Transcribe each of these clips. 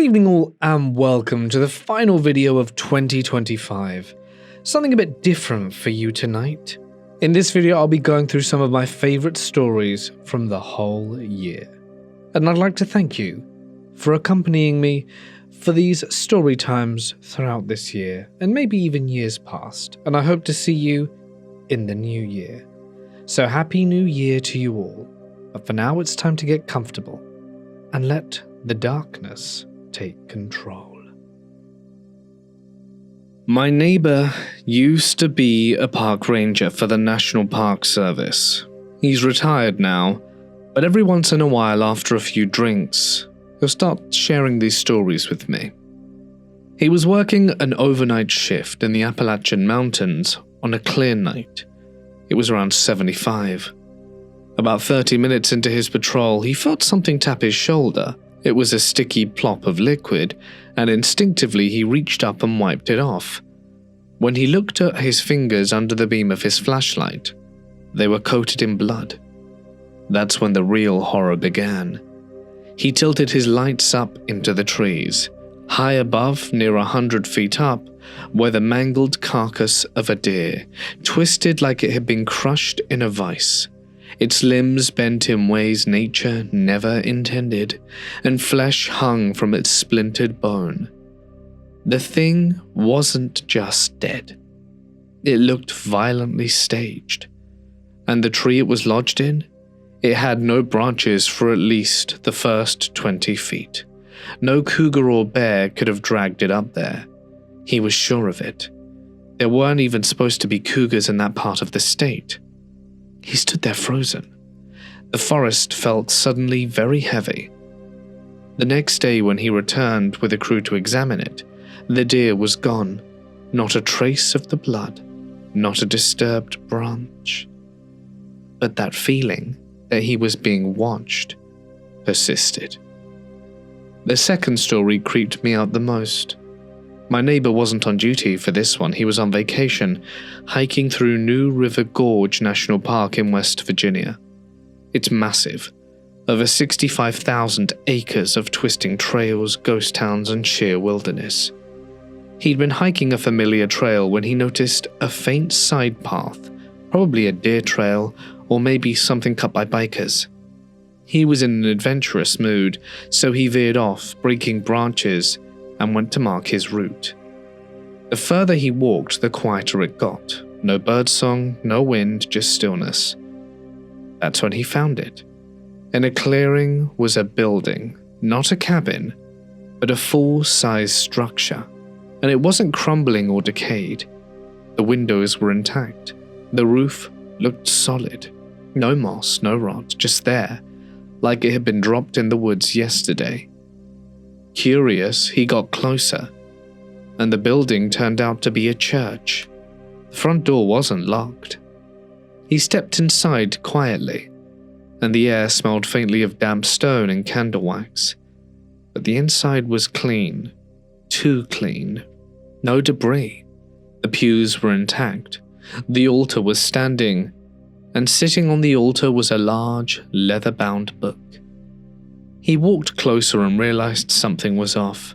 evening all and welcome to the final video of 2025. Something a bit different for you tonight. In this video I'll be going through some of my favourite stories from the whole year. And I'd like to thank you for accompanying me for these story times throughout this year and maybe even years past, and I hope to see you in the new year. So happy new year to you all, but for now it's time to get comfortable and let the darkness take control. My neighbour used to be a park ranger for the National Park Service. He's retired now, but every once in a while after a few drinks, he'll start sharing these stories with me. He was working an overnight shift in the Appalachian Mountains on a clear night. It was around 75. About 30 minutes into his patrol, he felt something tap his shoulder. It was a sticky plop of liquid, and instinctively he reached up and wiped it off. When he looked at his fingers under the beam of his flashlight, they were coated in blood. That's when the real horror began. He tilted his lights up into the trees, high above, near 100 feet up, where the mangled carcass of a deer, twisted like it had been crushed in a vice. Its limbs bent in ways nature never intended, and flesh hung from its splintered bone. The thing wasn't just dead. It looked violently staged. And the tree it was lodged in? It had no branches for at least the first 20 feet. No cougar or bear could have dragged it up there. He was sure of it. There weren't even supposed to be cougars in that part of the state. He stood there frozen. The forest felt suddenly very heavy. The next day when he returned with a crew to examine it, the deer was gone. Not a trace of the blood, not a disturbed branch. But that feeling that he was being watched persisted. The second story creeped me out the most. My neighbor wasn't on duty for this one, he was on vacation, hiking through New River Gorge National Park in West Virginia. It's massive, over 65,000 acres of twisting trails, ghost towns, and sheer wilderness. He'd been hiking a familiar trail when he noticed a faint side path, probably a deer trail or maybe something cut by bikers. He was in an adventurous mood, so he veered off, breaking branches, and went to mark his route. The further he walked, the quieter it got. No birdsong, no wind, just stillness. That's when he found it. In a clearing was a building, not a cabin, but a full-size structure. And it wasn't crumbling or decayed. The windows were intact. The roof looked solid. No moss, no rot, just there, like it had been dropped in the woods yesterday. Curious, he got closer, and the building turned out to be a church. The front door wasn't locked. He stepped inside quietly, and the air smelled faintly of damp stone and candle wax. But the inside was clean, too clean. No debris. The pews were intact. The altar was standing, and sitting on the altar was a large, leather-bound book. He walked closer and realized something was off.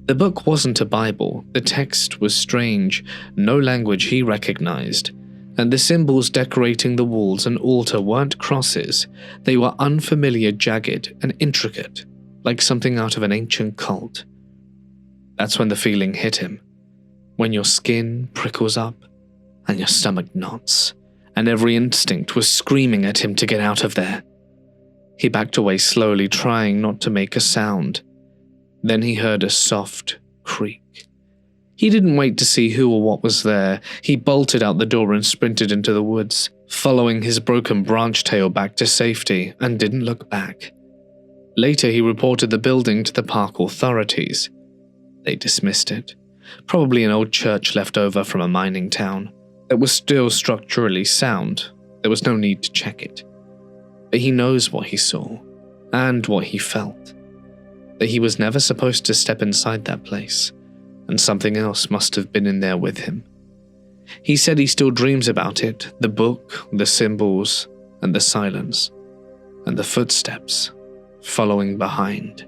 The book wasn't a Bible, the text was strange, no language he recognized, and the symbols decorating the walls and altar weren't crosses, they were unfamiliar, jagged, and intricate, like something out of an ancient cult. That's when the feeling hit him, when your skin prickles up and your stomach knots, and every instinct was screaming at him to get out of there. He backed away slowly, trying not to make a sound. Then he heard a soft creak. He didn't wait to see who or what was there. He bolted out the door and sprinted into the woods, following his broken branch tail back to safety, and didn't look back. Later he reported the building to the park authorities. They dismissed it. Probably an old church left over from a mining town. It was still structurally sound. There was no need to check it. But he knows what he saw, and what he felt. That he was never supposed to step inside that place, and something else must have been in there with him. He said he still dreams about it, the book, the symbols, and the silence, and the footsteps following behind.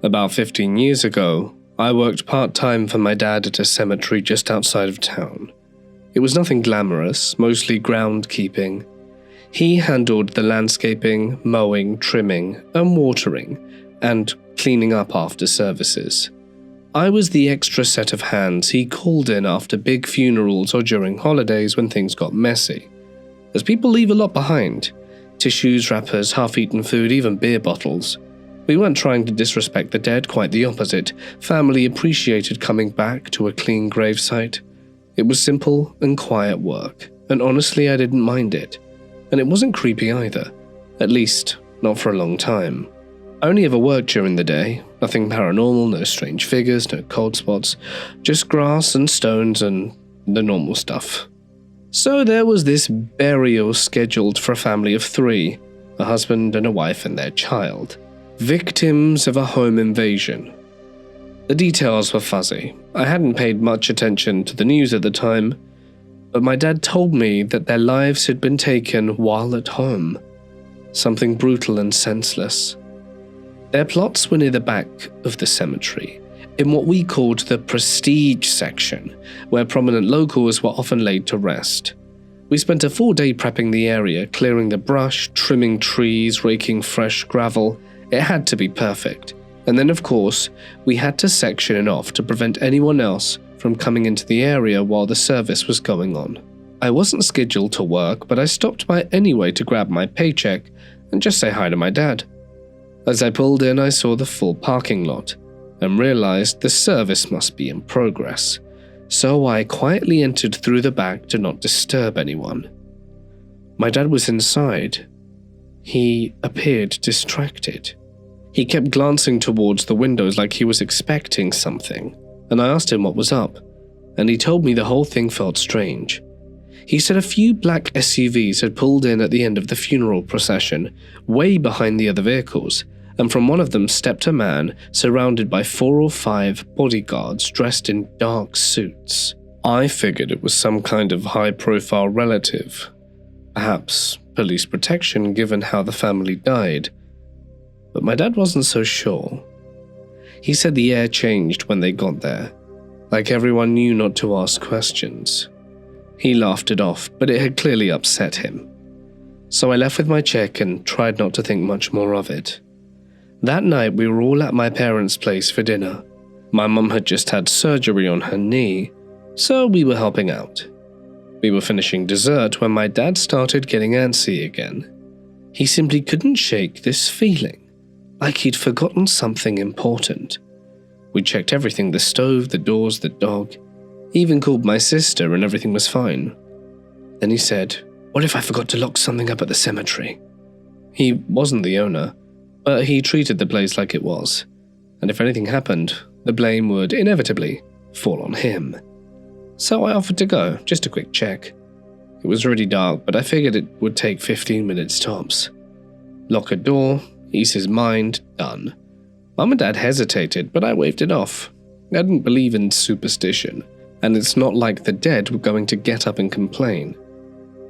About 15 years ago, I worked part-time for my dad at a cemetery just outside of town. It was nothing glamorous, mostly groundskeeping. He handled the landscaping, mowing, trimming, and watering, and cleaning up after services. I was the extra set of hands he called in after big funerals or during holidays when things got messy, as people leave a lot behind. Tissues, wrappers, half-eaten food, even beer bottles. We weren't trying to disrespect the dead, quite the opposite. Family appreciated coming back to a clean gravesite. It was simple and quiet work, and honestly I didn't mind it. And it wasn't creepy either, at least not for a long time. I only ever worked during the day, nothing paranormal, no strange figures, no cold spots, just grass and stones and the normal stuff. So there was this burial scheduled for a family of 3, a husband and a wife and their child, victims of a home invasion. The details were fuzzy. I hadn't paid much attention to the news at the time, but my dad told me that their lives had been taken while at home. Something brutal and senseless. Their plots were near the back of the cemetery, in what we called the prestige section, where prominent locals were often laid to rest. We spent a full day prepping the area, clearing the brush, trimming trees, raking fresh gravel. It had to be perfect. And then, of course, we had to section it off to prevent anyone else from coming into the area while the service was going on. I wasn't scheduled to work, but I stopped by anyway to grab my paycheck and just say hi to my dad. As I pulled in, I saw the full parking lot and realized the service must be in progress, so I quietly entered through the back to not disturb anyone. My dad was inside. He appeared distracted. He kept glancing towards the windows like he was expecting something, and I asked him what was up, and he told me the whole thing felt strange. He said a few black SUVs had pulled in at the end of the funeral procession, way behind the other vehicles, and from one of them stepped a man surrounded by 4 or 5 bodyguards dressed in dark suits. I figured it was some kind of high-profile relative, perhaps police protection given how the family died, but my dad wasn't so sure. He said the air changed when they got there, like everyone knew not to ask questions. He laughed it off, but it had clearly upset him. So I left with my check and tried not to think much more of it. That night we were all at my parents' place for dinner. My mum had just had surgery on her knee, so we were helping out. We were finishing dessert when my dad started getting antsy again. He simply couldn't shake this feeling, like he'd forgotten something important. We checked everything, the stove, the doors, the dog, even called my sister and everything was fine. Then he said, "What if I forgot to lock something up at the cemetery?" He wasn't the owner, but he treated the place like it was, and if anything happened, the blame would inevitably fall on him. So I offered to go, just a quick check. It was already dark, but I figured it would take 15 minutes tops. Lock a door, ease his mind, done. Mum and Dad hesitated, but I waved it off. I didn't believe in superstition, and it's not like the dead were going to get up and complain.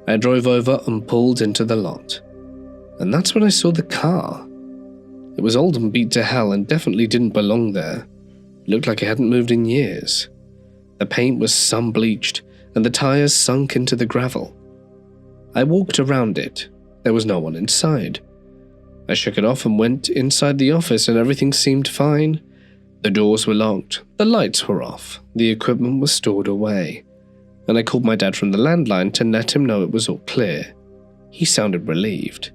I drove over and pulled into the lot, and that's when I saw the car. It was old and beat to hell and definitely didn't belong there. It looked like it hadn't moved in years. The paint was sun-bleached and the tires sunk into the gravel. I walked around it. There was no one inside. I shook it off and went inside the office and everything seemed fine. The doors were locked, the lights were off, the equipment was stored away, and I called my dad from the landline to let him know it was all clear. He sounded relieved.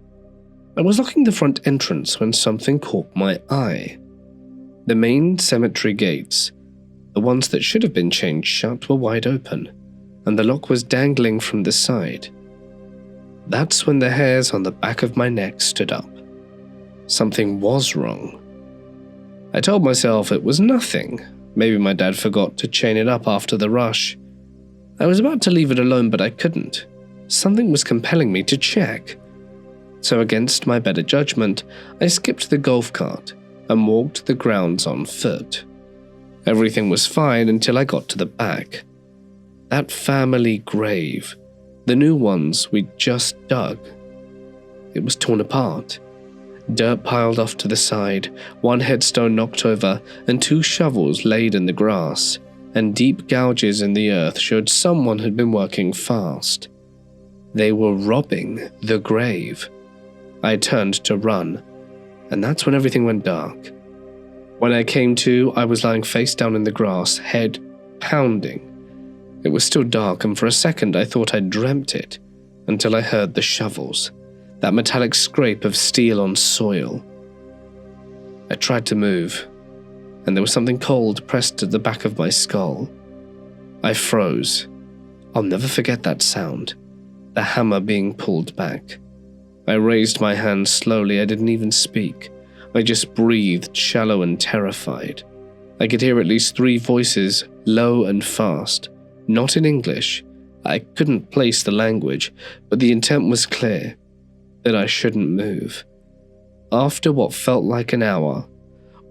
I was locking the front entrance when something caught my eye. The main cemetery gates, the ones that should have been changed shut, were wide open, and the lock was dangling from the side. That's when the hairs on the back of my neck stood up. Something was wrong. I told myself it was nothing. Maybe my dad forgot to chain it up after the rush. I was about to leave it alone, but I couldn't. Something was compelling me to check. So against my better judgment, I skipped the golf cart and walked the grounds on foot. Everything was fine until I got to the back. That family grave, the new ones we'd just dug. It was torn apart. Dirt piled off to the side, one headstone knocked over, and 2 shovels laid in the grass, and deep gouges in the earth showed someone had been working fast. They were robbing the grave. I turned to run, and that's when everything went dark. When I came to, I was lying face down in the grass, head pounding. It was still dark, and for a second I thought I'd dreamt it, until I heard the shovels, that metallic scrape of steel on soil. I tried to move, and there was something cold pressed at the back of my skull. I froze. I'll never forget that sound, the hammer being pulled back. I raised my hand slowly. I didn't even speak. I just breathed, shallow and terrified. I could hear at least 3 voices, low and fast, not in English. I couldn't place the language, but the intent was clear, that I shouldn't move. After what felt like an hour,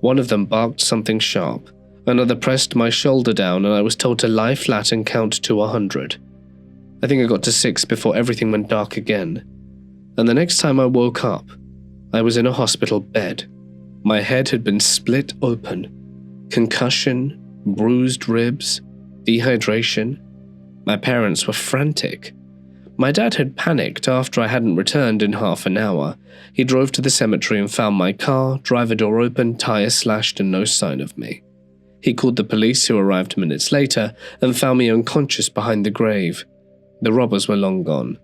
one of them barked something sharp, another pressed my shoulder down, and I was told to lie flat and count to 100. I think I got to 6 before everything went dark again, and the next time I woke up, I was in a hospital bed. My head had been split open. Concussion, bruised ribs, dehydration. My parents were frantic. My dad had panicked after I hadn't returned in half an hour. He drove to the cemetery and found my car, driver door open, tire slashed, and no sign of me. He called the police, who arrived minutes later, and found me unconscious behind the grave. The robbers were long gone.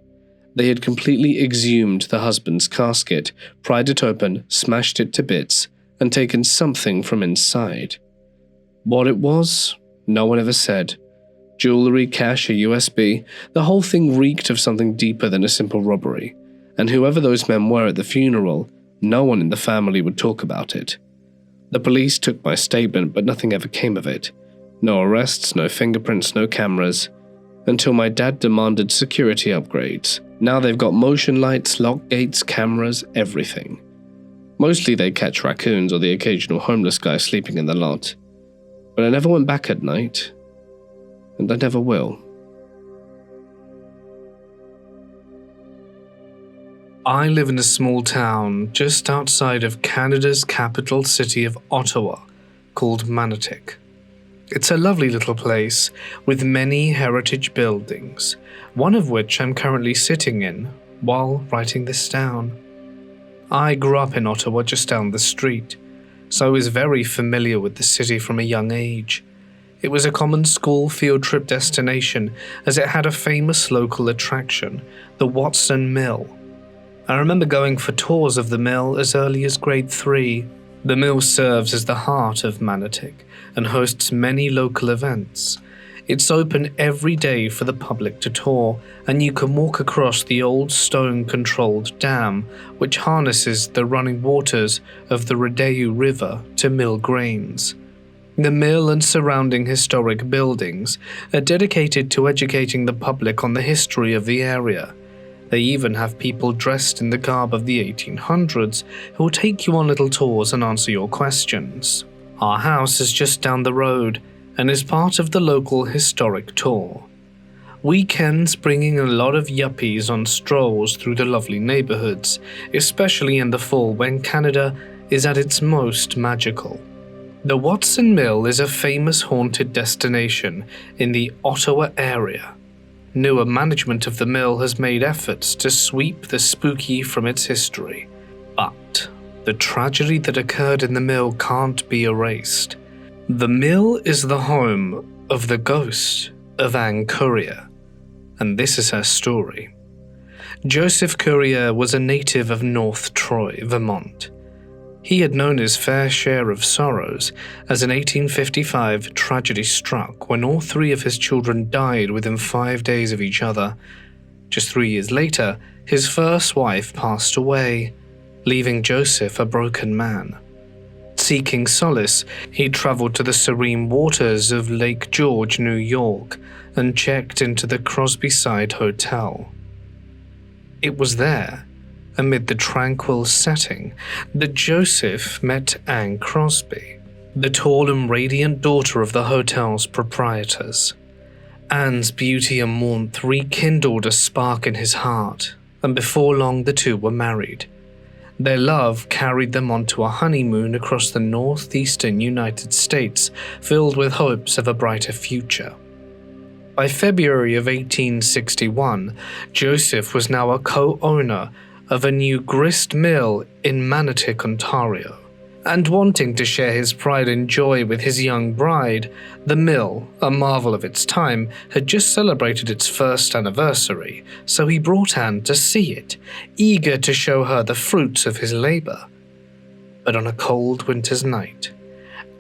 They had completely exhumed the husband's casket, pried it open, smashed it to bits, and taken something from inside. What it was, no one ever said. Jewelry, cash, a USB, the whole thing reeked of something deeper than a simple robbery, and whoever those men were at the funeral, no one in the family would talk about it. The police took my statement, but nothing ever came of it. No arrests, no fingerprints, no cameras, until my dad demanded security upgrades. Now they've got motion lights, lock gates, cameras, everything. Mostly they catch raccoons or the occasional homeless guy sleeping in the lot. But I never went back at night, and I never will. I live in a small town just outside of Canada's capital city of Ottawa, called Manotick. It's a lovely little place with many heritage buildings, one of which I'm currently sitting in while writing this down. I grew up in Ottawa just down the street, so I was very familiar with the city from a young age. It was a common school field trip destination as it had a famous local attraction, the Watson Mill. I remember going for tours of the mill as early as grade 3. The mill serves as the heart of Manotick and hosts many local events. It's open every day for the public to tour, and you can walk across the old stone-controlled dam which harnesses the running waters of the Rideau River to mill grains. The mill and surrounding historic buildings are dedicated to educating the public on the history of the area. They even have people dressed in the garb of the 1800s who will take you on little tours and answer your questions. Our house is just down the road and is part of the local historic tour. Weekends bringing a lot of yuppies on strolls through the lovely neighborhoods, especially in the fall when Canada is at its most magical. The Watson Mill is a famous haunted destination in the Ottawa area. Newer management of the mill has made efforts to sweep the spooky from its history, but the tragedy that occurred in the mill can't be erased. The mill is the home of the ghost of Anne Courier, and this is her story. Joseph Courier was a native of North Troy, Vermont. He had known his fair share of sorrows as an 1855 tragedy struck when all 3 of his children died within 5 days of each other. Just 3 years later, his first wife passed away, leaving Joseph a broken man. Seeking solace, he traveled to the serene waters of Lake George, New York, and checked into the Crosby-side Hotel. It was there, amid the tranquil setting, that Joseph met Anne Crosby, the tall and radiant daughter of the hotel's proprietors. Anne's beauty and warmth rekindled a spark in his heart, and before long the two were married. Their love carried them onto a honeymoon across the northeastern United States, filled with hopes of a brighter future. By February of 1861, Joseph was now a co-owner of a new grist mill in Manotick, Ontario. And wanting to share his pride and joy with his young bride, the mill, a marvel of its time, had just celebrated its first anniversary, so he brought Anne to see it, eager to show her the fruits of his labor. But on a cold winter's night,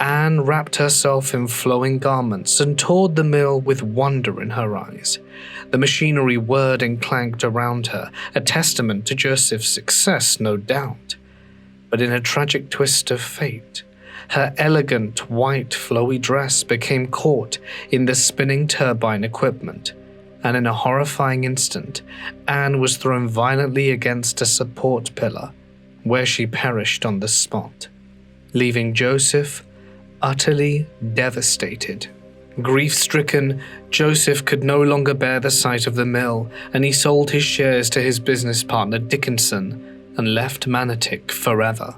Anne wrapped herself in flowing garments and toured the mill with wonder in her eyes. The machinery whirred and clanked around her, a testament to Joseph's success, no doubt. But in a tragic twist of fate, her elegant white flowy dress became caught in the spinning turbine equipment, and in a horrifying instant, Anne was thrown violently against a support pillar, where she perished on the spot, leaving Joseph utterly devastated. Grief-stricken, Joseph could no longer bear the sight of the mill, and he sold his shares to his business partner Dickinson and left Manotick forever.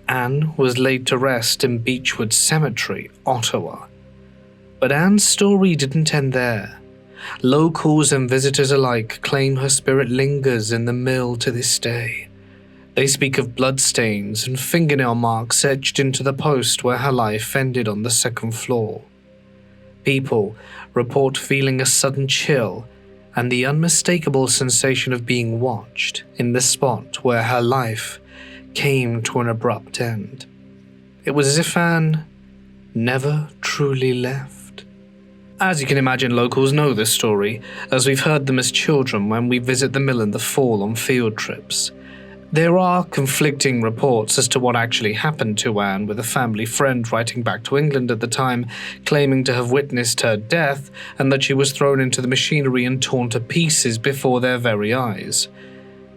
Anne was laid to rest in Beechwood Cemetery, Ottawa. But Anne's story didn't end there. Locals and visitors alike claim her spirit lingers in the mill to this day. They speak of bloodstains and fingernail marks etched into the post where her life ended on the second floor. People report feeling a sudden chill and the unmistakable sensation of being watched in the spot where her life came to an abrupt end. It was as if Anne never truly left. As you can imagine, locals know this story, as we've heard them as children when we visit the mill in the fall on field trips. There are conflicting reports as to what actually happened to Anne, with a family friend writing back to England at the time, claiming to have witnessed her death and that she was thrown into the machinery and torn to pieces before their very eyes.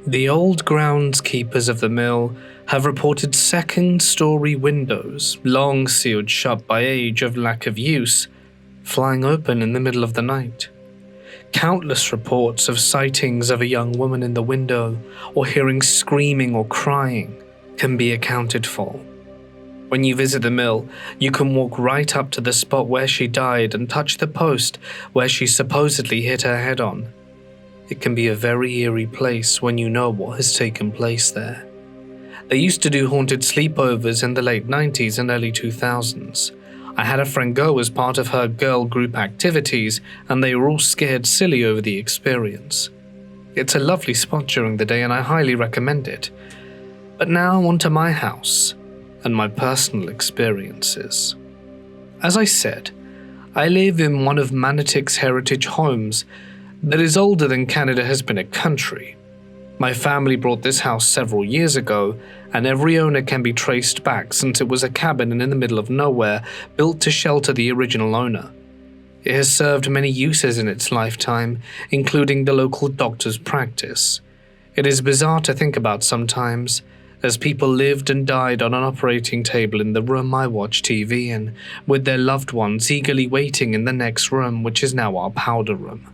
The old groundskeepers of the mill have reported second-story windows, long sealed shut by age of lack of use, flying open in the middle of the night. Countless reports of sightings of a young woman in the window or hearing screaming or crying can be accounted for. When you visit the mill, you can walk right up to the spot where she died and touch the post where she supposedly hit her head on. It can be a very eerie place when you know what has taken place there. They used to do haunted sleepovers in the late 90s and early 2000s. I had a friend go as part of her girl group activities, and they were all scared silly over the experience. It's a lovely spot during the day and I highly recommend it. But now onto my house and my personal experiences. As I said, I live in one of Manotick's heritage homes that is older than Canada has been a country. My family bought this house several years ago, and every owner can be traced back since it was a cabin in the middle of nowhere built to shelter the original owner. It has served many uses in its lifetime, including the local doctor's practice. It is bizarre to think about sometimes, as people lived and died on an operating table in the room I watch TV in, with their loved ones eagerly waiting in the next room, which is now our powder room.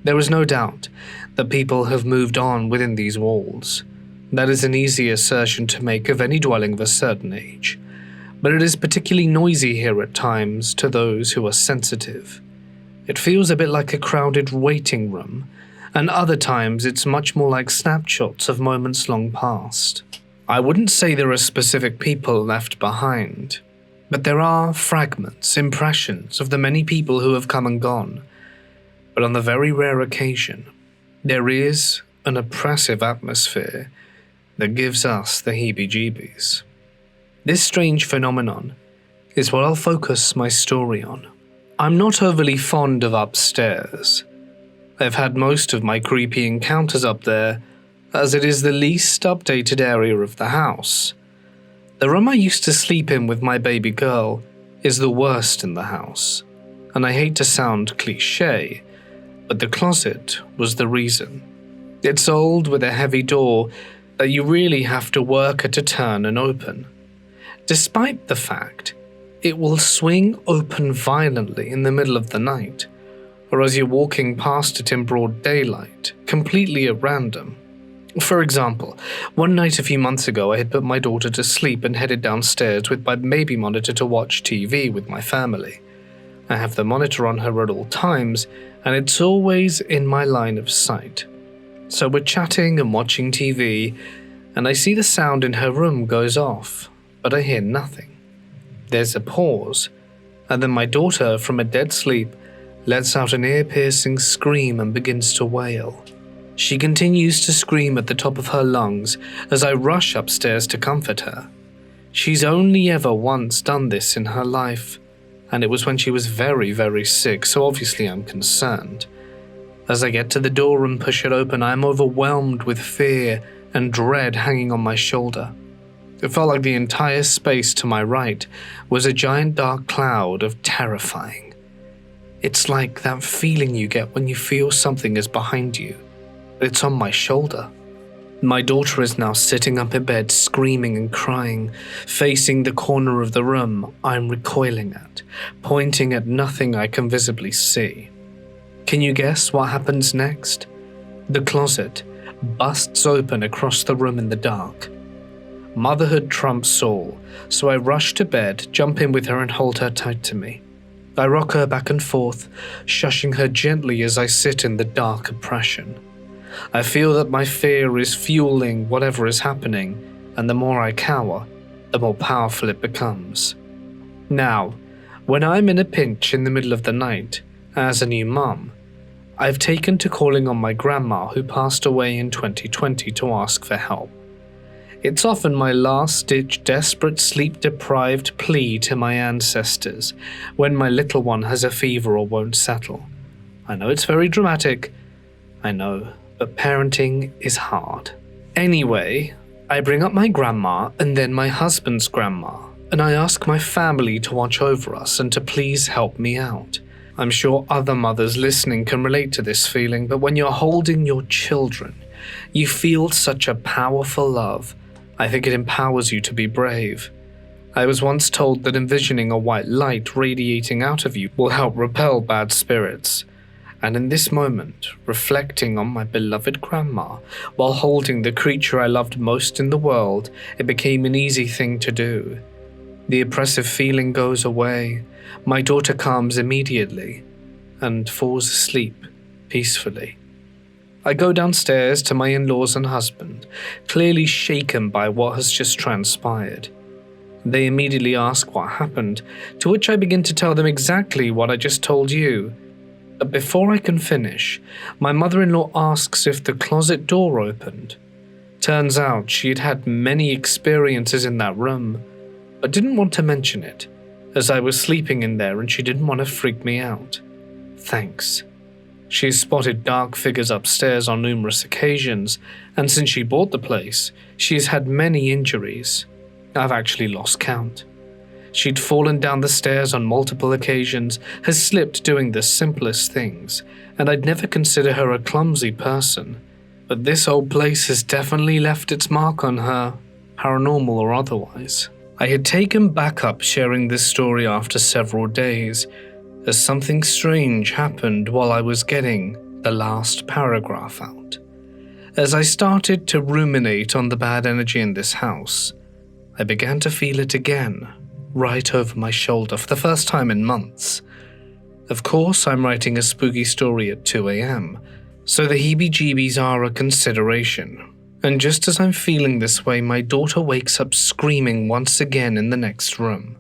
There is no doubt that people have moved on within these walls. That is an easy assertion to make of any dwelling of a certain age, but it is particularly noisy here at times to those who are sensitive. It feels a bit like a crowded waiting room, and other times it's much more like snapshots of moments long past. I wouldn't say there are specific people left behind, but there are fragments, impressions of the many people who have come and gone. But on the very rare occasion, there is an oppressive atmosphere that gives us the heebie-jeebies. This strange phenomenon is what I'll focus my story on. I'm not overly fond of upstairs. I've had most of my creepy encounters up there, as it is the least updated area of the house. The room I used to sleep in with my baby girl is the worst in the house, and I hate to sound cliché, but the closet was the reason. It's old with a heavy door that you really have to work at to turn and open. Despite the fact, it will swing open violently in the middle of the night, or as you're walking past it in broad daylight, completely at random. For example, one night a few months ago I had put my daughter to sleep and headed downstairs with my baby monitor to watch TV with my family. I have the monitor on her at all times, and it's always in my line of sight. So we're chatting and watching TV, and I see the sound in her room goes off, but I hear nothing. There's a pause, and then my daughter, from a dead sleep, lets out an ear-piercing scream and begins to wail. She continues to scream at the top of her lungs as I rush upstairs to comfort her. She's only ever once done this in her life, and it was when she was very, very sick, so obviously I'm concerned. As I get to the door and push it open, I am overwhelmed with fear and dread hanging on my shoulder. It felt like the entire space to my right was a giant dark cloud of terrifying. It's like that feeling you get when you feel something is behind you. It's on my shoulder. My daughter is now sitting up in bed, screaming and crying, facing the corner of the room I'm recoiling at, pointing at nothing I can visibly see. Can you guess what happens next? The closet busts open across the room in the dark. Motherhood trumps all, so I rush to bed, jump in with her and hold her tight to me. I rock her back and forth, shushing her gently as I sit in the dark oppression. I feel that my fear is fueling whatever is happening, and the more I cower, the more powerful it becomes. Now, when I'm in a pinch in the middle of the night, as a new mum, I've taken to calling on my grandma who passed away in 2020 to ask for help. It's often my last-ditch, desperate, sleep-deprived plea to my ancestors when my little one has a fever or won't settle. I know it's very dramatic, I know, but parenting is hard. Anyway, I bring up my grandma and then my husband's grandma, and I ask my family to watch over us and to please help me out. I'm sure other mothers listening can relate to this feeling, but when you're holding your children, you feel such a powerful love. I think it empowers you to be brave. I was once told that envisioning a white light radiating out of you will help repel bad spirits. And in this moment, reflecting on my beloved grandma, while holding the creature I loved most in the world, it became an easy thing to do. The oppressive feeling goes away, my daughter calms immediately, and falls asleep peacefully. I go downstairs to my in-laws and husband, clearly shaken by what has just transpired. They immediately ask what happened, to which I begin to tell them exactly what I just told you. But before I can finish, my mother-in-law asks if the closet door opened. Turns out she had had many experiences in that room, but didn't want to mention it, as I was sleeping in there and she didn't want to freak me out. Thanks. She's spotted dark figures upstairs on numerous occasions, and since she bought the place, she's had many injuries. I've actually lost count. She'd fallen down the stairs on multiple occasions, has slipped doing the simplest things, and I'd never consider her a clumsy person. But this old place has definitely left its mark on her, paranormal or otherwise. I had taken back up sharing this story after several days, as something strange happened while I was getting the last paragraph out. As I started to ruminate on the bad energy in this house, I began to feel it again, right over my shoulder for the first time in months. Of course, I'm writing a spooky story at 2 a.m, so the heebie-jeebies are a consideration. And just as I'm feeling this way, my daughter wakes up screaming once again in the next room.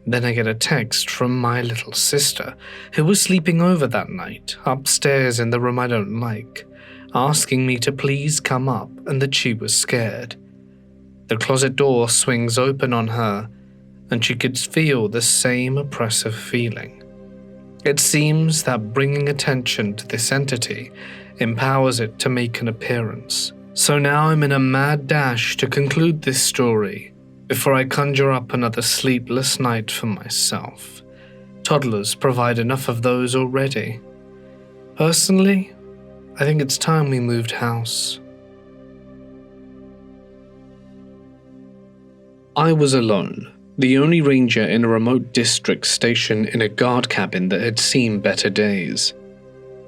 Then I get a text from my little sister, who was sleeping over that night, upstairs in the room I don't like, asking me to please come up and that she was scared. The closet door swings open on her, and she could feel the same oppressive feeling. It seems that bringing attention to this entity empowers it to make an appearance. So now I'm in a mad dash to conclude this story before I conjure up another sleepless night for myself. Toddlers provide enough of those already. Personally, I think it's time we moved house. I was alone, the only ranger in a remote district stationed in a guard cabin that had seen better days.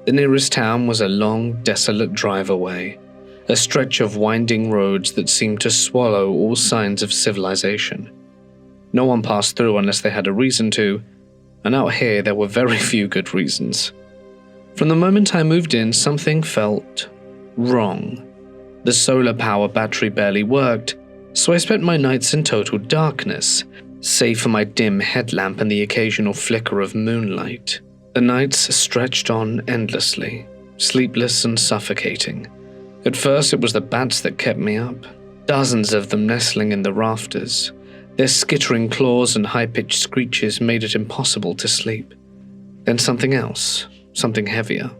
The nearest town was a long, desolate drive away, a stretch of winding roads that seemed to swallow all signs of civilization. No one passed through unless they had a reason to, and out here there were very few good reasons. From the moment I moved in, something felt wrong. The solar power battery barely worked, so I spent my nights in total darkness, save for my dim headlamp and the occasional flicker of moonlight. The nights stretched on endlessly, sleepless and suffocating. At first it was the bats that kept me up, dozens of them nestling in the rafters. Their skittering claws and high-pitched screeches made it impossible to sleep. Then something else, something heavier.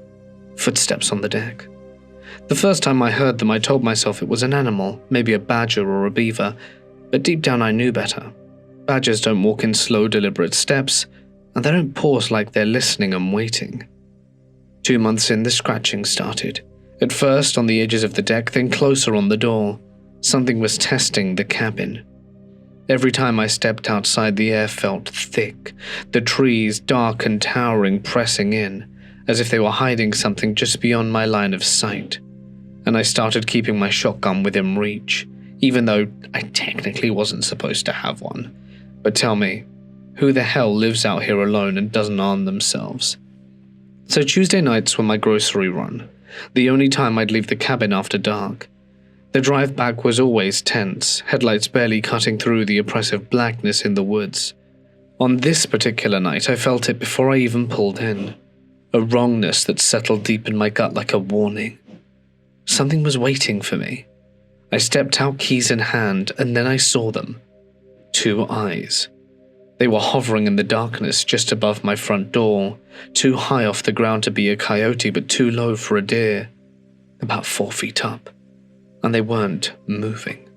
Footsteps on the deck. The first time I heard them, I told myself it was an animal, maybe a badger or a beaver, but deep down I knew better. Badgers don't walk in slow, deliberate steps, and they don't pause like they're listening and waiting. 2 months in, the scratching started. At first on the edges of the deck, then closer on the door. Something was testing the cabin. Every time I stepped outside, the air felt thick, the trees dark and towering, pressing in, as if they were hiding something just beyond my line of sight. And I started keeping my shotgun within reach, even though I technically wasn't supposed to have one. But tell me, who the hell lives out here alone and doesn't arm themselves? So Tuesday nights were my grocery run, the only time I'd leave the cabin after dark. The drive back was always tense, headlights barely cutting through the oppressive blackness in the woods. On this particular night, I felt it before I even pulled in, a wrongness that settled deep in my gut like a warning. Something was waiting for me. I stepped out, keys in hand, and then I saw them. 2 eyes. They were hovering in the darkness just above my front door, too high off the ground to be a coyote but too low for a deer, about 4 feet up, and they weren't moving.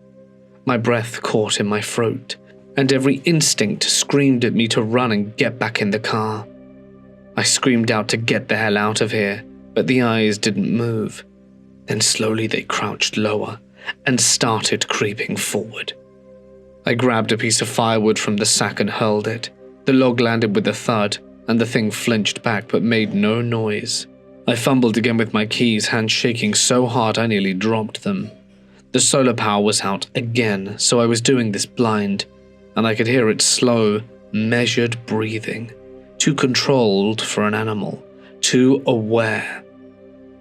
My breath caught in my throat, and every instinct screamed at me to run and get back in the car. I screamed out to get the hell out of here, but the eyes didn't move. Then slowly they crouched lower and started creeping forward. I grabbed a piece of firewood from the sack and hurled it. The log landed with a thud, and the thing flinched back but made no noise. I fumbled again with my keys, hands shaking so hard I nearly dropped them. The solar power was out again, so I was doing this blind, and I could hear its slow, measured breathing. Too controlled for an animal, too aware.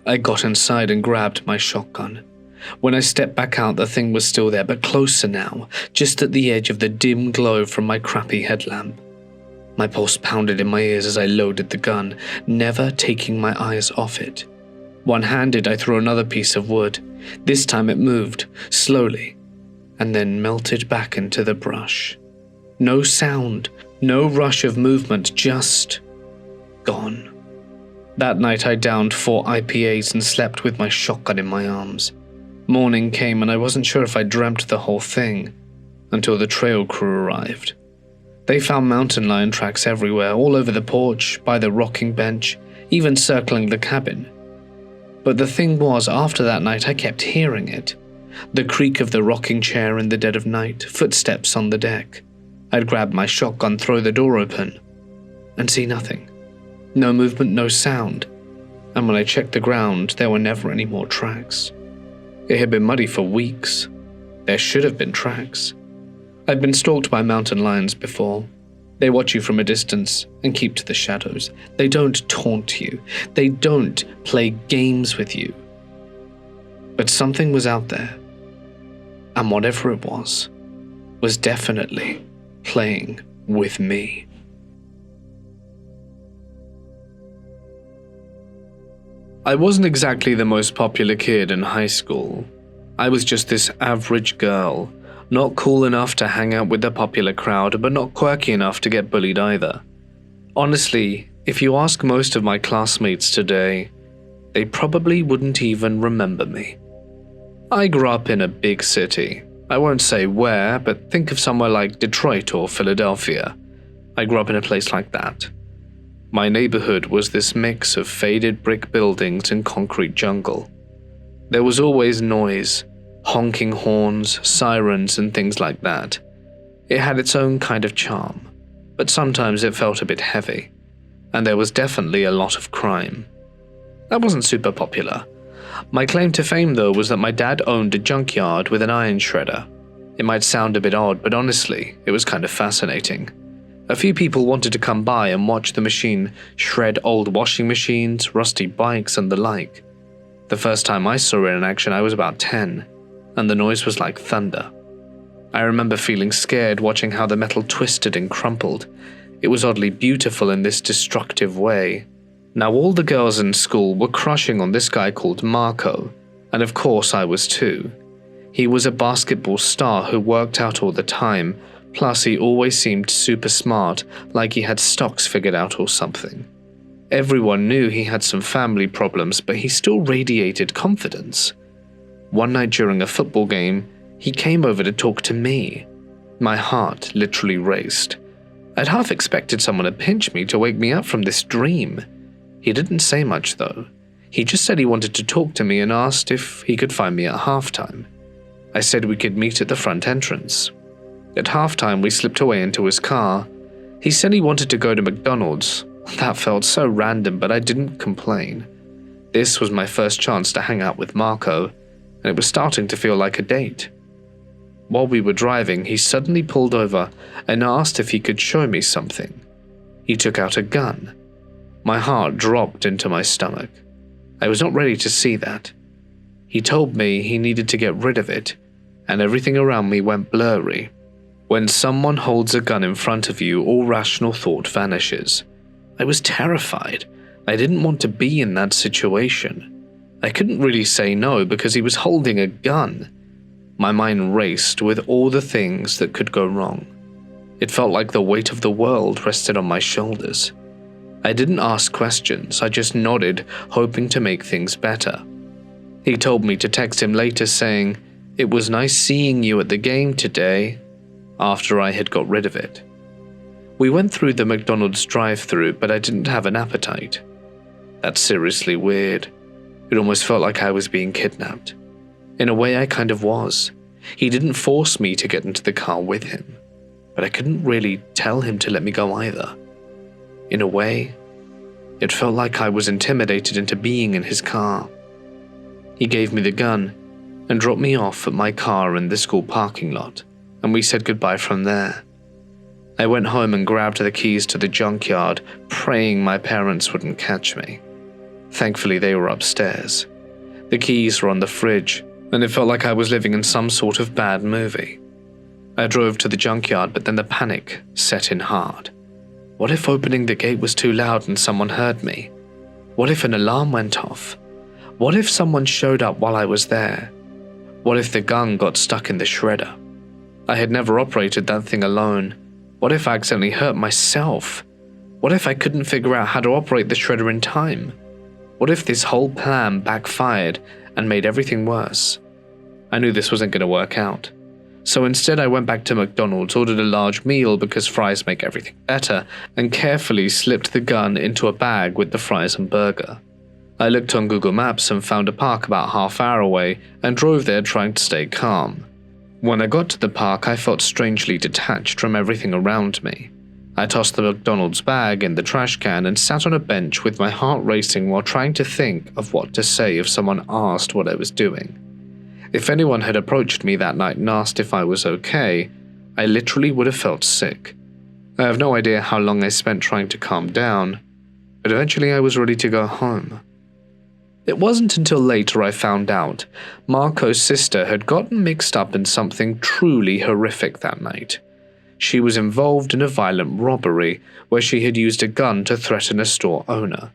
I got inside and grabbed my shotgun. When I stepped back out, the thing was still there, but closer now, just at the edge of the dim glow from my crappy headlamp. My pulse pounded in my ears as I loaded the gun, never taking my eyes off it. One-handed, I threw another piece of wood. This time it moved, slowly, and then melted back into the brush. No sound, no rush of movement, just gone. That night I downed 4 IPAs and slept with my shotgun in my arms. Morning came and I wasn't sure if I dreamt the whole thing, until the trail crew arrived. They found mountain lion tracks everywhere, all over the porch, by the rocking bench, even circling the cabin. But the thing was, after that night I kept hearing it. The creak of the rocking chair in the dead of night, footsteps on the deck. I'd grab my shotgun, throw the door open, and see nothing. No movement, no sound. And when I checked the ground, there were never any more tracks. It had been muddy for weeks. There should have been tracks. I'd been stalked by mountain lions before. They watch you from a distance and keep to the shadows. They don't taunt you. They don't play games with you. But something was out there. And whatever it was definitely playing with me. I wasn't exactly the most popular kid in high school. I was just this average girl, not cool enough to hang out with the popular crowd, but not quirky enough to get bullied either. Honestly, if you ask most of my classmates today, they probably wouldn't even remember me. I grew up in a big city. I won't say where, but think of somewhere like Detroit or Philadelphia. I grew up in a place like that. My neighborhood was this mix of faded brick buildings and concrete jungle. There was always noise, honking horns, sirens, and things like that. It had its own kind of charm, but sometimes it felt a bit heavy, and there was definitely a lot of crime. I wasn't super popular. My claim to fame, though, was that my dad owned a junkyard with an iron shredder. It might sound a bit odd, but honestly, it was kind of fascinating. A few people wanted to come by and watch the machine shred old washing machines, rusty bikes, and the like. The first time I saw it in action, I was about 10, and the noise was like thunder. I remember feeling scared watching how the metal twisted and crumpled. It was oddly beautiful in this destructive way. Now all the girls in school were crushing on this guy called Marco, and of course I was too. He was a basketball star who worked out all the time, plus he always seemed super smart, like he had stocks figured out or something. Everyone knew he had some family problems, but he still radiated confidence. One night during a football game, he came over to talk to me. My heart literally raced. I'd half expected someone to pinch me to wake me up from this dream. He didn't say much though. He just said he wanted to talk to me and asked if he could find me at halftime. I said we could meet at the front entrance. At halftime, we slipped away into his car. He said he wanted to go to McDonald's. That felt so random, but I didn't complain. This was my first chance to hang out with Marco, and it was starting to feel like a date. While we were driving, he suddenly pulled over and asked if he could show me something. He took out a gun. My heart dropped into my stomach. I was not ready to see that. He told me he needed to get rid of it, and everything around me went blurry. When someone holds a gun in front of you, all rational thought vanishes. I was terrified. I didn't want to be in that situation. I couldn't really say no because he was holding a gun. My mind raced with all the things that could go wrong. It felt like the weight of the world rested on my shoulders. I didn't ask questions, I just nodded, hoping to make things better. He told me to text him later saying, "It was nice seeing you at the game today," after I had got rid of it. We went through the McDonald's drive-thru, but I didn't have an appetite. That's seriously weird. It almost felt like I was being kidnapped. In a way, I kind of was. He didn't force me to get into the car with him, but I couldn't really tell him to let me go either. In a way, it felt like I was intimidated into being in his car. He gave me the gun and dropped me off at my car in the school parking lot, and we said goodbye from there. I went home and grabbed the keys to the junkyard, praying my parents wouldn't catch me. Thankfully, they were upstairs. The keys were on the fridge, and it felt like I was living in some sort of bad movie. I drove to the junkyard, but then the panic set in hard. What if opening the gate was too loud and someone heard me? What if an alarm went off? What if someone showed up while I was there? What if the gun got stuck in the shredder? I had never operated that thing alone. What if I accidentally hurt myself? What if I couldn't figure out how to operate the shredder in time? What if this whole plan backfired and made everything worse? I knew this wasn't going to work out. So instead I went back to McDonald's, ordered a large meal because fries make everything better, and carefully slipped the gun into a bag with the fries and burger. I looked on Google Maps and found a park about half hour away and drove there trying to stay calm. When I got to the park, I felt strangely detached from everything around me. I tossed the McDonald's bag in the trash can and sat on a bench with my heart racing while trying to think of what to say if someone asked what I was doing. If anyone had approached me that night and asked if I was okay, I literally would have felt sick. I have no idea how long I spent trying to calm down, but eventually I was ready to go home. It wasn't until later I found out Marco's sister had gotten mixed up in something truly horrific that night. She was involved in a violent robbery where she had used a gun to threaten a store owner.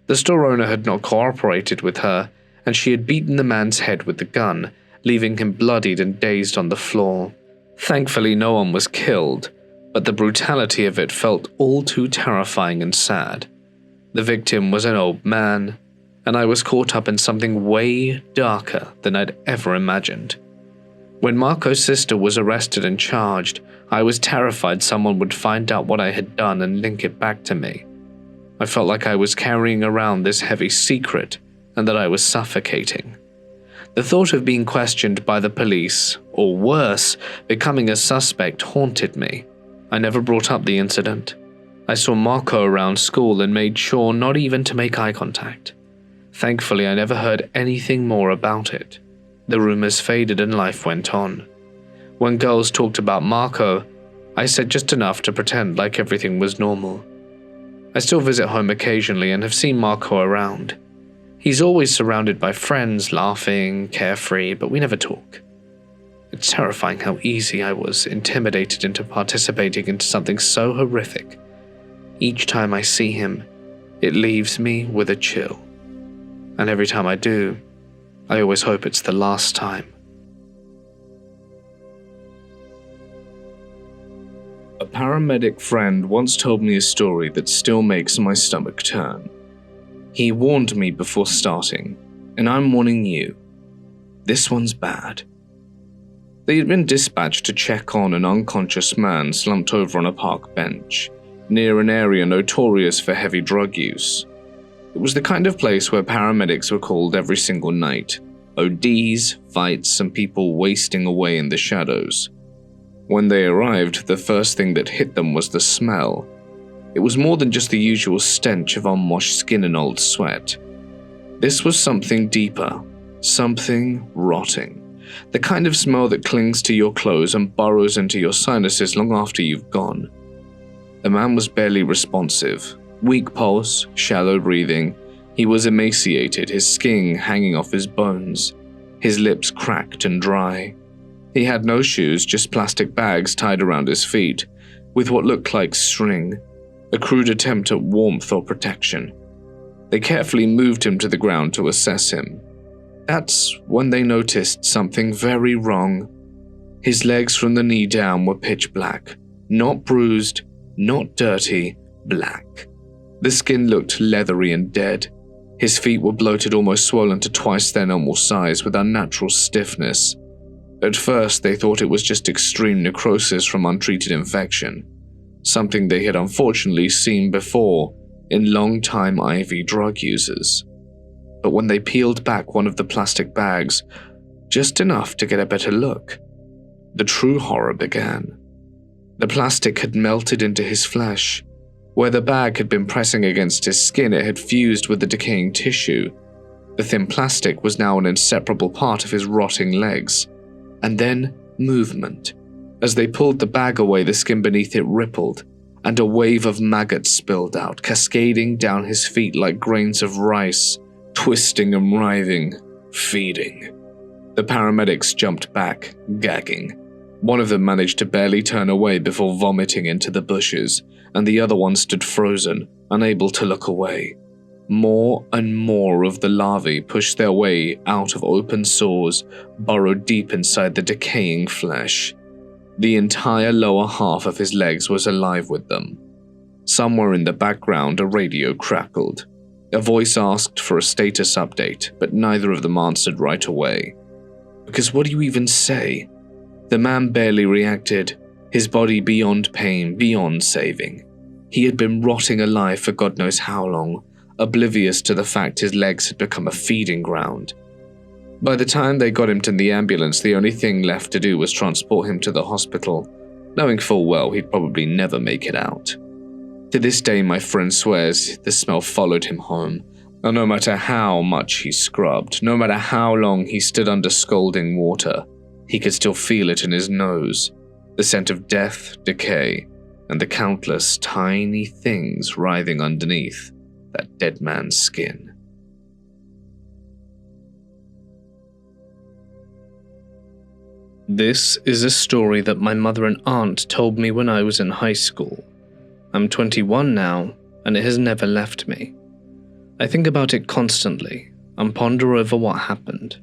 The store owner had not cooperated with her, and she had beaten the man's head with the gun, leaving him bloodied and dazed on the floor. Thankfully, no one was killed, but the brutality of it felt all too terrifying and sad. The victim was an old man, and I was caught up in something way darker than I'd ever imagined. When Marco's sister was arrested and charged, I was terrified someone would find out what I had done and link it back to me. I felt like I was carrying around this heavy secret and that I was suffocating. The thought of being questioned by the police, or worse, becoming a suspect haunted me. I never brought up the incident. I saw Marco around school and made sure not even to make eye contact. Thankfully, I never heard anything more about it. The rumors faded and life went on. When girls talked about Marco, I said just enough to pretend like everything was normal. I still visit home occasionally and have seen Marco around. He's always surrounded by friends, laughing, carefree, but we never talk. It's terrifying how easy I was intimidated into participating into something so horrific. Each time I see him, it leaves me with a chill. And every time I do, I always hope it's the last time. A paramedic friend once told me a story that still makes my stomach turn. He warned me before starting, and I'm warning you. This one's bad. They had been dispatched to check on an unconscious man slumped over on a park bench, near an area notorious for heavy drug use. It was the kind of place where paramedics were called every single night. ODs, fights, and people wasting away in the shadows. When they arrived, the first thing that hit them was the smell. It was more than just the usual stench of unwashed skin and old sweat. This was something deeper, something rotting. The kind of smell that clings to your clothes and burrows into your sinuses long after you've gone. The man was barely responsive. Weak pulse, shallow breathing. He was emaciated, his skin hanging off his bones, his lips cracked and dry. He had no shoes, just plastic bags tied around his feet, with what looked like string, a crude attempt at warmth or protection. They carefully moved him to the ground to assess him. That's when they noticed something very wrong. His legs from the knee down were pitch black, not bruised, not dirty, black. The skin looked leathery and dead. His feet were bloated, almost swollen to twice their normal size with unnatural stiffness. At first, they thought it was just extreme necrosis from untreated infection, something they had unfortunately seen before in long-time IV drug users. But when they peeled back one of the plastic bags, just enough to get a better look, the true horror began. The plastic had melted into his flesh. Where the bag had been pressing against his skin, it had fused with the decaying tissue. The thin plastic was now an inseparable part of his rotting legs. And then movement. As they pulled the bag away, the skin beneath it rippled, and a wave of maggots spilled out, cascading down his feet like grains of rice, twisting and writhing, feeding. The paramedics jumped back, gagging. One of them managed to barely turn away before vomiting into the bushes, and the other one stood frozen, unable to look away. More and more of the larvae pushed their way out of open sores, burrowed deep inside the decaying flesh. The entire lower half of his legs was alive with them. Somewhere in the background, a radio crackled. A voice asked for a status update, but neither of them answered right away. Because what do you even say? The man barely reacted, his body beyond pain, beyond saving. He had been rotting alive for God knows how long, oblivious to the fact his legs had become a feeding ground. By the time they got him to the ambulance, the only thing left to do was transport him to the hospital, knowing full well he'd probably never make it out. To this day, my friend swears the smell followed him home, and no matter how much he scrubbed, no matter how long he stood under scalding water, he could still feel it in his nose, the scent of death, decay, and the countless tiny things writhing underneath that dead man's skin. This is a story that my mother and aunt told me when I was in high school. I'm 21 now, and it has never left me. I think about it constantly and ponder over what happened.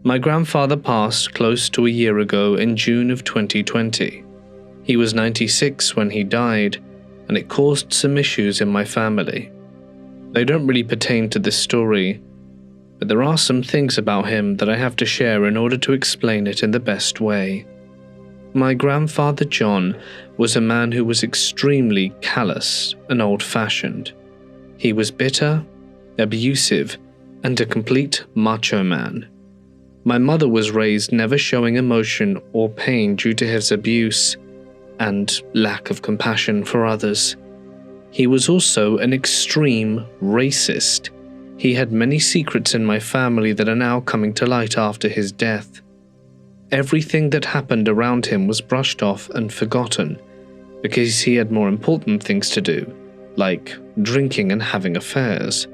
My grandfather passed close to a year ago in June of 2020. He was 96 when he died, and it caused some issues in my family. They don't really pertain to this story, but there are some things about him that I have to share in order to explain it in the best way. My grandfather John was a man who was extremely callous and old-fashioned. He was bitter, abusive, and a complete macho man. My mother was raised never showing emotion or pain due to his abuse and lack of compassion for others. He was also an extreme racist. He had many secrets in my family that are now coming to light after his death. Everything that happened around him was brushed off and forgotten, because he had more important things to do, like drinking and having affairs.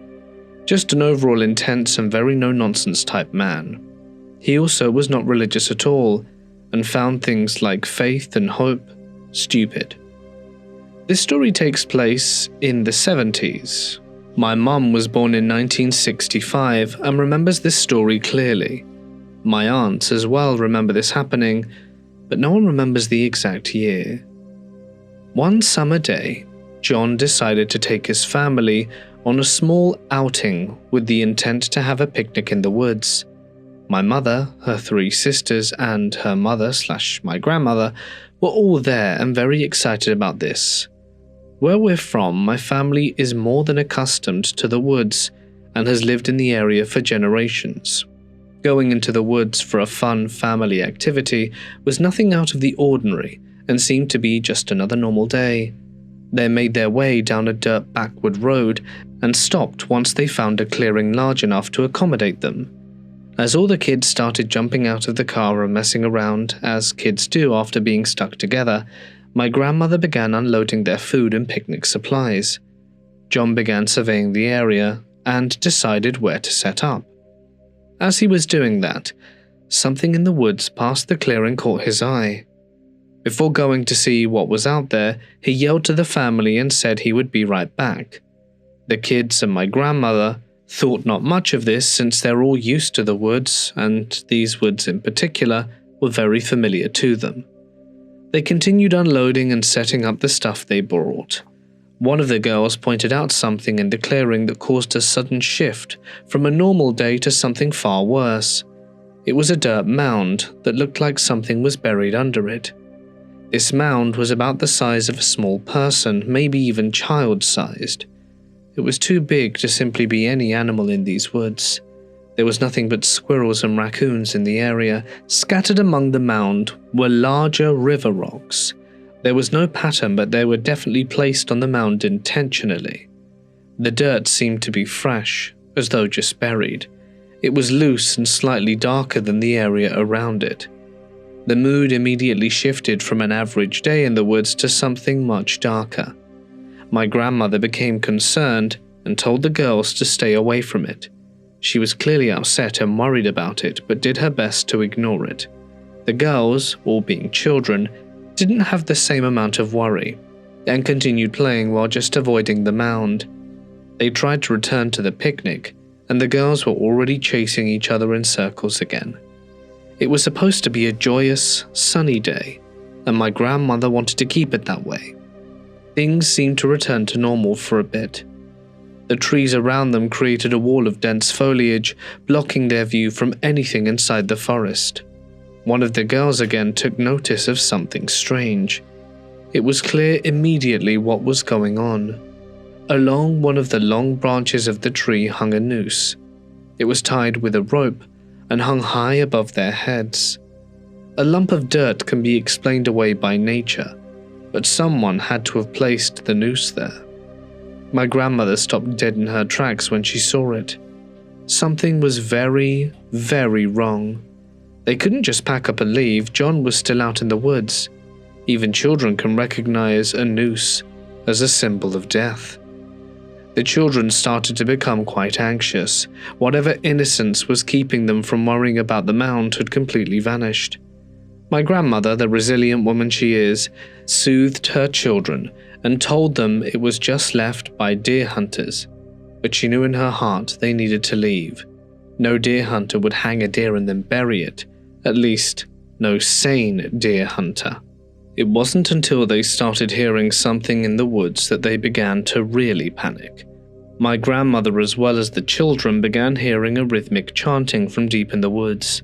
Just an overall intense and very no-nonsense type man. He also was not religious at all, and found things like faith and hope stupid. This story takes place in the 70s. My mum was born in 1965 and remembers this story clearly. My aunts as well remember this happening, but no one remembers the exact year. One summer day, John decided to take his family on a small outing with the intent to have a picnic in the woods. My mother, her 3 sisters, and her mother/my grandmother were all there and very excited about this. Where we're from, my family is more than accustomed to the woods and has lived in the area for generations. Going into the woods for a fun family activity was nothing out of the ordinary and seemed to be just another normal day. They made their way down a dirt backward road and stopped once they found a clearing large enough to accommodate them. As all the kids started jumping out of the car and messing around, as kids do after being stuck together, my grandmother began unloading their food and picnic supplies. John began surveying the area and decided where to set up. As he was doing that, something in the woods past the clearing caught his eye. Before going to see what was out there, he yelled to the family and said he would be right back. The kids and my grandmother thought not much of this since they're all used to the woods, and these woods in particular were very familiar to them. They continued unloading and setting up the stuff they brought. One of the girls pointed out something in the clearing that caused a sudden shift from a normal day to something far worse. It was a dirt mound that looked like something was buried under it. This mound was about the size of a small person, maybe even child-sized. It was too big to simply be any animal in these woods. There was nothing but squirrels and raccoons in the area. Scattered among the mound were larger river rocks. There was no pattern, but they were definitely placed on the mound intentionally. The dirt seemed to be fresh, as though just buried. It was loose and slightly darker than the area around it. The mood immediately shifted from an average day in the woods to something much darker. My grandmother became concerned and told the girls to stay away from it. She was clearly upset and worried about it, but did her best to ignore it. The girls, all being children, didn't have the same amount of worry, and continued playing while just avoiding the mound. They tried to return to the picnic, and the girls were already chasing each other in circles again. It was supposed to be a joyous, sunny day, and my grandmother wanted to keep it that way. Things seemed to return to normal for a bit. The trees around them created a wall of dense foliage, blocking their view from anything inside the forest. One of the girls again took notice of something strange. It was clear immediately what was going on. Along one of the long branches of the tree hung a noose. It was tied with a rope and hung high above their heads. A lump of dirt can be explained away by nature, but someone had to have placed the noose there. My grandmother stopped dead in her tracks when she saw it. Something was very, very wrong. They couldn't just pack up and leave. John was still out in the woods. Even children can recognize a noose as a symbol of death. The children started to become quite anxious. Whatever innocence was keeping them from worrying about the mound had completely vanished. My grandmother, the resilient woman she is, soothed her children and told them it was just left by deer hunters, but she knew in her heart they needed to leave. No deer hunter would hang a deer and then bury it, at least no sane deer hunter. It wasn't until they started hearing something in the woods that they began to really panic. My grandmother, as well as the children, began hearing a rhythmic chanting from deep in the woods.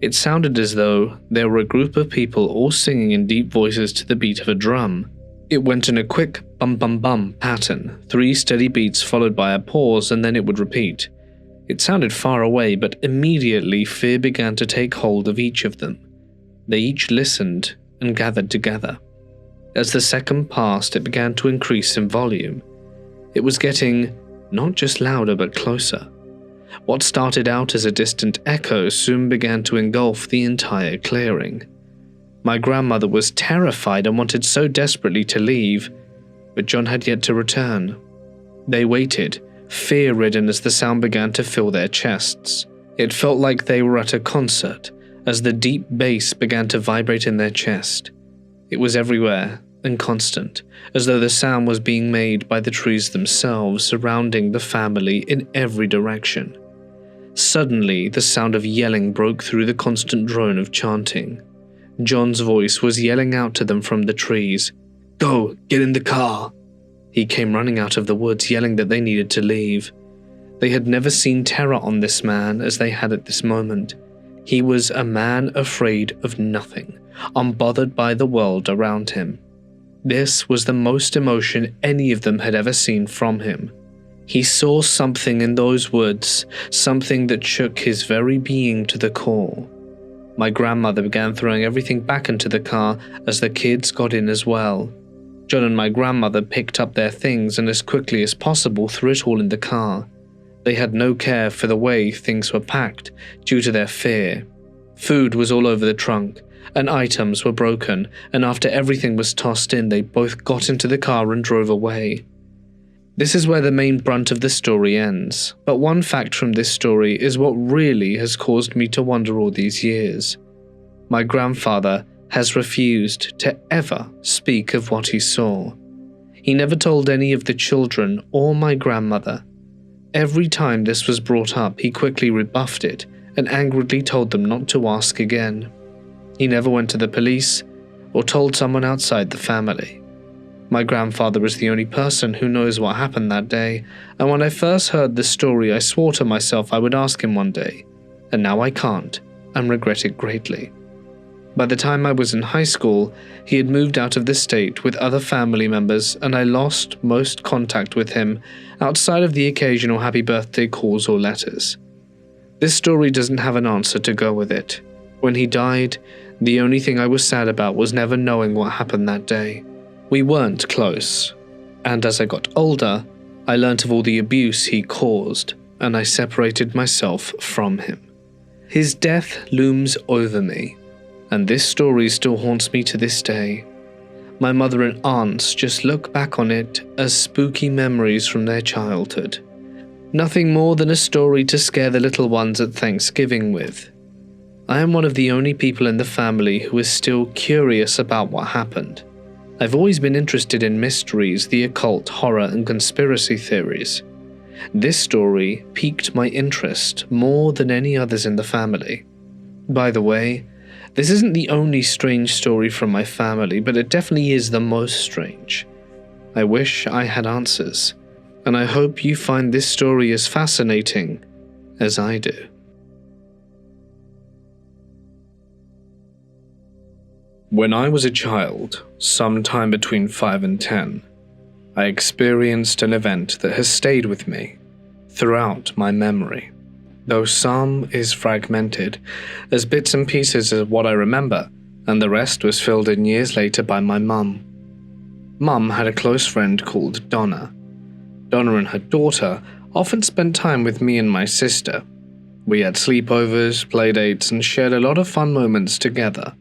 It sounded as though there were a group of people all singing in deep voices to the beat of a drum. It went in a quick bum-bum-bum pattern, 3 steady beats followed by a pause, and then it would repeat. It sounded far away, but immediately fear began to take hold of each of them. They each listened and gathered together. As the second passed, it began to increase in volume. It was getting not just louder but closer. What started out as a distant echo soon began to engulf the entire clearing. My grandmother was terrified and wanted so desperately to leave, but John had yet to return. They waited, fear-ridden as the sound began to fill their chests. It felt like they were at a concert, as the deep bass began to vibrate in their chest. It was everywhere and constant, as though the sound was being made by the trees themselves surrounding the family in every direction. Suddenly, the sound of yelling broke through the constant drone of chanting. John's voice was yelling out to them from the trees, "Go, get in the car!" He came running out of the woods yelling that they needed to leave. They had never seen terror on this man as they had at this moment. He was a man afraid of nothing, unbothered by the world around him. This was the most emotion any of them had ever seen from him. He saw something in those woods, something that shook his very being to the core. My grandmother began throwing everything back into the car as the kids got in as well. John and my grandmother picked up their things and as quickly as possible threw it all in the car. They had no care for the way things were packed due to their fear. Food was all over the trunk, and items were broken, and after everything was tossed in, they both got into the car and drove away. This is where the main brunt of the story ends, but one fact from this story is what really has caused me to wonder all these years. My grandfather has refused to ever speak of what he saw. He never told any of the children or my grandmother. Every time this was brought up, he quickly rebuffed it and angrily told them not to ask again. He never went to the police or told someone outside the family. My grandfather is the only person who knows what happened that day, and when I first heard the story, I swore to myself I would ask him one day, and now I can't, and regret it greatly. By the time I was in high school, he had moved out of the state with other family members, and I lost most contact with him outside of the occasional happy birthday calls or letters. This story doesn't have an answer to go with it. When he died, the only thing I was sad about was never knowing what happened that day. We weren't close, and as I got older, I learnt of all the abuse he caused, and I separated myself from him. His death looms over me, and this story still haunts me to this day. My mother and aunts just look back on it as spooky memories from their childhood. Nothing more than a story to scare the little ones at Thanksgiving with. I am one of the only people in the family who is still curious about what happened. I've always been interested in mysteries, the occult, horror, and conspiracy theories. This story piqued my interest more than any others in the family. By the way, this isn't the only strange story from my family, but it definitely is the most strange. I wish I had answers, and I hope you find this story as fascinating as I do. When I was a child, sometime between 5 and 10, I experienced an event that has stayed with me throughout my memory, though some is fragmented as bits and pieces of what I remember, and the rest was filled in years later by my mum. Mum had a close friend called Donna. Donna and her daughter often spent time with me and my sister. We had sleepovers, playdates, and shared a lot of fun moments together.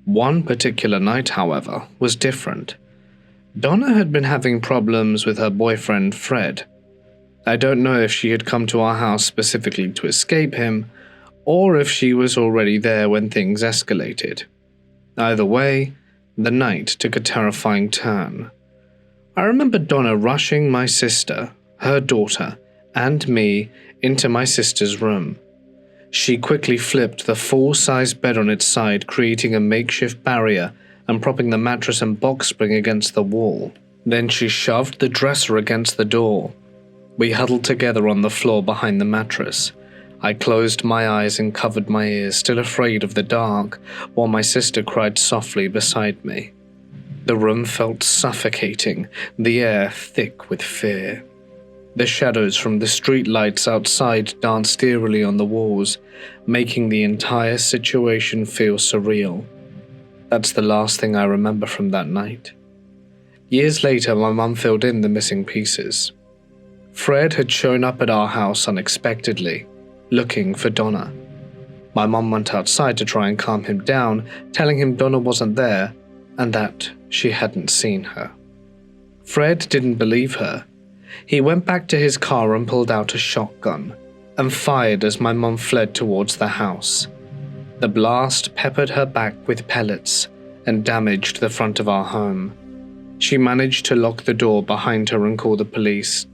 One particular night, however, was different. Donna had been having problems with her boyfriend, Fred. I don't know if she had come to our house specifically to escape him, or if she was already there when things escalated. Either way, the night took a terrifying turn. I remember Donna rushing my sister, her daughter, and me into my sister's room. She quickly flipped the full-size bed on its side, creating a makeshift barrier and propping the mattress and box spring against the wall. Then she shoved the dresser against the door. We huddled together on the floor behind the mattress. I closed my eyes and covered my ears, still afraid of the dark, while my sister cried softly beside me. The room felt suffocating, the air thick with fear. The shadows from the street lights outside danced eerily on the walls, making the entire situation feel surreal. That's the last thing I remember from that night. Years later, my mum filled in the missing pieces. Fred had shown up at our house unexpectedly, looking for Donna. My mum went outside to try and calm him down, telling him Donna wasn't there and that she hadn't seen her. Fred didn't believe her. He went back to his car and pulled out a shotgun and fired as my mum fled towards the house. The blast peppered her back with pellets and damaged the front of our home. She managed to lock the door behind her and call the police.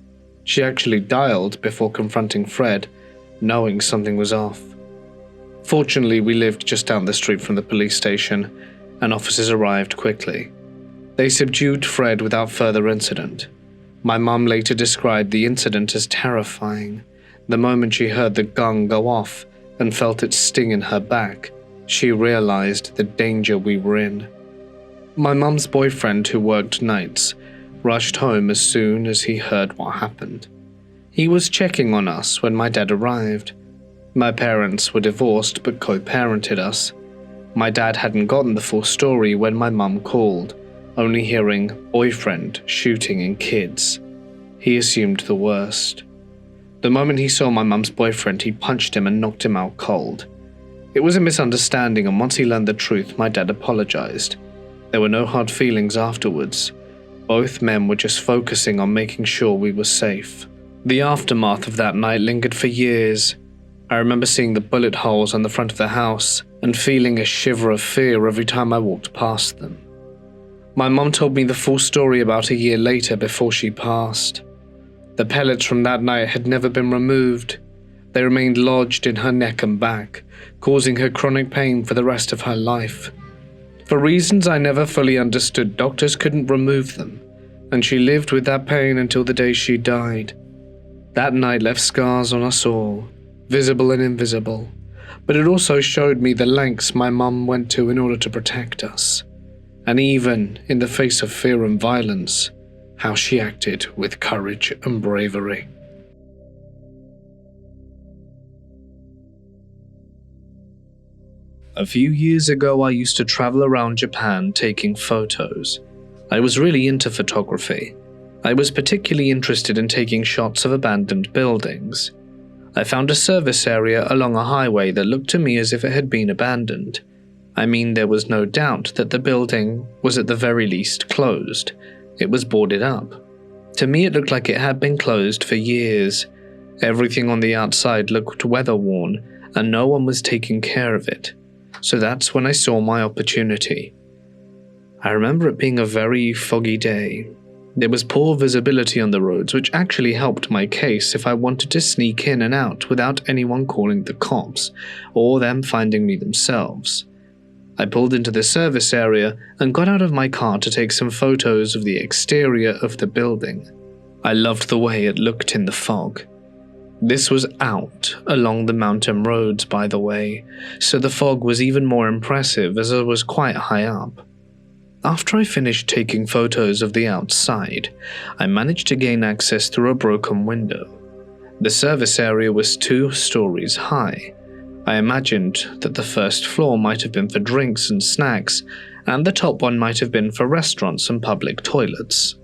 She actually dialed before confronting Fred, knowing something was off. Fortunately, we lived just down the street from the police station, and officers arrived quickly. They subdued Fred without further incident. My mum later described the incident as terrifying. The moment she heard the gun go off and felt it sting in her back, she realized the danger we were in. My mum's boyfriend, who worked nights, rushed home as soon as he heard what happened. He was checking on us when my dad arrived. My parents were divorced but co-parented us. My dad hadn't gotten the full story when my mum called, only hearing boyfriend shooting and kids. He assumed the worst. The moment he saw my mum's boyfriend, he punched him and knocked him out cold. It was a misunderstanding, and once he learned the truth, my dad apologized. There were no hard feelings afterwards. Both men were just focusing on making sure we were safe. The aftermath of that night lingered for years. I remember seeing the bullet holes on the front of the house and feeling a shiver of fear every time I walked past them. My mum told me the full story about a year later before she passed. The pellets from that night had never been removed. They remained lodged in her neck and back, causing her chronic pain for the rest of her life. For reasons I never fully understood, doctors couldn't remove them, and she lived with that pain until the day she died. That night left scars on us all, visible and invisible, but it also showed me the lengths my mum went to in order to protect us. And even in the face of fear and violence, how she acted with courage and bravery. A few years ago, I used to travel around Japan taking photos. I was really into photography. I was particularly interested in taking shots of abandoned buildings. I found a service area along a highway that looked to me as if it had been abandoned. I mean, there was no doubt that the building was at the very least closed. It was boarded up. To me, it looked like it had been closed for years. Everything on the outside looked weather-worn, and no one was taking care of it. So that's when I saw my opportunity. I remember it being a very foggy day. There was poor visibility on the roads, which actually helped my case if I wanted to sneak in and out without anyone calling the cops, or them finding me themselves. I pulled into the service area and got out of my car to take some photos of the exterior of the building. I loved the way it looked in the fog. This was out along the mountain roads, by the way, so the fog was even more impressive as it was quite high up. After I finished taking photos of the outside, I managed to gain access through a broken window. The service area was 2 stories high. I imagined that the first floor might have been for drinks and snacks, and the top one might have been for restaurants and public toilets.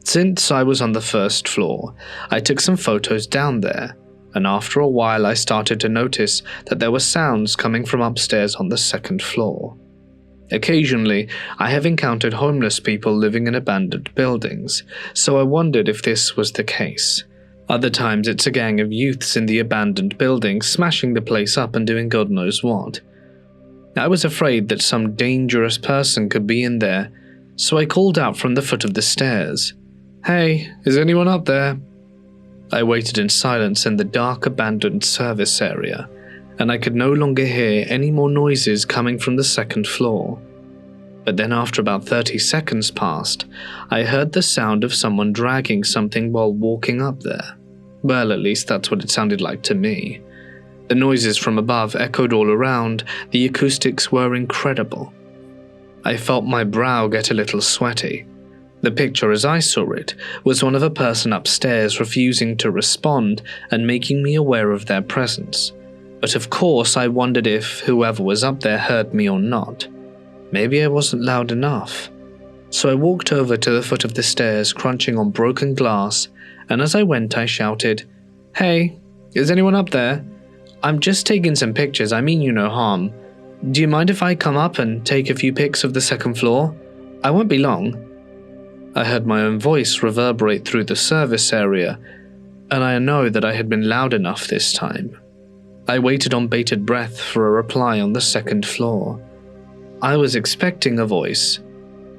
Since I was on the first floor, I took some photos down there, and after a while I started to notice that there were sounds coming from upstairs on the second floor. Occasionally, I have encountered homeless people living in abandoned buildings, so I wondered if this was the case. Other times it's a gang of youths in the abandoned building smashing the place up and doing God knows what. I was afraid that some dangerous person could be in there, so I called out from the foot of the stairs, "Hey, is anyone up there?" I waited in silence in the dark abandoned service area, and I could no longer hear any more noises coming from the second floor. But then after about 30 seconds passed, I heard the sound of someone dragging something while walking up there. Well, at least that's what it sounded like to me. The noises from above echoed all around. The acoustics were incredible. I felt my brow get a little sweaty. The picture as I saw it was one of a person upstairs refusing to respond and making me aware of their presence. But of course I wondered if whoever was up there heard me or not. Maybe I wasn't loud enough. So I walked over to the foot of the stairs, crunching on broken glass, and as I went I shouted, "Hey, is anyone up there? I'm just taking some pictures, I mean you no harm. Do you mind if I come up and take a few pics of the second floor? I won't be long." I heard my own voice reverberate through the service area, and I know that I had been loud enough this time. I waited on bated breath for a reply on the second floor. I was expecting a voice,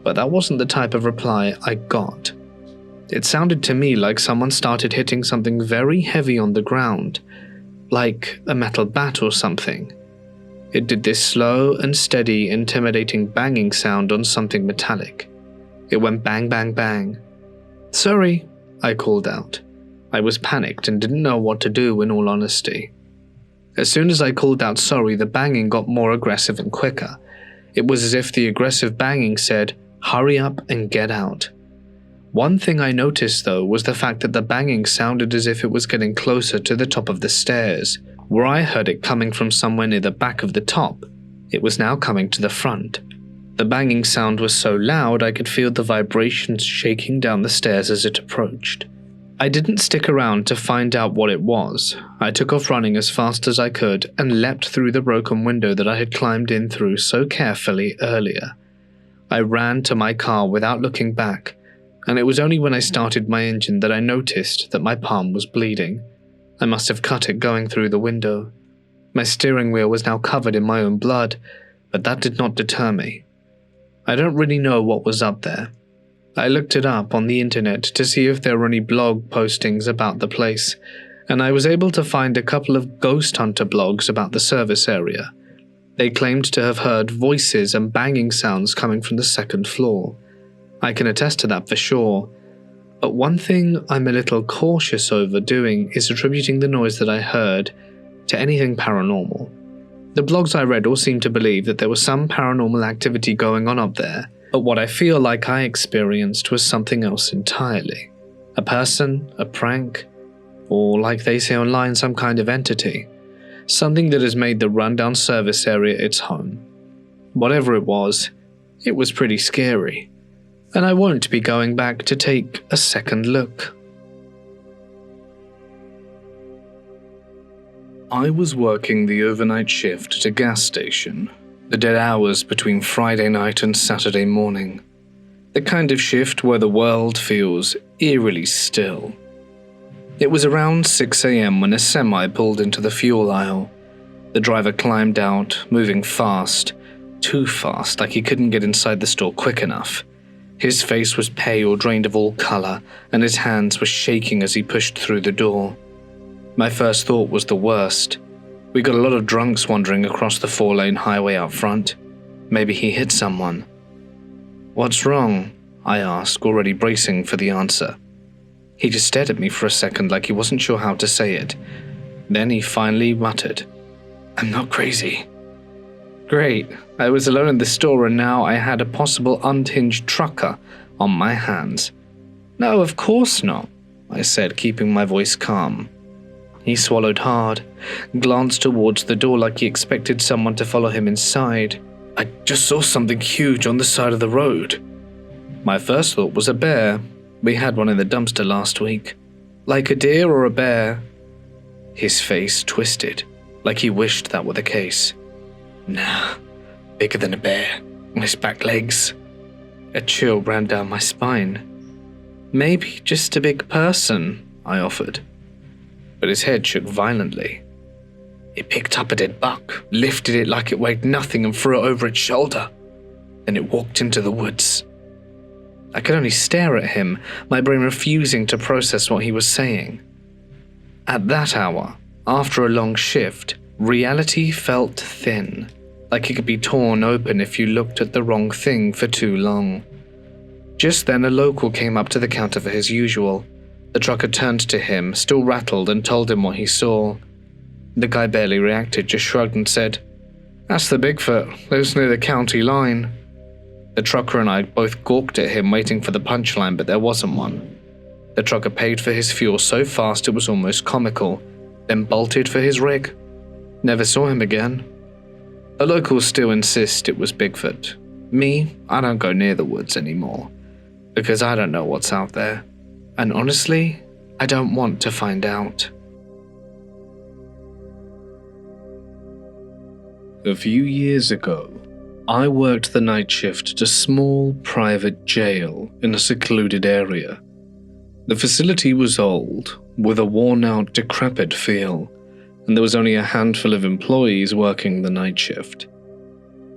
but that wasn't the type of reply I got. It sounded to me like someone started hitting something very heavy on the ground, like a metal bat or something. It did this slow and steady, intimidating banging sound on something metallic. It went bang, bang, bang. "Sorry," I called out. I was panicked and didn't know what to do, in all honesty. As soon as I called out sorry, the banging got more aggressive and quicker. It was as if the aggressive banging said, "Hurry up and get out." One thing I noticed though was the fact that the banging sounded as if it was getting closer to the top of the stairs. Where I heard it coming from somewhere near the back of the top, it was now coming to the front. The banging sound was so loud I could feel the vibrations shaking down the stairs as it approached. I didn't stick around to find out what it was. I took off running as fast as I could and leapt through the broken window that I had climbed in through so carefully earlier. I ran to my car without looking back, and it was only when I started my engine that I noticed that my palm was bleeding. I must have cut it going through the window. My steering wheel was now covered in my own blood, but that did not deter me. I don't really know what was up there. I looked it up on the internet to see if there were any blog postings about the place, and I was able to find a couple of ghost hunter blogs about the service area. They claimed to have heard voices and banging sounds coming from the second floor. I can attest to that for sure, but one thing I'm a little cautious over doing is attributing the noise that I heard to anything paranormal. The blogs I read all seemed to believe that there was some paranormal activity going on up there, but what I feel like I experienced was something else entirely. A person, a prank, or like they say online, some kind of entity. Something that has made the rundown service area its home. Whatever it was pretty scary, and I won't be going back to take a second look. I was working the overnight shift at a gas station, the dead hours between Friday night and Saturday morning. The kind of shift where the world feels eerily still. It was around 6 a.m. when a semi pulled into the fuel aisle. The driver climbed out, moving fast, too fast, like he couldn't get inside the store quick enough. His face was pale, drained of all color, and his hands were shaking as he pushed through the door. My first thought was the worst. We got a lot of drunks wandering across the 4-lane highway out front. Maybe he hit someone. "What's wrong?" I asked, already bracing for the answer. He just stared at me for a second like he wasn't sure how to say it. Then he finally muttered, "I'm not crazy." Great, I was alone in the store and now I had a possible unhinged trucker on my hands. "No, of course not," I said, keeping my voice calm. He swallowed hard, glanced towards the door like he expected someone to follow him inside. "I just saw something huge on the side of the road." My first thought was a bear. We had one in the dumpster last week. "Like a deer or a bear?" His face twisted, like he wished that were the case. "Nah, bigger than a bear, on his back legs." A chill ran down my spine. "Maybe just a big person," I offered. But his head shook violently. "It picked up a dead buck, lifted it like it weighed nothing and threw it over its shoulder. Then it walked into the woods." I could only stare at him, my brain refusing to process what he was saying. At that hour, after a long shift, reality felt thin, like it could be torn open if you looked at the wrong thing for too long. Just then a local came up to the counter for his usual. The trucker turned to him, still rattled, and told him what he saw. The guy barely reacted, just shrugged and said, "That's the Bigfoot, lives near the county line." The trucker and I both gawked at him, waiting for the punchline, but there wasn't one. The trucker paid for his fuel so fast it was almost comical, then bolted for his rig. Never saw him again. The locals still insist it was Bigfoot. Me, I don't go near the woods anymore, because I don't know what's out there. And honestly, I don't want to find out. A few years ago, I worked the night shift at a small private jail in a secluded area. The facility was old, with a worn-out, decrepit feel, and there was only a handful of employees working the night shift.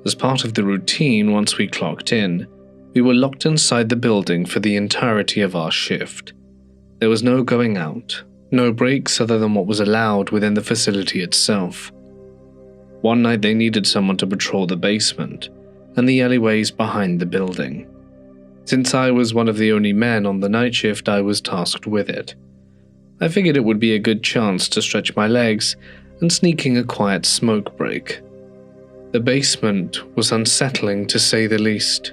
As part of the routine, once we clocked in, we were locked inside the building for the entirety of our shift. There was no going out, no breaks other than what was allowed within the facility itself. One night they needed someone to patrol the basement and the alleyways behind the building. Since I was one of the only men on the night shift, I was tasked with it. I figured it would be a good chance to stretch my legs and sneaking a quiet smoke break. The basement was unsettling to say the least.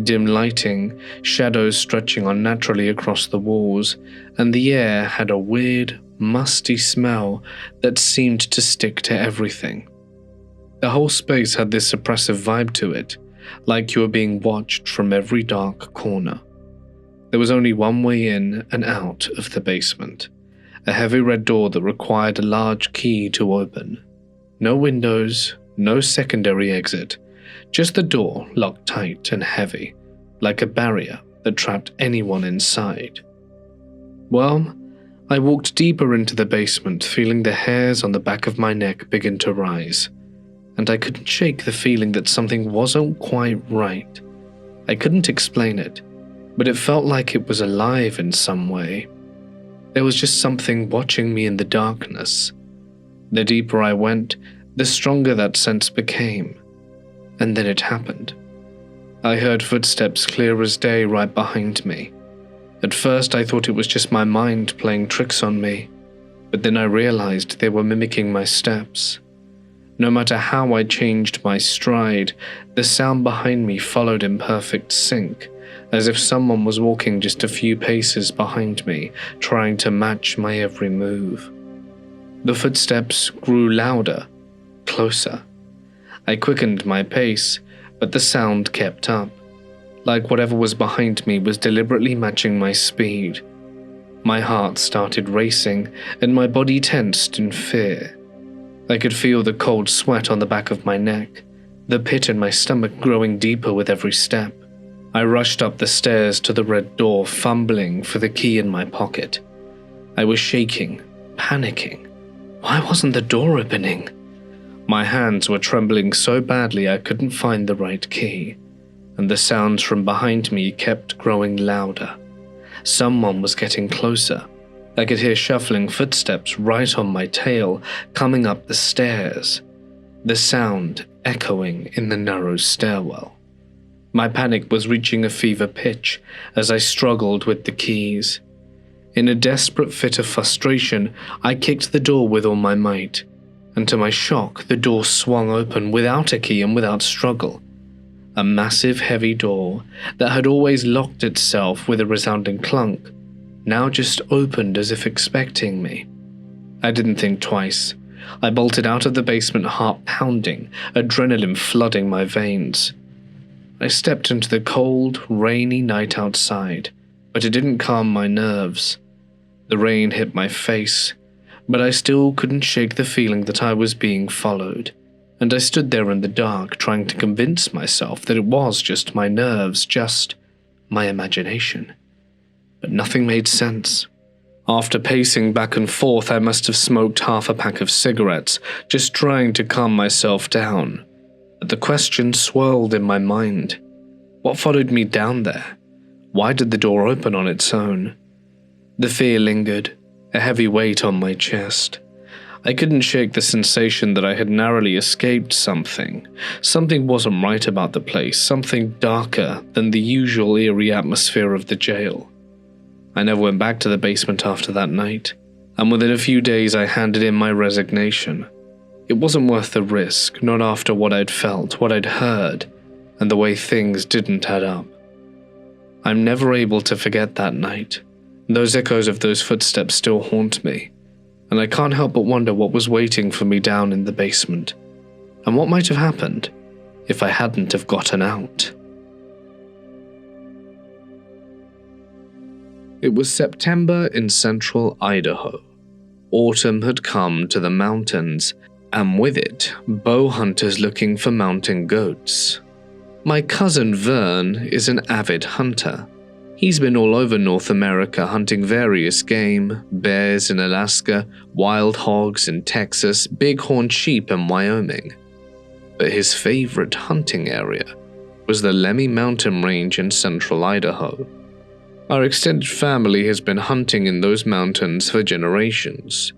Dim lighting, shadows stretching unnaturally across the walls, and the air had a weird, musty smell that seemed to stick to everything. The whole space had this oppressive vibe to it, like you were being watched from every dark corner. There was only one way in and out of the basement, a heavy red door that required a large key to open. No windows, no secondary exit, just the door locked tight and heavy, like a barrier that trapped anyone inside. Well, I walked deeper into the basement, feeling the hairs on the back of my neck begin to rise, and I couldn't shake the feeling that something wasn't quite right. I couldn't explain it, but it felt like it was alive in some way. There was just something watching me in the darkness. The deeper I went, the stronger that sense became. And then it happened. I heard footsteps clear as day right behind me. At first I thought it was just my mind playing tricks on me, but then I realized they were mimicking my steps. No matter how I changed my stride, the sound behind me followed in perfect sync, as if someone was walking just a few paces behind me, trying to match my every move. The footsteps grew louder, closer. I quickened my pace, but the sound kept up, like whatever was behind me was deliberately matching my speed. My heart started racing, and my body tensed in fear. I could feel the cold sweat on the back of my neck, the pit in my stomach growing deeper with every step. I rushed up the stairs to the red door, fumbling for the key in my pocket. I was shaking, panicking. Why wasn't the door opening? My hands were trembling so badly I couldn't find the right key, and the sounds from behind me kept growing louder. Someone was getting closer. I could hear shuffling footsteps right on my tail, coming up the stairs, the sound echoing in the narrow stairwell. My panic was reaching a fever pitch as I struggled with the keys. In a desperate fit of frustration, I kicked the door with all my might, and to my shock, the door swung open without a key and without struggle. A massive, heavy door that had always locked itself with a resounding clunk now just opened as if expecting me. I didn't think twice. I bolted out of the basement, heart pounding, adrenaline flooding my veins. I stepped into the cold, rainy night outside, but it didn't calm my nerves. The rain hit my face, but I still couldn't shake the feeling that I was being followed, and I stood there in the dark trying to convince myself that it was just my nerves, just my imagination. But nothing made sense. After pacing back and forth, I must have smoked half a pack of cigarettes, just trying to calm myself down. But the question swirled in my mind. What followed me down there? Why did the door open on its own? The fear lingered, a heavy weight on my chest. I couldn't shake the sensation that I had narrowly escaped something. Something wasn't right about the place, something darker than the usual eerie atmosphere of the jail. I never went back to the basement after that night, and within a few days I handed in my resignation. It wasn't worth the risk, not after what I'd felt, what I'd heard, and the way things didn't add up. I'm never able to forget that night. Those echoes of those footsteps still haunt me, and I can't help but wonder what was waiting for me down in the basement, and what might have happened if I hadn't have gotten out. It was September in central Idaho. Autumn had come to the mountains, and with it, bow hunters looking for mountain goats. My cousin Vern is an avid hunter. He's been all over North America hunting various game, bears in Alaska, wild hogs in Texas, bighorn sheep in Wyoming. But his favorite hunting area was the Lemmy Mountain Range in central Idaho. Our extended family has been hunting in those mountains for generations.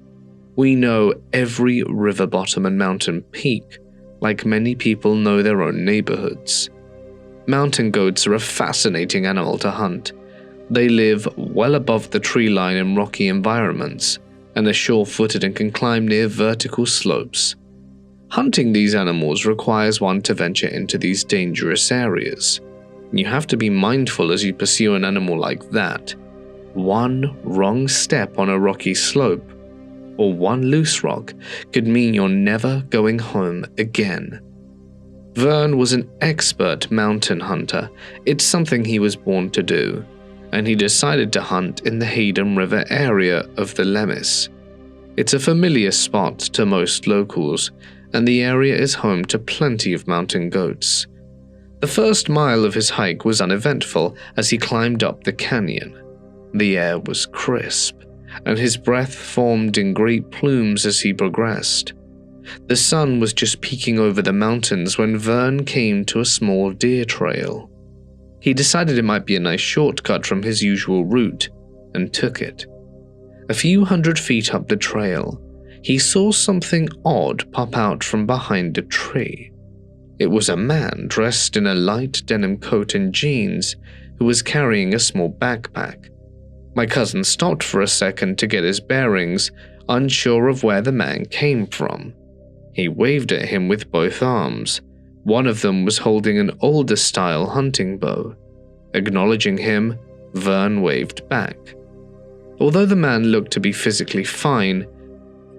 We know every river bottom and mountain peak, like many people know their own neighborhoods. Mountain goats are a fascinating animal to hunt. They live well above the tree line in rocky environments, and are sure-footed and can climb near vertical slopes. Hunting these animals requires one to venture into these dangerous areas. You have to be mindful as you pursue an animal like that. One wrong step on a rocky slope, or one loose rock, could mean you're never going home again. Vern was an expert mountain hunter. It's something he was born to do, and he decided to hunt in the Hayden River area of the Lemmis. It's a familiar spot to most locals, and the area is home to plenty of mountain goats. The first mile of his hike was uneventful as he climbed up the canyon. The air was crisp, and his breath formed in great plumes as he progressed. The sun was just peeking over the mountains when Vern came to a small deer trail. He decided it might be a nice shortcut from his usual route, and took it. A few hundred feet up the trail, he saw something odd pop out from behind a tree. It was a man dressed in a light denim coat and jeans who was carrying a small backpack. My cousin stopped for a second to get his bearings, unsure of where the man came from. He waved at him with both arms. One of them was holding an older-style hunting bow. Acknowledging him, Vern waved back. Although the man looked to be physically fine,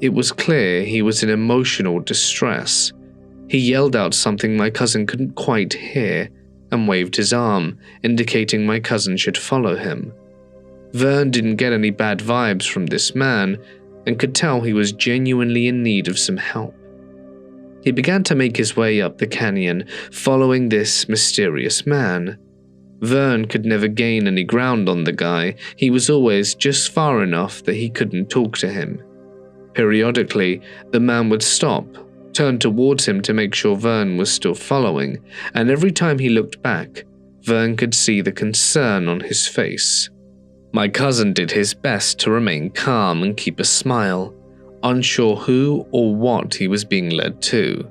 it was clear he was in emotional distress. He yelled out something my cousin couldn't quite hear and waved his arm, indicating my cousin should follow him. Vern didn't get any bad vibes from this man and could tell he was genuinely in need of some help. He began to make his way up the canyon, following this mysterious man. Vern could never gain any ground on the guy. He was always just far enough that he couldn't talk to him. Periodically, the man would stop, turn towards him to make sure Vern was still following, and every time he looked back, Vern could see the concern on his face. My cousin did his best to remain calm and keep a smile, unsure who or what he was being led to.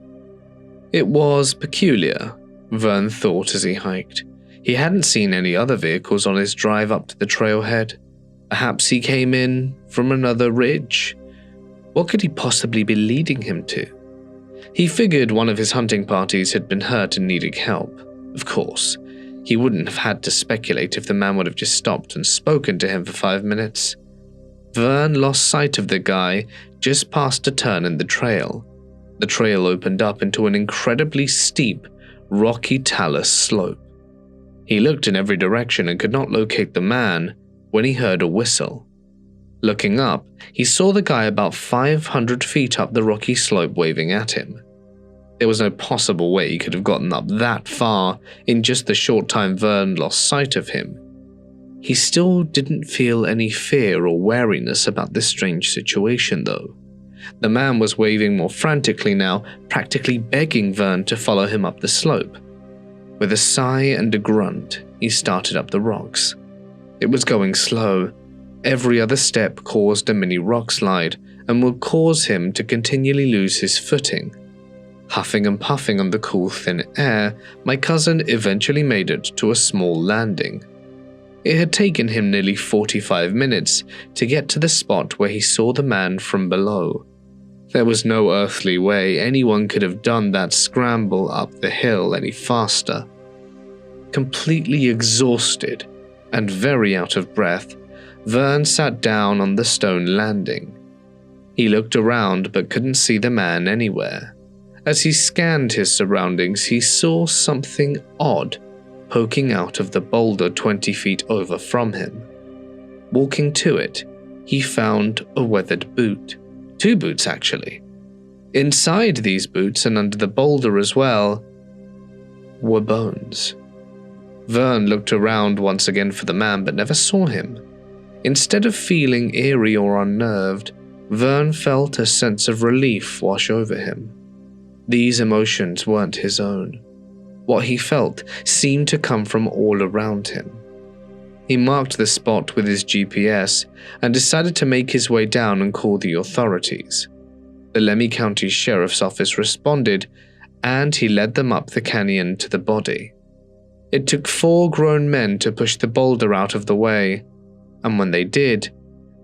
It was peculiar, Vern thought as he hiked. He hadn't seen any other vehicles on his drive up to the trailhead. Perhaps he came in from another ridge. What could he possibly be leading him to? He figured one of his hunting parties had been hurt and needed help. Of course, he wouldn't have had to speculate if the man would have just stopped and spoken to him for 5 minutes. Vern lost sight of the guy just past a turn in the trail. The trail opened up into an incredibly steep, rocky talus slope. He looked in every direction and could not locate the man when he heard a whistle. Looking up, he saw the guy about 500 feet up the rocky slope waving at him. There was no possible way he could have gotten up that far in just the short time Vern lost sight of him. He still didn't feel any fear or wariness about this strange situation, though. The man was waving more frantically now, practically begging Vern to follow him up the slope. With a sigh and a grunt, he started up the rocks. It was going slow. Every other step caused a mini rock slide and would cause him to continually lose his footing. Huffing and puffing on the cool, thin air, my cousin eventually made it to a small landing. It had taken him nearly 45 minutes to get to the spot where he saw the man from below. There was no earthly way anyone could have done that scramble up the hill any faster. Completely exhausted and very out of breath, Vern sat down on the stone landing. He looked around but couldn't see the man anywhere. As he scanned his surroundings, he saw something odd poking out of the boulder 20 feet over from him. Walking to it, he found a weathered boot. 2 boots, actually. Inside these boots, and under the boulder as well, were bones. Vern looked around once again for the man, but never saw him. Instead of feeling eerie or unnerved, Vern felt a sense of relief wash over him. These emotions weren't his own. What he felt seemed to come from all around him. He marked the spot with his GPS and decided to make his way down and call the authorities. The Lemhi County Sheriff's Office responded, and he led them up the canyon to the body. It took 4 grown men to push the boulder out of the way, and when they did,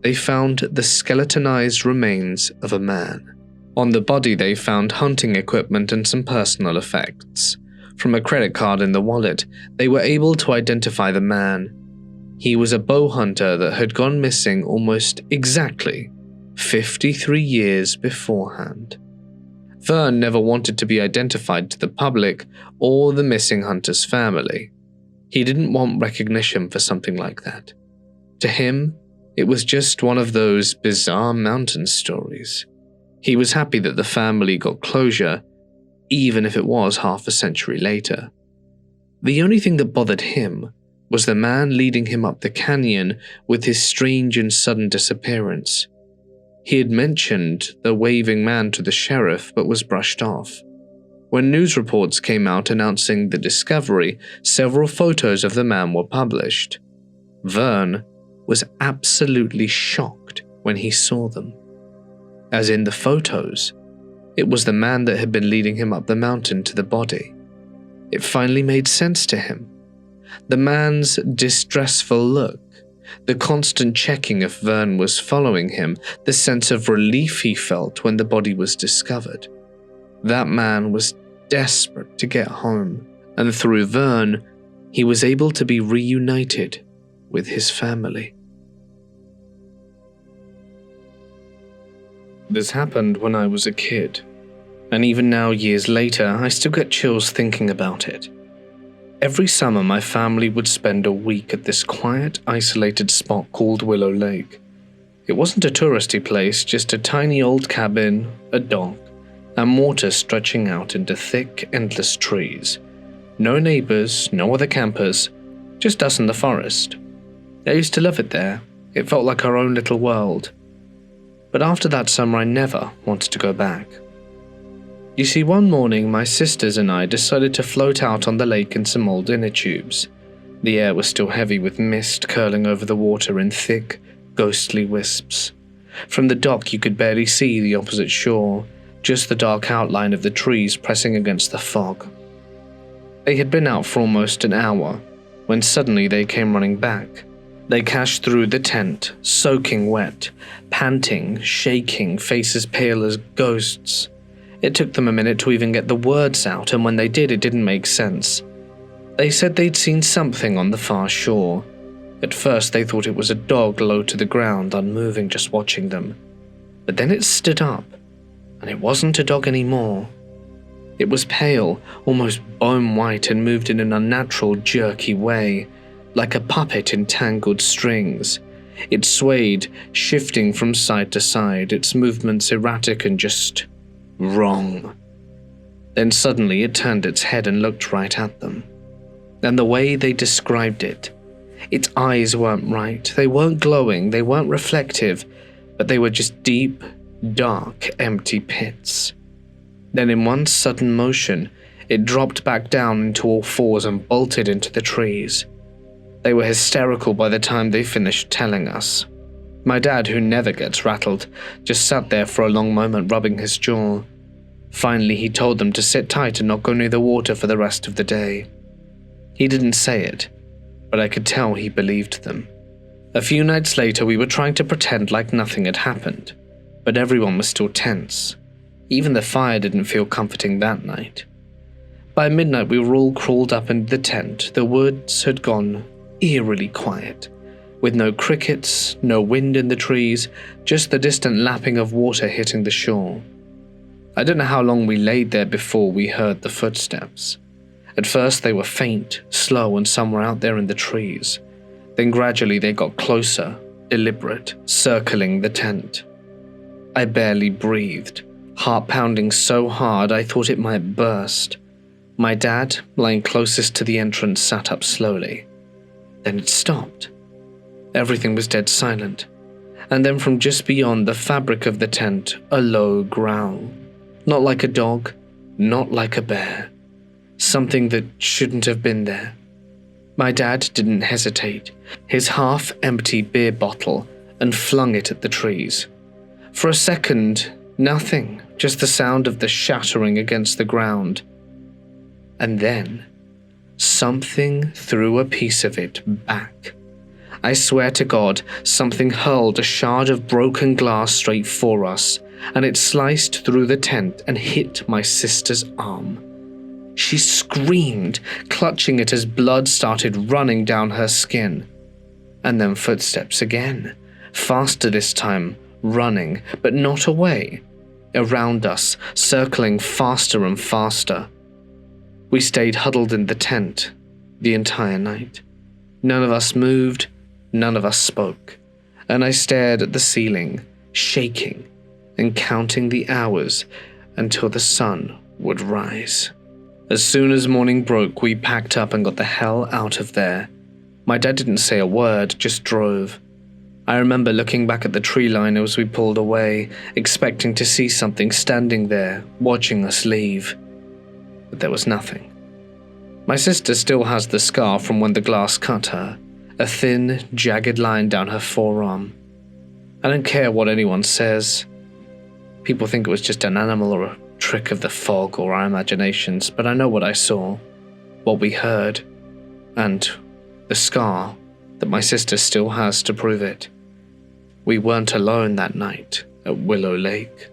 they found the skeletonized remains of a man. On the body they found hunting equipment and some personal effects. From a credit card in the wallet, they were able to identify the man. He was a bow hunter that had gone missing almost exactly 53 years beforehand. Vern never wanted to be identified to the public or the missing hunter's family. He didn't want recognition for something like that. To him, it was just one of those bizarre mountain stories. He was happy that the family got closure, even if it was half a century later. The only thing that bothered him was the man leading him up the canyon with his strange and sudden disappearance. He had mentioned the waving man to the sheriff, but was brushed off. When news reports came out announcing the discovery, several photos of the man were published. Vern was absolutely shocked when he saw them. As in the photos, it was the man that had been leading him up the mountain to the body. It finally made sense to him. The man's distressful look, the constant checking if Vern was following him, the sense of relief he felt when the body was discovered. That man was desperate to get home, and through Vern, he was able to be reunited with his family. This happened when I was a kid, and even now, years later, I still get chills thinking about it. Every summer, my family would spend a week at this quiet, isolated spot called Willow Lake. It wasn't a touristy place, just a tiny old cabin, a dock, and Mortis stretching out into thick, endless trees. No neighbors, no other campers, just us in the forest. I used to love it there. It felt like our own little world. But after that summer, I never wanted to go back. You see, one morning, my sisters and I decided to float out on the lake in some old inner tubes. The air was still heavy with mist curling over the water in thick, ghostly wisps. From the dock, you could barely see the opposite shore, just the dark outline of the trees pressing against the fog. They had been out for almost an hour, when suddenly they came running back. They cashed through the tent, soaking wet, panting, shaking, faces pale as ghosts. It took them a minute to even get the words out, and when they did, it didn't make sense. They said they'd seen something on the far shore. At first, they thought it was a dog low to the ground, unmoving, just watching them. But then it stood up, and it wasn't a dog anymore. It was pale, almost bone white, and moved in an unnatural, jerky way, like a puppet in tangled strings. It swayed, shifting from side to side, its movements erratic and just wrong. Then suddenly it turned its head and looked right at them. And the way they described it, its eyes weren't right, they weren't glowing, they weren't reflective, but they were just deep, dark, empty pits. Then in one sudden motion, it dropped back down into all fours and bolted into the trees. They were hysterical by the time they finished telling us. My dad, who never gets rattled, just sat there for a long moment rubbing his jaw. Finally, he told them to sit tight and not go near the water for the rest of the day. He didn't say it, but I could tell he believed them. A few nights later, we were trying to pretend like nothing had happened, but everyone was still tense. Even the fire didn't feel comforting that night. By midnight, we were all crawled up into the tent. The woods had gone eerily quiet, with no crickets, no wind in the trees, just the distant lapping of water hitting the shore. I don't know how long we laid there before we heard the footsteps. At first they were faint, slow, and somewhere out there in the trees. Then gradually they got closer, deliberate, circling the tent. I barely breathed, heart pounding so hard I thought it might burst. My dad, lying closest to the entrance, sat up slowly. Then it stopped. Everything was dead silent, and then from just beyond the fabric of the tent, a low growl. Not like a dog, not like a bear. Something that shouldn't have been there. My dad didn't hesitate, his half-empty beer bottle, and flung it at the trees. For a second, nothing, just the sound of the shattering against the ground. And then, something threw a piece of it back. I swear to God, something hurled a shard of broken glass straight for us, and it sliced through the tent and hit my sister's arm. She screamed, clutching it as blood started running down her skin. And then footsteps again, faster this time, running, but not away, around us, circling faster and faster. We stayed huddled in the tent the entire night. None of us moved, none of us spoke, and I stared at the ceiling, shaking and counting the hours until the sun would rise. As soon as morning broke, we packed up and got the hell out of there. My dad didn't say a word, just drove. I remember looking back at the tree line as we pulled away, expecting to see something standing there, watching us leave. But there was nothing. My sister still has the scar from when the glass cut her, a thin, jagged line down her forearm. I don't care what anyone says. People think it was just an animal or a trick of the fog or our imaginations, but I know what I saw, what we heard, and the scar that my sister still has to prove it. We weren't alone that night at Willow Lake.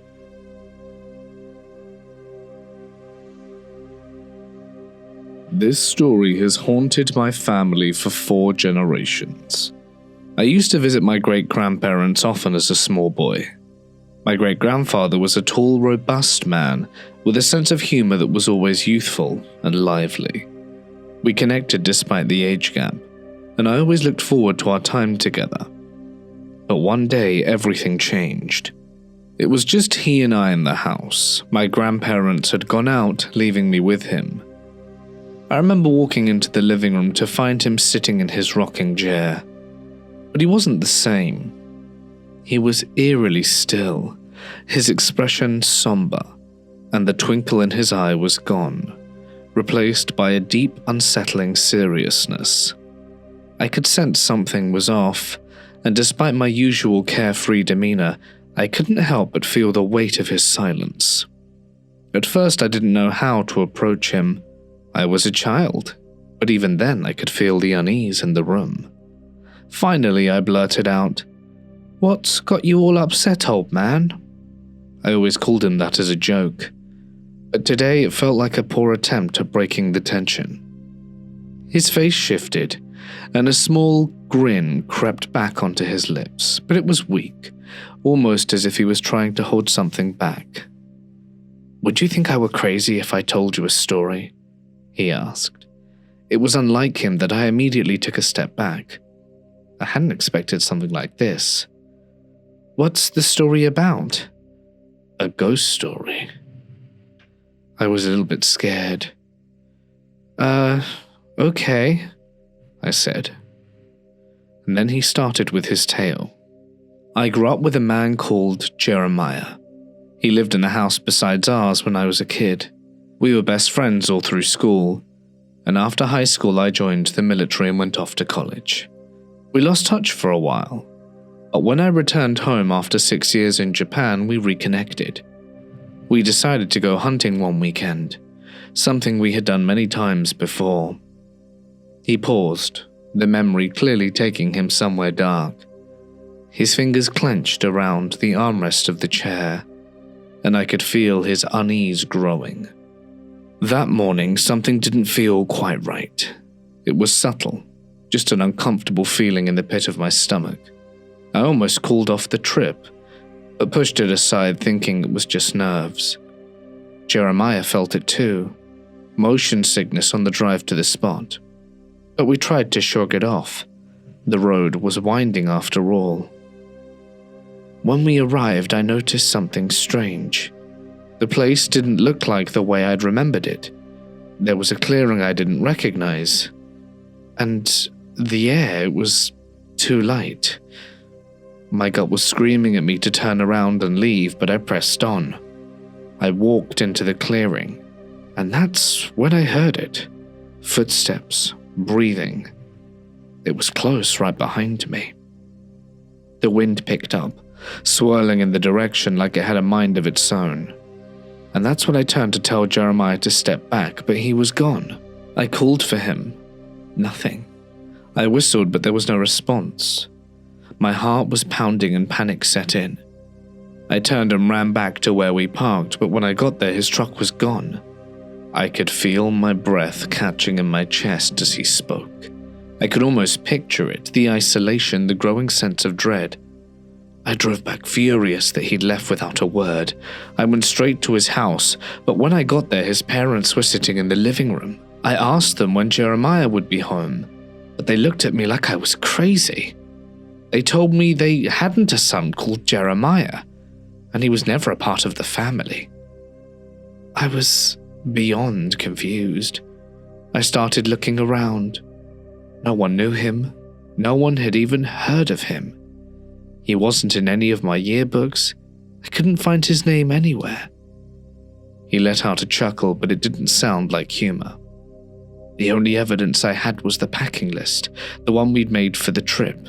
This story has haunted my family for 4 generations. I used to visit my great-grandparents often as a small boy. My great-grandfather was a tall, robust man with a sense of humor that was always youthful and lively. We connected despite the age gap, and I always looked forward to our time together. But one day, everything changed. It was just he and I in the house. My grandparents had gone out, leaving me with him. I remember walking into the living room to find him sitting in his rocking chair. But he wasn't the same. He was eerily still, his expression somber, and the twinkle in his eye was gone, replaced by a deep, unsettling seriousness. I could sense something was off, and despite my usual carefree demeanor, I couldn't help but feel the weight of his silence. At first, I didn't know how to approach him. I was a child, but even then I could feel the unease in the room. Finally, I blurted out, "What's got you all upset, old man?" I always called him that as a joke, but today it felt like a poor attempt at breaking the tension. His face shifted, and a small grin crept back onto his lips, but it was weak, almost as if he was trying to hold something back. "Would you think I were crazy if I told you a story?" he asked. It was unlike him that I immediately took a step back. I hadn't expected something like this. "What's the story about?" "A ghost story." I was a little bit scared. Okay, I said. And then he started with his tale. I grew up with a man called Jeremiah. He lived in a house besides ours when I was a kid. We were best friends all through school, and after high school I joined the military and went off to college. We lost touch for a while, but when I returned home after 6 years in Japan, we reconnected. We decided to go hunting one weekend, something we had done many times before. He paused, the memory clearly taking him somewhere dark. His fingers clenched around the armrest of the chair, and I could feel his unease growing. That morning, something didn't feel quite right. It was subtle, just an uncomfortable feeling in the pit of my stomach. I almost called off the trip, but pushed it aside thinking it was just nerves. Jeremiah felt it too, motion sickness on the drive to the spot. But we tried to shrug it off. The road was winding after all. When we arrived, I noticed something strange. The place didn't look like the way I'd remembered it. There was a clearing I didn't recognize. And the air was too light. My gut was screaming at me to turn around and leave, but I pressed on. I walked into the clearing, and that's when I heard it. Footsteps, breathing. It was close, right behind me. The wind picked up, swirling in the direction like it had a mind of its own. And that's when I turned to tell Jeremiah to step back, but he was gone. I called for him. Nothing. I whistled, but there was no response. My heart was pounding and panic set in. I turned and ran back to where we parked, but when I got there, his truck was gone. I could feel my breath catching in my chest as he spoke. I could almost picture it, the isolation, the growing sense of dread. I drove back furious that he'd left without a word. I went straight to his house, but when I got there, his parents were sitting in the living room. I asked them when Jeremiah would be home, but they looked at me like I was crazy. They told me they hadn't a son called Jeremiah, and he was never a part of the family. I was beyond confused. I started looking around. No one knew him. No one had even heard of him. He wasn't in any of my yearbooks. I couldn't find his name anywhere. He let out a chuckle, but it didn't sound like humor. The only evidence I had was the packing list, the one we'd made for the trip.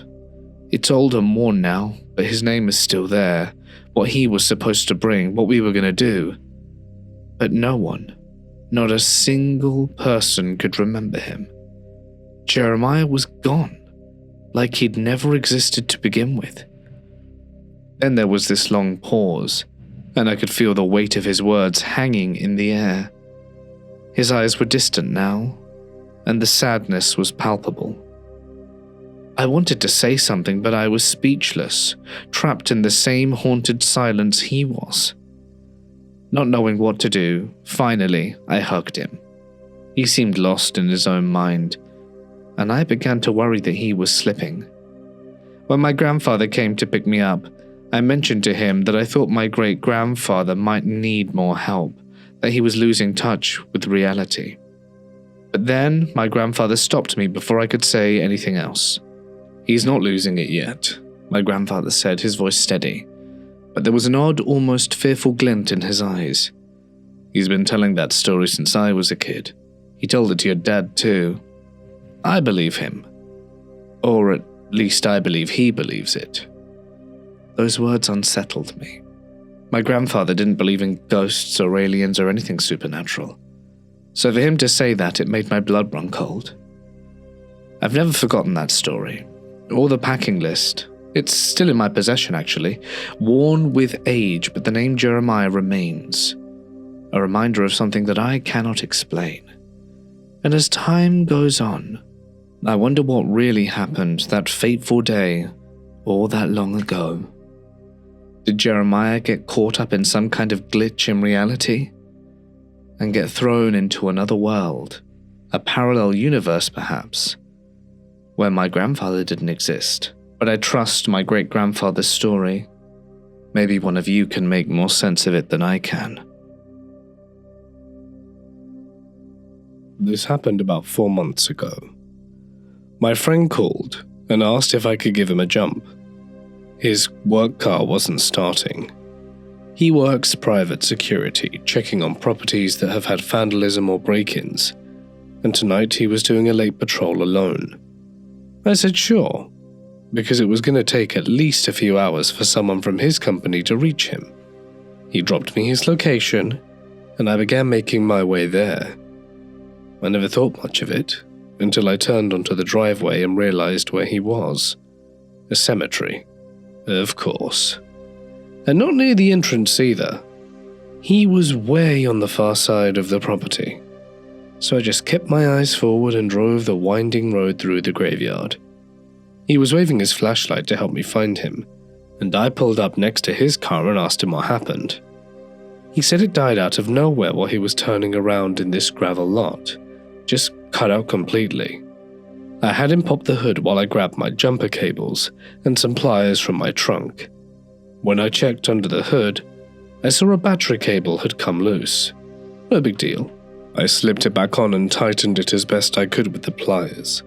It's old and worn now, but his name is still there, what he was supposed to bring, what we were going to do. But no one, not a single person could remember him. Jeremiah was gone, like he'd never existed to begin with. Then there was this long pause, and I could feel the weight of his words hanging in the air. His eyes were distant now, and the sadness was palpable. I wanted to say something, but I was speechless, trapped in the same haunted silence he was. Not knowing what to do, finally I hugged him. He seemed lost in his own mind, and I began to worry that he was slipping. When my grandfather came to pick me up, I mentioned to him that I thought my great-grandfather might need more help, that he was losing touch with reality. But then my grandfather stopped me before I could say anything else. "He's not losing it yet," my grandfather said, his voice steady, but there was an odd, almost fearful glint in his eyes. "He's been telling that story since I was a kid. He told it to your dad too. I believe him. Or at least I believe he believes it." Those words unsettled me. My grandfather didn't believe in ghosts or aliens or anything supernatural. So for him to say that, it made my blood run cold. I've never forgotten that story, or the packing list. It's still in my possession, actually, worn with age, but the name Jeremiah remains. A reminder of something that I cannot explain. And as time goes on, I wonder what really happened that fateful day, or that long ago. Did Jeremiah get caught up in some kind of glitch in reality? And get thrown into another world, a parallel universe perhaps, where my grandfather didn't exist? But I trust my great-grandfather's story. Maybe one of you can make more sense of it than I can. This happened about 4 months ago. My friend called and asked if I could give him a jump. His work car wasn't starting. He works private security, checking on properties that have had vandalism or break-ins, and tonight he was doing a late patrol alone. I said sure, because it was going to take at least a few hours for someone from his company to reach him. He dropped me his location, and I began making my way there. I never thought much of it, until I turned onto the driveway and realized where he was. A cemetery. Of course. And not near the entrance either. He was way on the far side of the property. So I just kept my eyes forward and drove the winding road through the graveyard. He was waving his flashlight to help me find him, and I pulled up next to his car and asked him what happened. He said it died out of nowhere while he was turning around in this gravel lot, just cut out completely. I had him pop the hood while I grabbed my jumper cables and some pliers from my trunk. When I checked under the hood, I saw a battery cable had come loose. No big deal. I slipped it back on and tightened it as best I could with the pliers.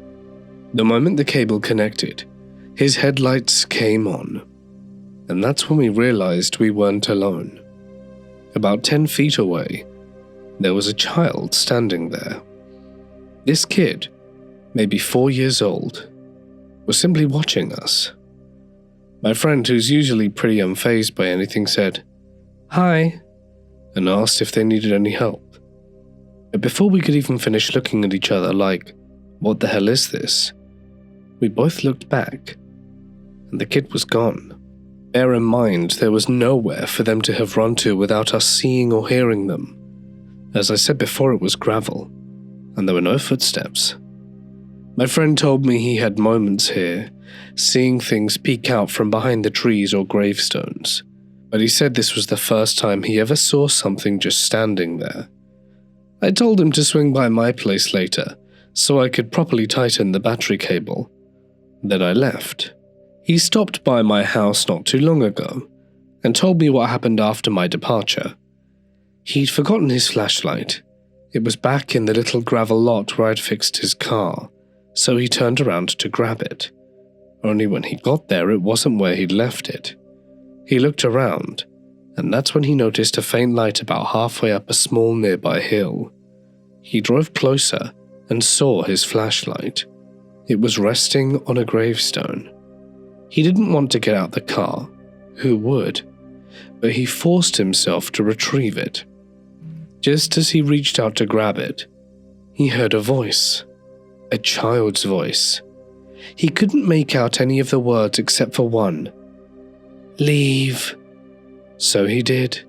The moment the cable connected, his headlights came on. And that's when we realized we weren't alone. About 10 feet away, there was a child standing there. This kid, maybe 4 years old, was simply watching us. My friend, who's usually pretty unfazed by anything, said, "Hi," and asked if they needed any help. But before we could even finish looking at each other like, "What the hell is this?" we both looked back, and the kid was gone. Bear in mind, there was nowhere for them to have run to without us seeing or hearing them. As I said before, it was gravel, and there were no footsteps. My friend told me he had moments here, seeing things peek out from behind the trees or gravestones, but he said this was the first time he ever saw something just standing there. I told him to swing by my place later, so I could properly tighten the battery cable. Then I left. He stopped by my house not too long ago, and told me what happened after my departure. He'd forgotten his flashlight. It was back in the little gravel lot where I'd fixed his car, so he turned around to grab it. Only when he got there, it wasn't where he'd left it. He looked around, and that's when he noticed a faint light about halfway up a small nearby hill. He drove closer and saw his flashlight. It was resting on a gravestone. He didn't want to get out the car. Who would? But he forced himself to retrieve it. Just as he reached out to grab it, he heard a voice. A child's voice. He couldn't make out any of the words except for one. "Leave." So he did.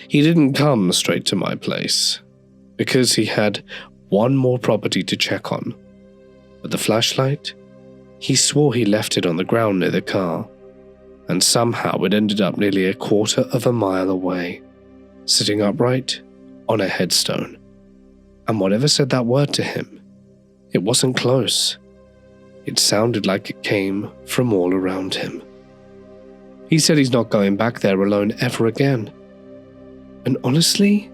He didn't come straight to my place, because he had one more property to check on. But the flashlight? He swore he left it on the ground near the car, and somehow it ended up nearly a quarter of a mile away, sitting upright on a headstone. And whatever said that word to him, it wasn't close. It sounded like it came from all around him. He said he's not going back there alone ever again. And honestly,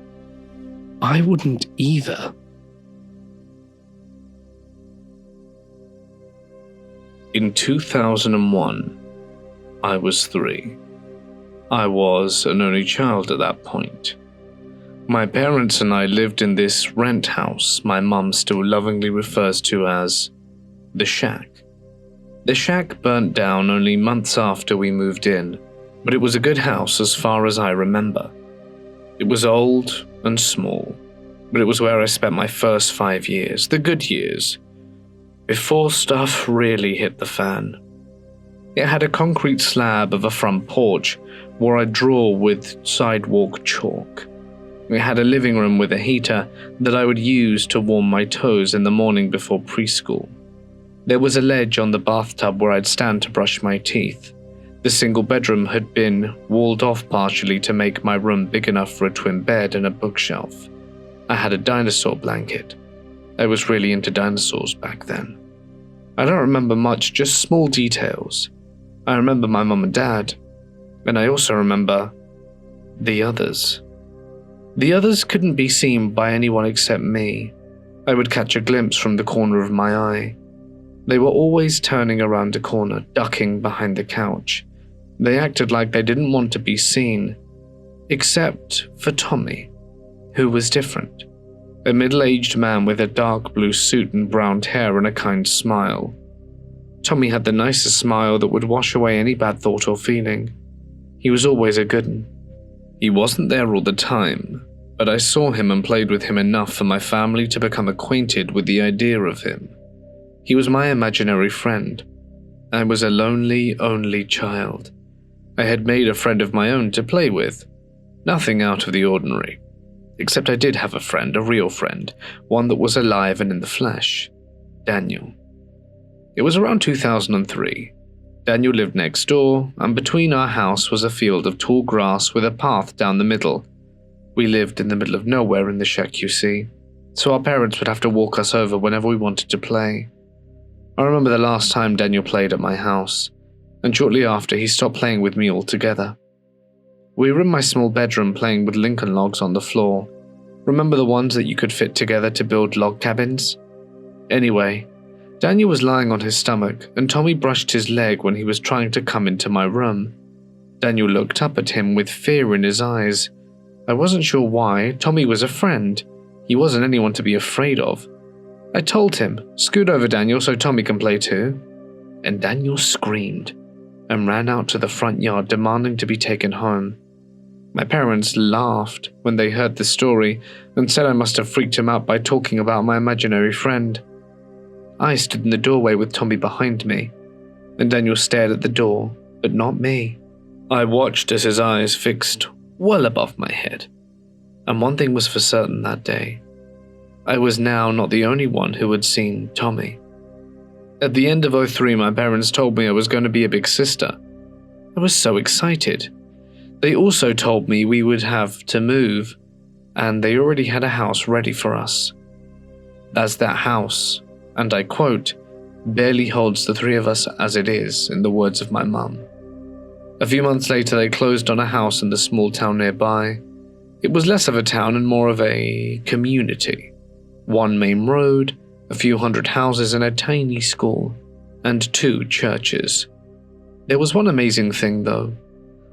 I wouldn't either. In 2001, I was 3. I was an only child at that point. My parents and I lived in this rent house my mum still lovingly refers to as the shack. The shack burnt down only months after we moved in, but it was a good house as far as I remember. It was old and small, but it was where I spent my first 5 years, the good years, before stuff really hit the fan. It had a concrete slab of a front porch where I'd draw with sidewalk chalk. It had a living room with a heater that I would use to warm my toes in the morning before preschool. There was a ledge on the bathtub where I'd stand to brush my teeth. The single bedroom had been walled off partially to make my room big enough for a twin bed and a bookshelf. I had a dinosaur blanket. I was really into dinosaurs back then. I don't remember much, just small details. I remember my mum and dad, and I also remember the others. The others couldn't be seen by anyone except me. I would catch a glimpse from the corner of my eye. They were always turning around a corner, ducking behind the couch. They acted like they didn't want to be seen, except for Tommy, who was different. A middle-aged man with a dark blue suit and brown hair and a kind smile. Tommy had the nicest smile that would wash away any bad thought or feeling. He was always a good one. He wasn't there all the time, but I saw him and played with him enough for my family to become acquainted with the idea of him. He was my imaginary friend. I was a lonely, only child. I had made a friend of my own to play with. Nothing out of the ordinary. Except I did have a friend, a real friend, one that was alive and in the flesh. Daniel. It was around 2003. Daniel lived next door, and between our house was a field of tall grass with a path down the middle. We lived in the middle of nowhere in the shack, you see, so our parents would have to walk us over whenever we wanted to play. I remember the last time Daniel played at my house, and shortly after he stopped playing with me altogether. We were in my small bedroom playing with Lincoln logs on the floor. Remember the ones that you could fit together to build log cabins? Anyway, Daniel was lying on his stomach, and Tommy brushed his leg when he was trying to come into my room. Daniel looked up at him with fear in his eyes. I wasn't sure why. Tommy was a friend. He wasn't anyone to be afraid of. I told him, "Scoot over, Daniel, so Tommy can play too." And Daniel screamed and ran out to the front yard demanding to be taken home. My parents laughed when they heard the story and said I must have freaked him out by talking about my imaginary friend. I stood in the doorway with Tommy behind me, and Daniel stared at the door, but not me. I watched as his eyes fixed well above my head, and one thing was for certain that day. I was now not the only one who had seen Tommy. At the end of 03, my parents told me I was going to be a big sister. I was so excited. They also told me we would have to move, and they already had a house ready for us. As that house, and I quote, barely holds the three of us as it is, in the words of my mum. A few months later, they closed on a house in the small town nearby. It was less of a town and more of a community. One main road, a few hundred houses and a tiny school, and 2 churches. There was one amazing thing though.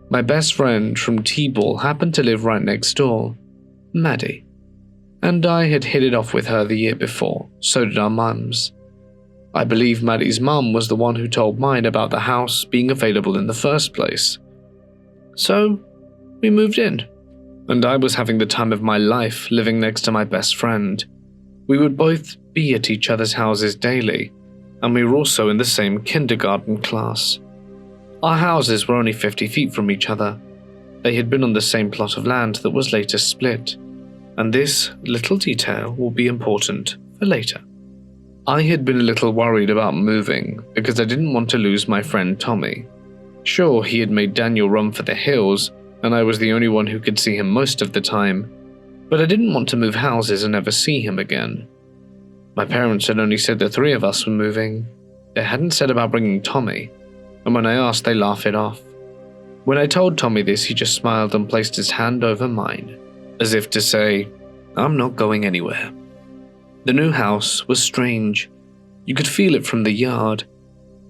My best friend from T-ball happened to live right next door, Maddie. And I had hit it off with her the year before, so did our mums. I believe Maddie's mum was the one who told mine about the house being available in the first place. So, we moved in, and I was having the time of my life living next to my best friend. We would both be at each other's houses daily, and we were also in the same kindergarten class. Our houses were only 50 feet from each other. They had been on the same plot of land that was later split, and this little detail will be important for later. I had been a little worried about moving because I didn't want to lose my friend Tommy. Sure, he had made Daniel run for the hills, and I was the only one who could see him most of the time, but I didn't want to move houses and never see him again. My parents had only said the 3 of us were moving. They hadn't said about bringing Tommy, and when I asked, they laughed it off. When I told Tommy this, he just smiled and placed his hand over mine, as if to say, "I'm not going anywhere." The new house was strange. You could feel it from the yard.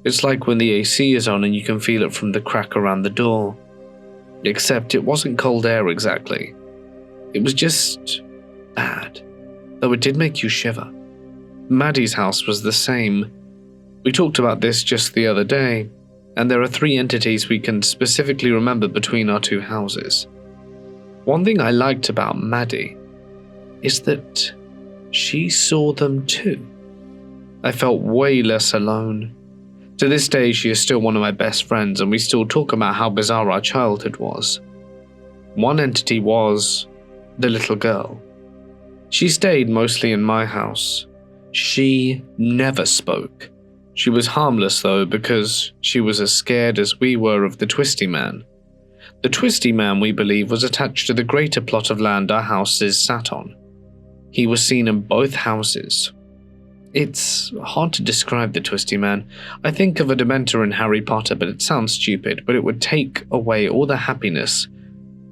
It's like when the AC is on and you can feel it from the crack around the door. Except it wasn't cold air exactly. It was just bad, though it did make you shiver. Maddie's house was the same. We talked about this just the other day, and there are 3 entities we can specifically remember between our 2 houses. One thing I liked about Maddie is that she saw them too. I felt way less alone. To this day, she is still one of my best friends, and we still talk about how bizarre our childhood was. One entity was the little girl. She stayed mostly in my house. She never spoke. She was harmless though, because she was as scared as we were of the Twisty Man. The Twisty Man, we believe, was attached to the greater plot of land our houses sat on. He was seen in both houses. It's hard to describe the Twisty Man. I think of a Dementor in Harry Potter, but it sounds stupid, but it would take away all the happiness,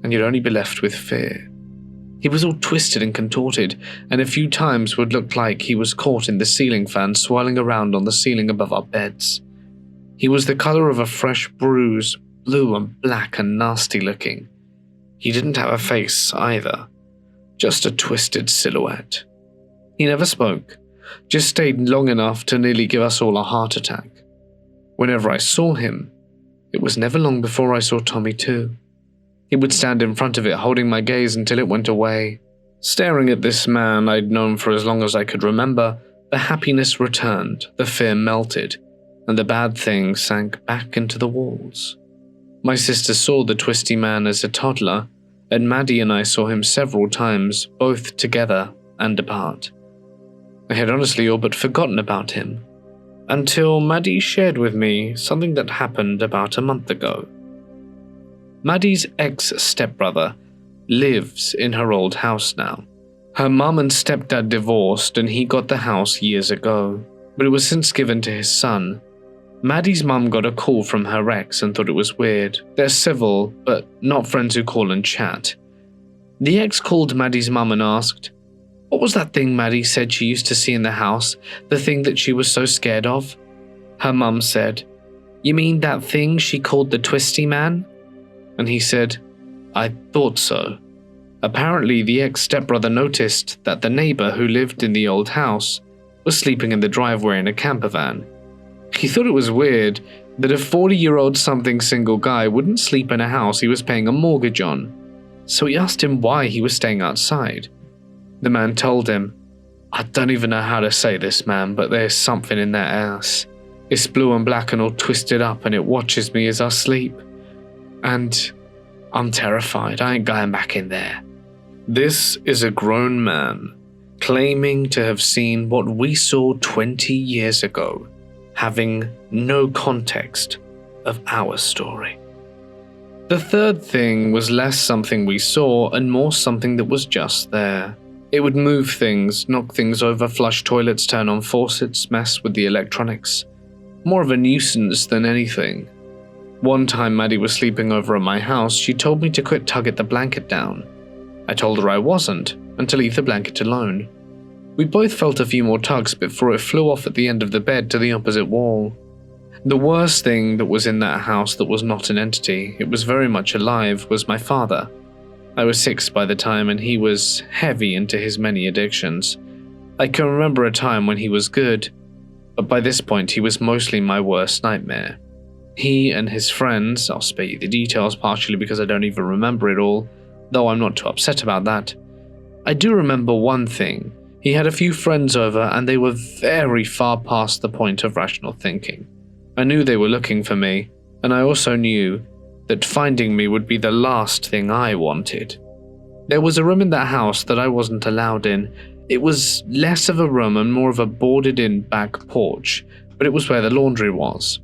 and you'd only be left with fear. He was all twisted and contorted, and a few times would look like he was caught in the ceiling fan swirling around on the ceiling above our beds. He was the color of a fresh bruise, blue and black and nasty looking. He didn't have a face either, just a twisted silhouette. He never spoke, just stayed long enough to nearly give us all a heart attack. Whenever I saw him, it was never long before I saw Tommy too. He would stand in front of it, holding my gaze until it went away. Staring at this man I'd known for as long as I could remember, the happiness returned, the fear melted, and the bad thing sank back into the walls. My sister saw the Twisty Man as a toddler, and Maddie and I saw him several times, both together and apart. I had honestly all but forgotten about him, until Maddie shared with me something that happened about a month ago. Maddie's ex-stepbrother lives in her old house now. Her mum and stepdad divorced and he got the house years ago. but it was since given to his son. Maddie's mum got a call from her ex and thought it was weird. They're civil, but not friends who call and chat. The ex called Maddie's mum and asked, "What was that thing Maddie said she used to see in the house, the thing that she was so scared of?" Her mum said, "You mean that thing she called the Twisty Man?" And he said, "I thought so." Apparently, the ex-stepbrother noticed that the neighbor who lived in the old house was sleeping in the driveway in a camper van. He thought it was weird that a 40-year-old something single guy wouldn't sleep in a house he was paying a mortgage on, so he asked him why he was staying outside. The man told him, "I don't even know how to say this, man, but there's something in that house. It's blue and black and all twisted up and it watches me as I sleep. And I'm terrified. I ain't going back in there." This is a grown man claiming to have seen what we saw 20 years ago, having no context of our story. The third thing was less something we saw and more something that was just there. It would move things, knock things over, flush toilets, turn on faucets, mess with the electronics. More of a nuisance than anything. One time Maddie was sleeping over at my house, she told me to quit tugging the blanket down. I told her I wasn't, and to leave the blanket alone. We both felt a few more tugs before it flew off at the end of the bed to the opposite wall. The worst thing that was in that house that was not an entity, it was very much alive, was my father. I was 6 by the time and he was heavy into his many addictions. I can remember a time when he was good, but by this point he was mostly my worst nightmare. He and his friends, I'll spare you the details partially because I don't even remember it all, though I'm not too upset about that. I do remember one thing. He had a few friends over and they were very far past the point of rational thinking. I knew they were looking for me, and I also knew that finding me would be the last thing I wanted. There was a room in that house that I wasn't allowed in. It was less of a room and more of a boarded-in back porch, but it was where the laundry was.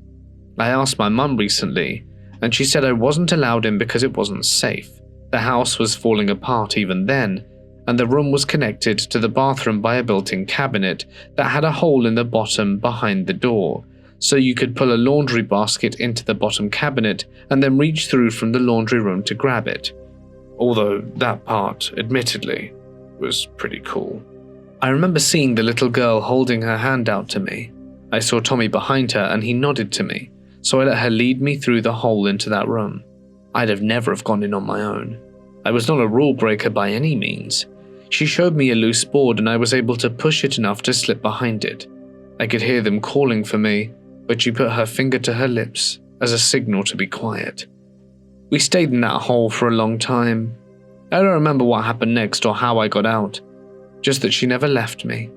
I asked my mum recently, and she said I wasn't allowed in because it wasn't safe. The house was falling apart even then, and the room was connected to the bathroom by a built-in cabinet that had a hole in the bottom behind the door, so you could pull a laundry basket into the bottom cabinet and then reach through from the laundry room to grab it. Although that part, admittedly, was pretty cool. I remember seeing the little girl holding her hand out to me. I saw Tommy behind her and he nodded to me, so I let her lead me through the hole into that room. I'd have never have gone in on my own. I was not a rule breaker by any means. She showed me a loose board and I was able to push it enough to slip behind it. I could hear them calling for me, but she put her finger to her lips as a signal to be quiet. We stayed in that hole for a long time. I don't remember what happened next or how I got out, just that she never left me.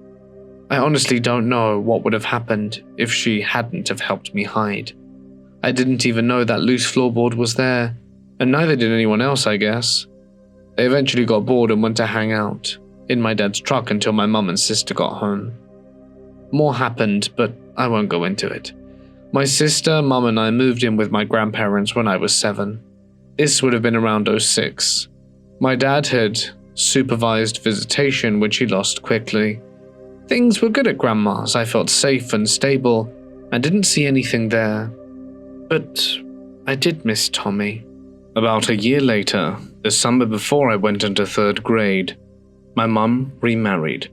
I honestly don't know what would have happened if she hadn't have helped me hide. I didn't even know that loose floorboard was there, and neither did anyone else, I guess. They eventually got bored and went to hang out in my dad's truck until my mum and sister got home. More happened, but I won't go into it. My sister, mum and I moved in with my grandparents when I was 7. This would have been around 2006. My dad had supervised visitation, which he lost quickly. Things were good at Grandma's. I felt safe and stable and didn't see anything there. But I did miss Tommy. About a year later, the summer before I went into 3rd grade, my mum remarried.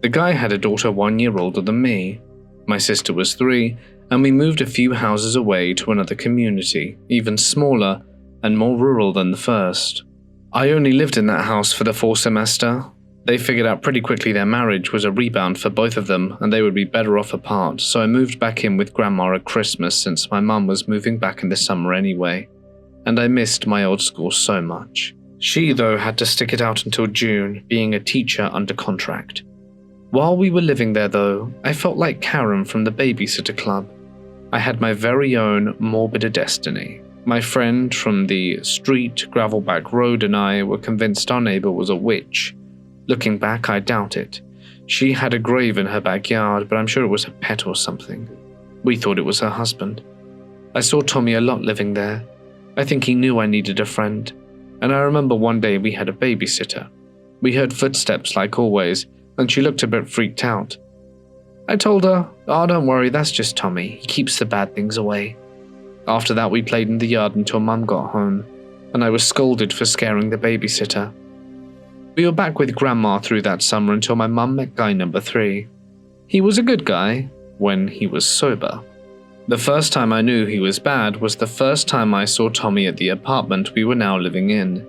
The guy had a daughter 1 year older than me. My sister was 3, and we moved a few houses away to another community, even smaller and more rural than the first. I only lived in that house for the 4th semester. They figured out pretty quickly their marriage was a rebound for both of them and they would be better off apart, so I moved back in with Grandma at Christmas since my mum was moving back in the summer anyway. And I missed my old school so much. She, though, had to stick it out until June, being a teacher under contract. While we were living there, though, I felt like Karen from the Babysitter Club. I had my very own morbid destiny. My friend from the street, Gravelback Road, and I were convinced our neighbor was a witch. Looking back, I doubt it. She had a grave in her backyard, but I'm sure it was a pet or something. We thought it was her husband. I saw Tommy a lot living there. I think he knew I needed a friend, and I remember one day we had a babysitter. We heard footsteps like always, and she looked a bit freaked out. I told her, "Oh, don't worry, that's just Tommy. He keeps the bad things away." After that, we played in the yard until Mum got home, and I was scolded for scaring the babysitter. We were back with Grandma through that summer until my mum met guy number 3. He was a good guy when he was sober. The first time I knew he was bad was the first time I saw Tommy at the apartment we were now living in.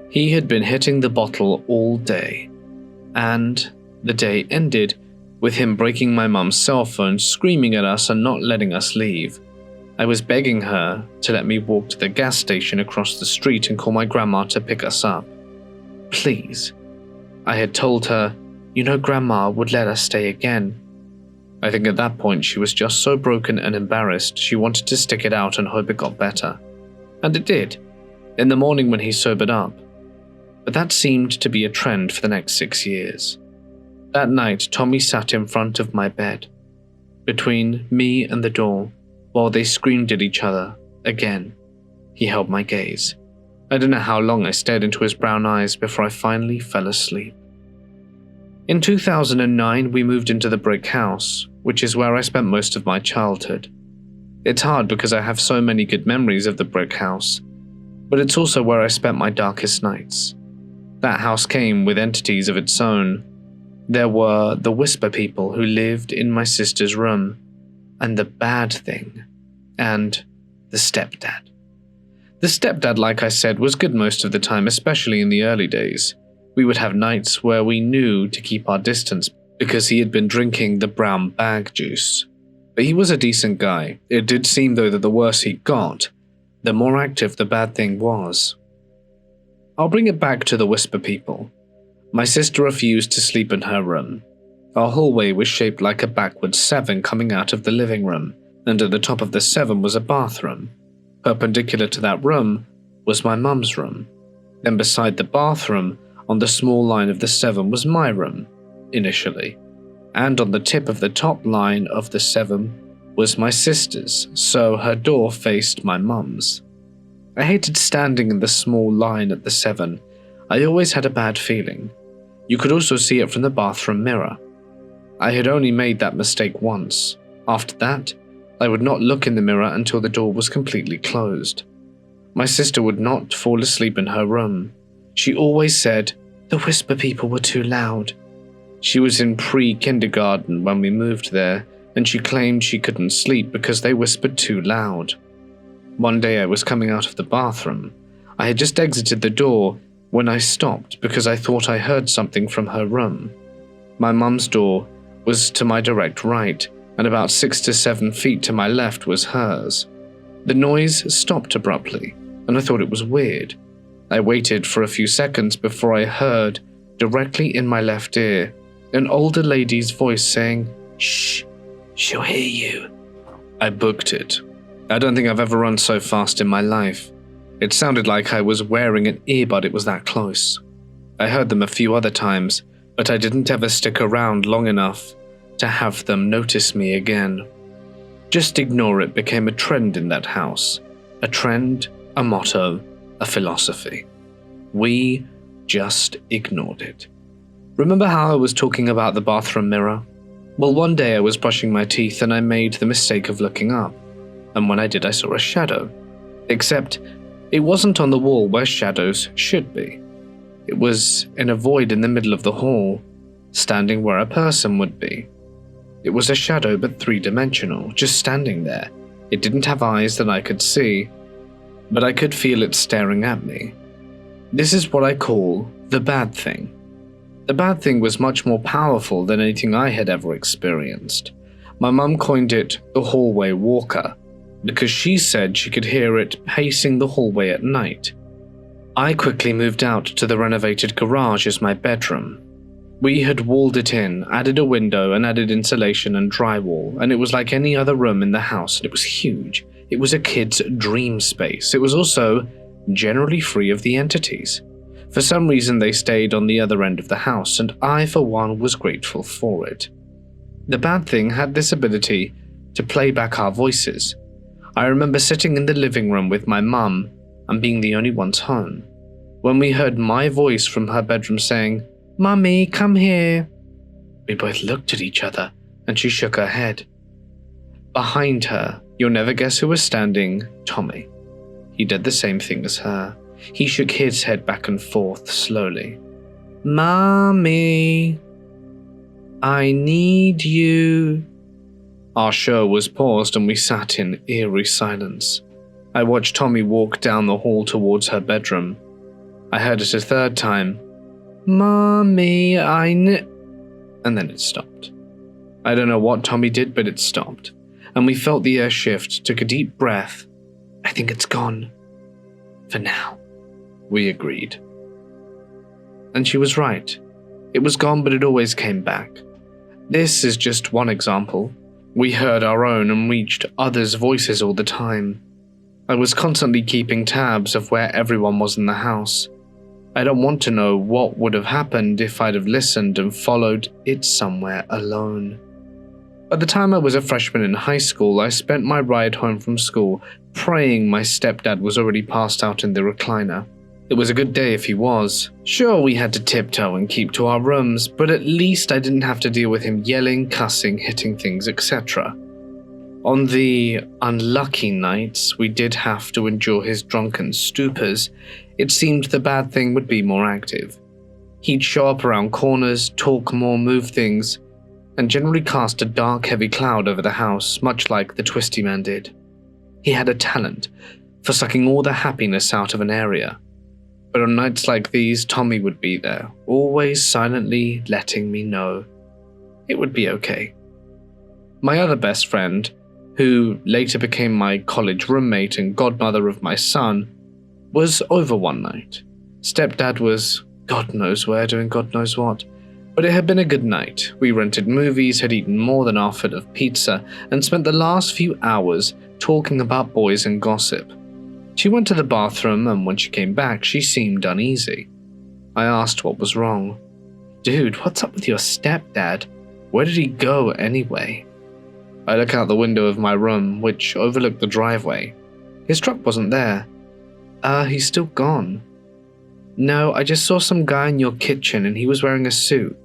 He had been hitting the bottle all day, and the day ended with him breaking my mum's cell phone, screaming at us and not letting us leave. I was begging her to let me walk to the gas station across the street and call my grandma to pick us up. Please. I had told her, Grandma would let us stay again. I think at that point she was just so broken and embarrassed she wanted to stick it out and hope it got better. And it did, in the morning when he sobered up. But that seemed to be a trend for the next 6 years. That night, Tommy sat in front of my bed, between me and the door, while they screamed at each other again. He held my gaze. I don't know how long I stared into his brown eyes before I finally fell asleep. In 2009, we moved into the brick house, which is where I spent most of my childhood. It's hard because I have so many good memories of the brick house, but it's also where I spent my darkest nights. That house came with entities of its own. There were the Whisper people who lived in my sister's room, and the Bad Thing, and the Stepdad. The stepdad, like I said, was good most of the time, especially in the early days. We would have nights where we knew to keep our distance because he had been drinking the brown bag juice. But he was a decent guy. It did seem, though, that the worse he got, the more active the Bad Thing was. I'll bring it back to the Whisper people. My sister refused to sleep in her room. Our hallway was shaped like a backwards 7 coming out of the living room, and at the top of the 7 was a bathroom. Perpendicular to that room was my mum's room. Then beside the bathroom, on the small line of the 7 was my room, initially. And on the tip of the top line of the 7 was my sister's, so her door faced my mum's. I hated standing in the small line at the 7. I always had a bad feeling. You could also see it from the bathroom mirror. I had only made that mistake once. After that, I would not look in the mirror until the door was completely closed. My sister would not fall asleep in her room. She always said, "The Whisper people were too loud." She was in pre-kindergarten when we moved there, and she claimed she couldn't sleep because they whispered too loud. One day I was coming out of the bathroom. I had just exited the door when I stopped because I thought I heard something from her room. My mum's door was to my direct right, and about 6 to 7 feet to my left was hers. The noise stopped abruptly, and I thought it was weird. I waited for a few seconds before I heard, directly in my left ear, an older lady's voice saying, "Shh, she'll hear you." I booked it. I don't think I've ever run so fast in my life. It sounded like I was wearing an earbud, it was that close. I heard them a few other times, but I didn't ever stick around long enough to have them notice me again. Just ignore it became a trend in that house. A trend, a motto, a philosophy. We just ignored it. Remember how I was talking about the bathroom mirror? Well, one day I was brushing my teeth and I made the mistake of looking up. And when I did, I saw a shadow. Except, it wasn't on the wall where shadows should be. It was in a void in the middle of the hall, standing where a person would be. It was a shadow but 3-dimensional, just standing there. It didn't have eyes that I could see, but I could feel it staring at me. This is what I call the Bad Thing. The Bad Thing was much more powerful than anything I had ever experienced. My mum coined it the hallway walker, because she said she could hear it pacing the hallway at night. I quickly moved out to the renovated garage as my bedroom. We had walled it in, added a window and added insulation and drywall, and it was like any other room in the house, and it was huge. It was a kid's dream space. It was also generally free of the entities. For some reason they stayed on the other end of the house, and I for one was grateful for it. The Bad Thing had this ability to play back our voices. I remember sitting in the living room with my mum and being the only ones home, when we heard my voice from her bedroom saying, "Mummy, come here." We both looked at each other and she shook her head. Behind her, you'll never guess who was standing, Tommy. He did the same thing as her. He shook his head back and forth slowly. Mommy, I need you. Our show was paused and we sat in eerie silence. I watched Tommy walk down the hall towards her bedroom. I heard it a third time. Mommy, and then it stopped. I don't know what Tommy did, but it stopped. And we felt the air shift, took a deep breath. I think it's gone. For now, we agreed. And she was right. It was gone, but it always came back. This is just one example. We heard our own and reached others' voices all the time. I was constantly keeping tabs of where everyone was in the house. I don't want to know what would have happened if I'd have listened and followed it somewhere alone. By the time I was a freshman in high school, I spent my ride home from school praying my stepdad was already passed out in the recliner. It was a good day if he was. Sure, we had to tiptoe and keep to our rooms, but at least I didn't have to deal with him yelling, cussing, hitting things, etc. On the unlucky nights we did have to endure his drunken stupors, it seemed the bad thing would be more active. He'd show up around corners, talk more, move things, and generally cast a dark, heavy cloud over the house, much like the Twisty Man did. He had a talent for sucking all the happiness out of an area. But on nights like these, Tommy would be there, always silently letting me know it would be okay. My other best friend, who later became my college roommate and godmother of my son, was over one night. Stepdad was God knows where doing God knows what. But it had been a good night. We rented movies, had eaten more than our fill of pizza, and spent the last few hours talking about boys and gossip. She went to the bathroom, and when she came back, she seemed uneasy. I asked what was wrong. Dude, what's up with your stepdad? Where did he go anyway? I look out the window of my room, which overlooked the driveway. His truck wasn't there. He's still gone. No, I just saw some guy in your kitchen and he was wearing a suit.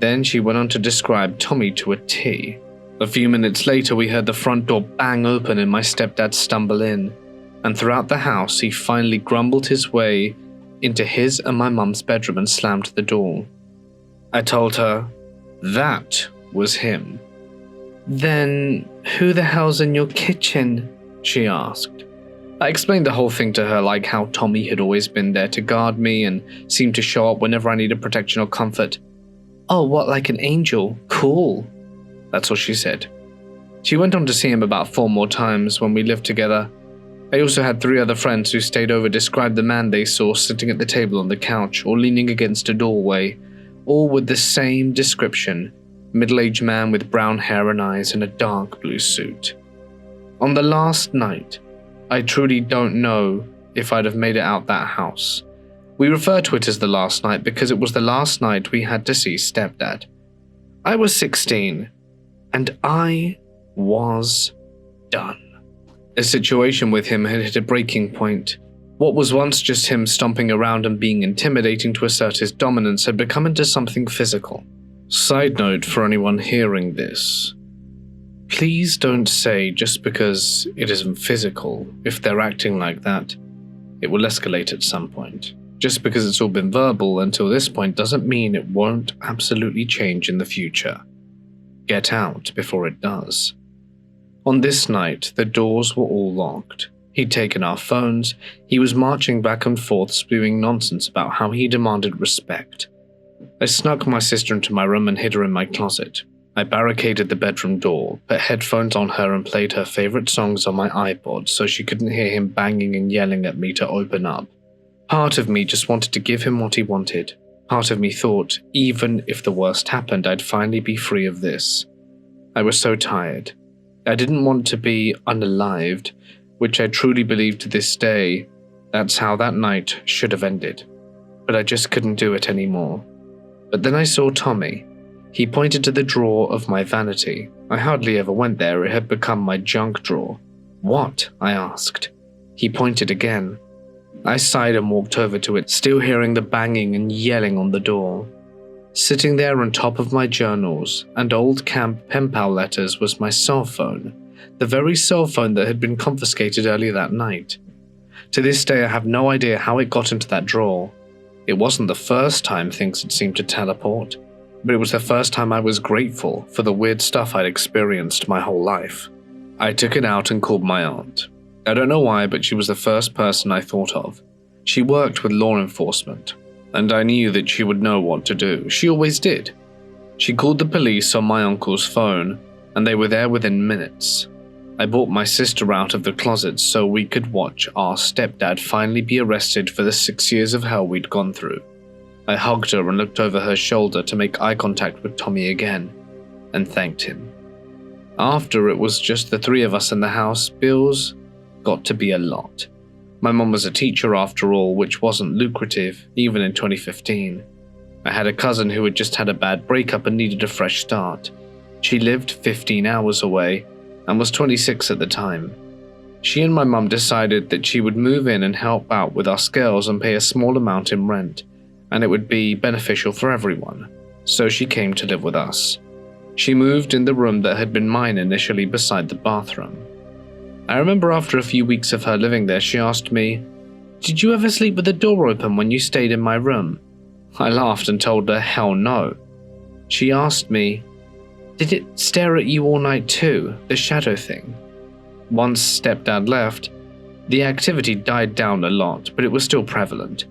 Then she went on to describe Tommy to a T. A few minutes later, we heard the front door bang open and my stepdad stumble in. And throughout the house, he finally grumbled his way into his and my mum's bedroom and slammed the door. I told her that was him. Then who the hell's in your kitchen? She asked. I explained the whole thing to her, like how Tommy had always been there to guard me and seemed to show up whenever I needed protection or comfort. Oh, what, like an angel? Cool. That's what she said. She went on to see him about 4 more times when we lived together. I also had 3 other friends who stayed over describe the man they saw sitting at the table on the couch or leaning against a doorway, all with the same description, middle-aged man with brown hair and eyes in a dark blue suit. On the last night, I truly don't know if I'd have made it out that house. We refer to it as the last night because it was the last night we had to see stepdad. I was 16, and I was done. A situation with him had hit a breaking point. What was once just him stomping around and being intimidating to assert his dominance had become into something physical. Side note for anyone hearing this. Please don't say just because it isn't physical, if they're acting like that, it will escalate at some point. Just because it's all been verbal until this point doesn't mean it won't absolutely change in the future. Get out before it does. On this night, the doors were all locked. He'd taken our phones, he was marching back and forth spewing nonsense about how he demanded respect. I snuck my sister into my room and hid her in my closet. I barricaded the bedroom door, put headphones on her and played her favorite songs on my iPod so she couldn't hear him banging and yelling at me to open up. Part of me just wanted to give him what he wanted. Part of me thought, even if the worst happened, I'd finally be free of this. I was so tired. I didn't want to be unalived, which I truly believe to this day, that's how that night should have ended. But I just couldn't do it anymore. But then I saw Tommy. He pointed to the drawer of my vanity. I hardly ever went there, it had become my junk drawer. What? I asked. He pointed again. I sighed and walked over to it, still hearing the banging and yelling on the door. Sitting there on top of my journals and old camp pen pal letters was my cell phone, the very cell phone that had been confiscated earlier that night. To this day, I have no idea how it got into that drawer. It wasn't the first time things had seemed to teleport, but it was the first time I was grateful for the weird stuff I'd experienced my whole life. I took it out and called my aunt. I don't know why, but she was the first person I thought of. She worked with law enforcement, and I knew that she would know what to do. She always did. She called the police on my uncle's phone, and they were there within minutes. I brought my sister out of the closet so we could watch our stepdad finally be arrested for the 6 years of hell we'd gone through. I hugged her and looked over her shoulder to make eye contact with Tommy again, and thanked him. After it was just the three of us in the house, bills got to be a lot. My mom was a teacher after all, which wasn't lucrative, even in 2015. I had a cousin who had just had a bad breakup and needed a fresh start. She lived 15 hours away, and was 26 at the time. She and my mum decided that she would move in and help out with us girls and pay a small amount in rent, and it would be beneficial for everyone, so she came to live with us. She moved in the room that had been mine initially beside the bathroom. I remember after a few weeks of her living there, she asked me, "Did you ever sleep with the door open when you stayed in my room?" I laughed and told her hell no. She asked me, "Did it stare at you all night too, the shadow thing?" Once stepdad left, the activity died down a lot, but it was still prevalent.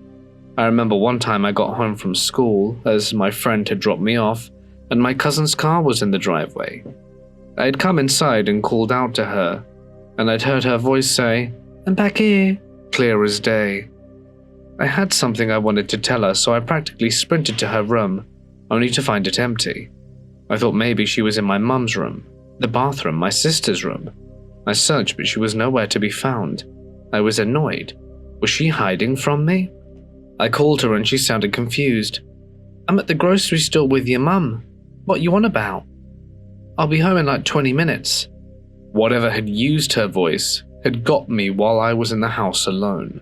I remember one time I got home from school, as my friend had dropped me off, and my cousin's car was in the driveway. I had come inside and called out to her, and I'd heard her voice say, "I'm back here," clear as day. I had something I wanted to tell her, so I practically sprinted to her room, only to find it empty. I thought maybe she was in my mum's room, the bathroom, my sister's room. I searched, but she was nowhere to be found. I was annoyed. Was she hiding from me? I called her and she sounded confused. "I'm at the grocery store with your mum. What you on about? I'll be home in like 20 minutes. Whatever had used her voice had got me while I was in the house alone.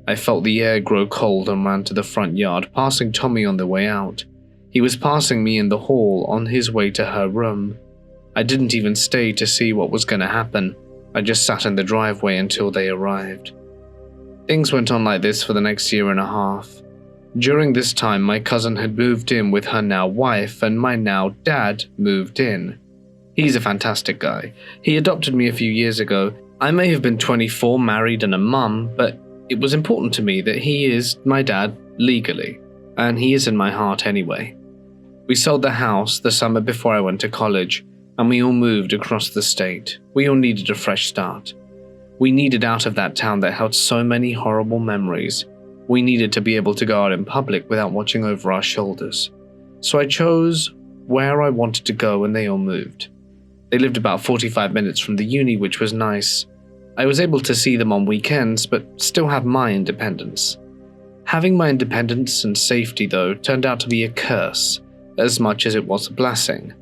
I felt the air grow cold and ran to the front yard, passing Tommy on the way out. He was passing me in the hall on his way to her room. I didn't even stay to see what was going to happen. I just sat in the driveway until they arrived. Things went on like this for the next year and a half. During this time, my cousin had moved in with her now wife, and my now dad moved in. He's a fantastic guy. He adopted me a few years ago. I may have been 24, married and a mum, but it was important to me that he is my dad legally, and he is in my heart anyway. We sold the house the summer before I went to college, and we all moved across the state. We all needed a fresh start. We needed out of that town that held so many horrible memories. We needed to be able to go out in public without watching over our shoulders. So I chose where I wanted to go and they all moved. They lived about 45 minutes from the uni, which was nice. I was able to see them on weekends, but still have my independence. Having my independence and safety, though, turned out to be a curse, as much as it was a blessing.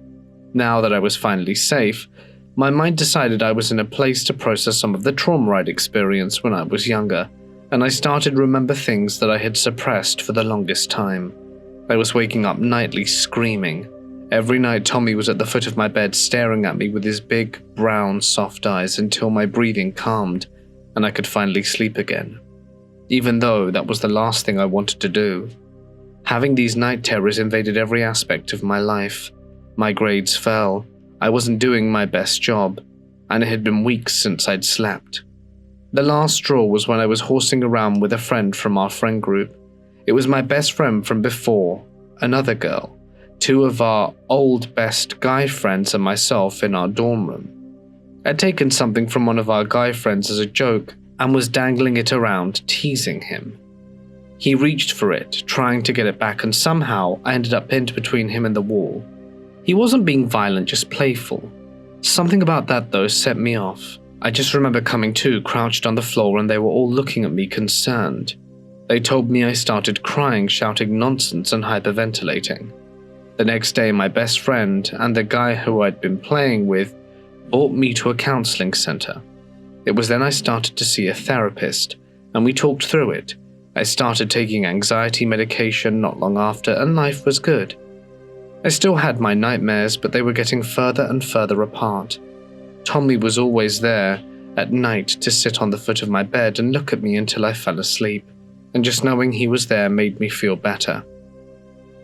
Now that I was finally safe, my mind decided I was in a place to process some of the trauma I'd experienced when I was younger, and I started to remember things that I had suppressed for the longest time. I was waking up nightly screaming. Every night Tommy was at the foot of my bed staring at me with his big, brown, soft eyes until my breathing calmed and I could finally sleep again. Even though that was the last thing I wanted to do. Having these night terrors invaded every aspect of my life. My grades fell, I wasn't doing my best job, and it had been weeks since I'd slept. The last straw was when I was horsing around with a friend from our friend group. It was my best friend from before, another girl. Two of our old best guy friends and myself in our dorm room. I'd taken something from one of our guy friends as a joke and was dangling it around, teasing him. He reached for it, trying to get it back, and somehow I ended up pinned between him and the wall. He wasn't being violent, just playful. Something about that, though, set me off. I just remember coming to, crouched on the floor, and they were all looking at me concerned. They told me I started crying, shouting nonsense and hyperventilating. The next day, my best friend and the guy who I'd been playing with brought me to a counseling center. It was then I started to see a therapist, and we talked through it. I started taking anxiety medication not long after, and life was good. I still had my nightmares, but they were getting further and further apart. Tommy was always there at night to sit on the foot of my bed and look at me until I fell asleep, and just knowing he was there made me feel better.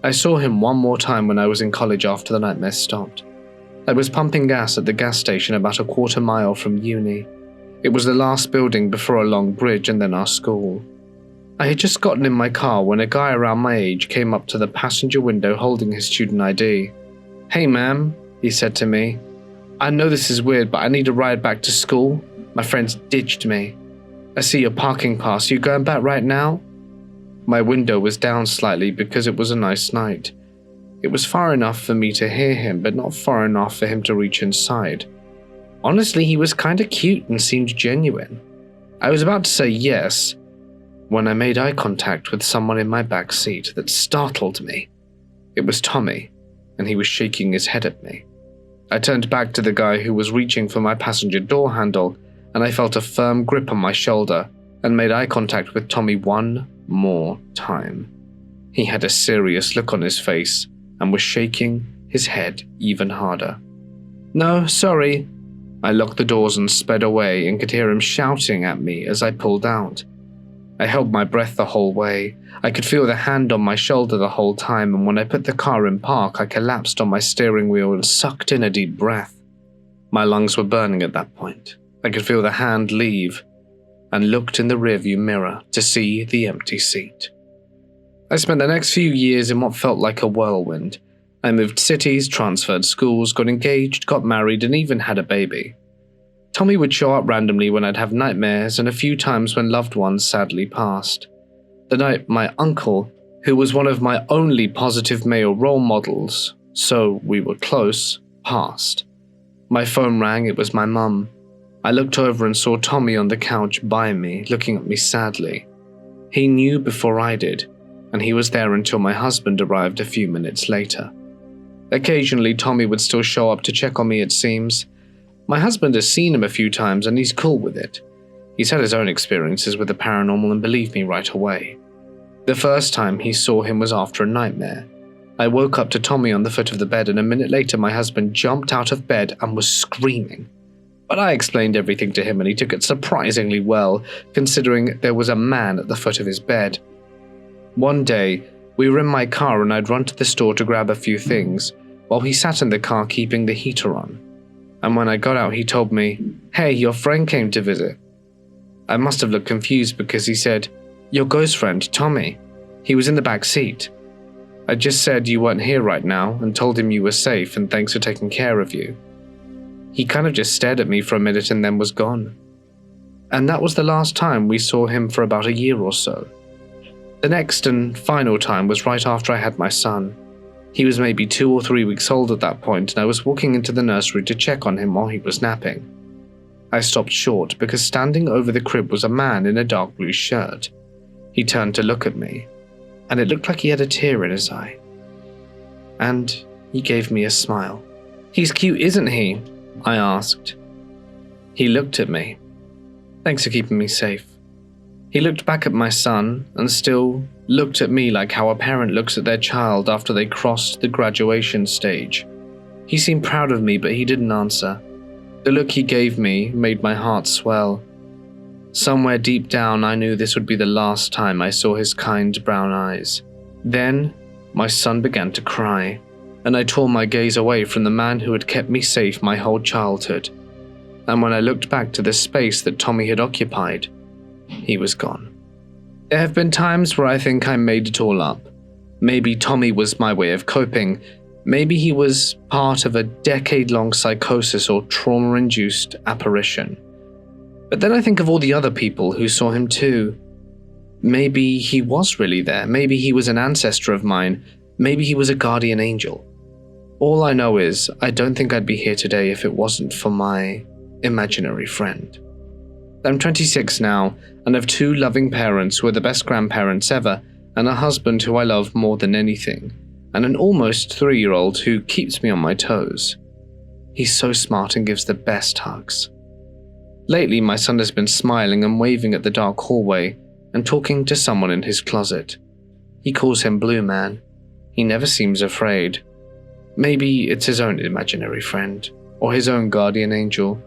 I saw him one more time when I was in college after the nightmares stopped. I was pumping gas at the gas station about a quarter mile from uni. It was the last building before a long bridge and then our school. I had just gotten in my car when a guy around my age came up to the passenger window holding his student ID. "Hey ma'am," he said to me. "I know this is weird, but I need a ride back to school. My friends ditched me. I see your parking pass. You going back right now?" My window was down slightly because it was a nice night. It was far enough for me to hear him, but not far enough for him to reach inside. Honestly, he was kinda cute and seemed genuine. I was about to say yes when I made eye contact with someone in my back seat that startled me. It was Tommy, and he was shaking his head at me. I turned back to the guy who was reaching for my passenger door handle, and I felt a firm grip on my shoulder and made eye contact with Tommy one more time. He had a serious look on his face and was shaking his head even harder. "No, sorry." I locked the doors and sped away and could hear him shouting at me as I pulled out. I held my breath the whole way. I could feel the hand on my shoulder the whole time, and when I put the car in park, I collapsed on my steering wheel and sucked in a deep breath. My lungs were burning at that point. I could feel the hand leave and looked in the rearview mirror to see the empty seat. I spent the next few years in what felt like a whirlwind. I moved cities, transferred schools, got engaged, got married, and even had a baby. Tommy would show up randomly when I'd have nightmares and a few times when loved ones sadly passed. The night my uncle, who was one of my only positive male role models, so we were close, passed. My phone rang, it was my mum. I looked over and saw Tommy on the couch by me, looking at me sadly. He knew before I did, and he was there until my husband arrived a few minutes later. Occasionally, Tommy would still show up to check on me, it seems. My husband has seen him a few times and he's cool with it. He's had his own experiences with the paranormal and believed me right away. The first time he saw him was after a nightmare. I woke up to Tommy on the foot of the bed, and a minute later my husband jumped out of bed and was screaming. But I explained everything to him and he took it surprisingly well, considering there was a man at the foot of his bed. One day, we were in my car and I'd run to the store to grab a few things, while he sat in the car keeping the heater on. And when I got out, he told me, "Hey, your friend came to visit." I must have looked confused because he said, "Your ghost friend, Tommy. He was in the back seat." I just said you weren't here right now and told him you were safe and thanks for taking care of you. He kind of just stared at me for a minute and then was gone. And that was the last time we saw him for about a year or so. The next and final time was right after I had my son. He was maybe 2 or 3 weeks old at that point, and I was walking into the nursery to check on him while he was napping. I stopped short because standing over the crib was a man in a dark blue shirt. He turned to look at me, and it looked like he had a tear in his eye. And he gave me a smile. "He's cute, isn't he?" I asked. He looked at me. "Thanks for keeping me safe." He looked back at my son and still looked at me like how a parent looks at their child after they crossed the graduation stage. He seemed proud of me, but he didn't answer. The look he gave me made my heart swell. Somewhere deep down, I knew this would be the last time I saw his kind brown eyes. Then, my son began to cry, and I tore my gaze away from the man who had kept me safe my whole childhood. And when I looked back to the space that Tommy had occupied, he was gone. There have been times where I think I made it all up. Maybe Tommy was my way of coping. Maybe he was part of a decade-long psychosis or trauma-induced apparition. But then I think of all the other people who saw him too. Maybe he was really there. Maybe he was an ancestor of mine. Maybe he was a guardian angel. All I know is I don't think I'd be here today if it wasn't for my imaginary friend. I'm 26 now and have 2 loving parents who are the best grandparents ever, and a husband who I love more than anything, and an almost 3-year-old who keeps me on my toes. He's so smart and gives the best hugs. Lately, my son has been smiling and waving at the dark hallway and talking to someone in his closet. He calls him Blue Man. He never seems afraid. Maybe it's his own imaginary friend, or his own guardian angel,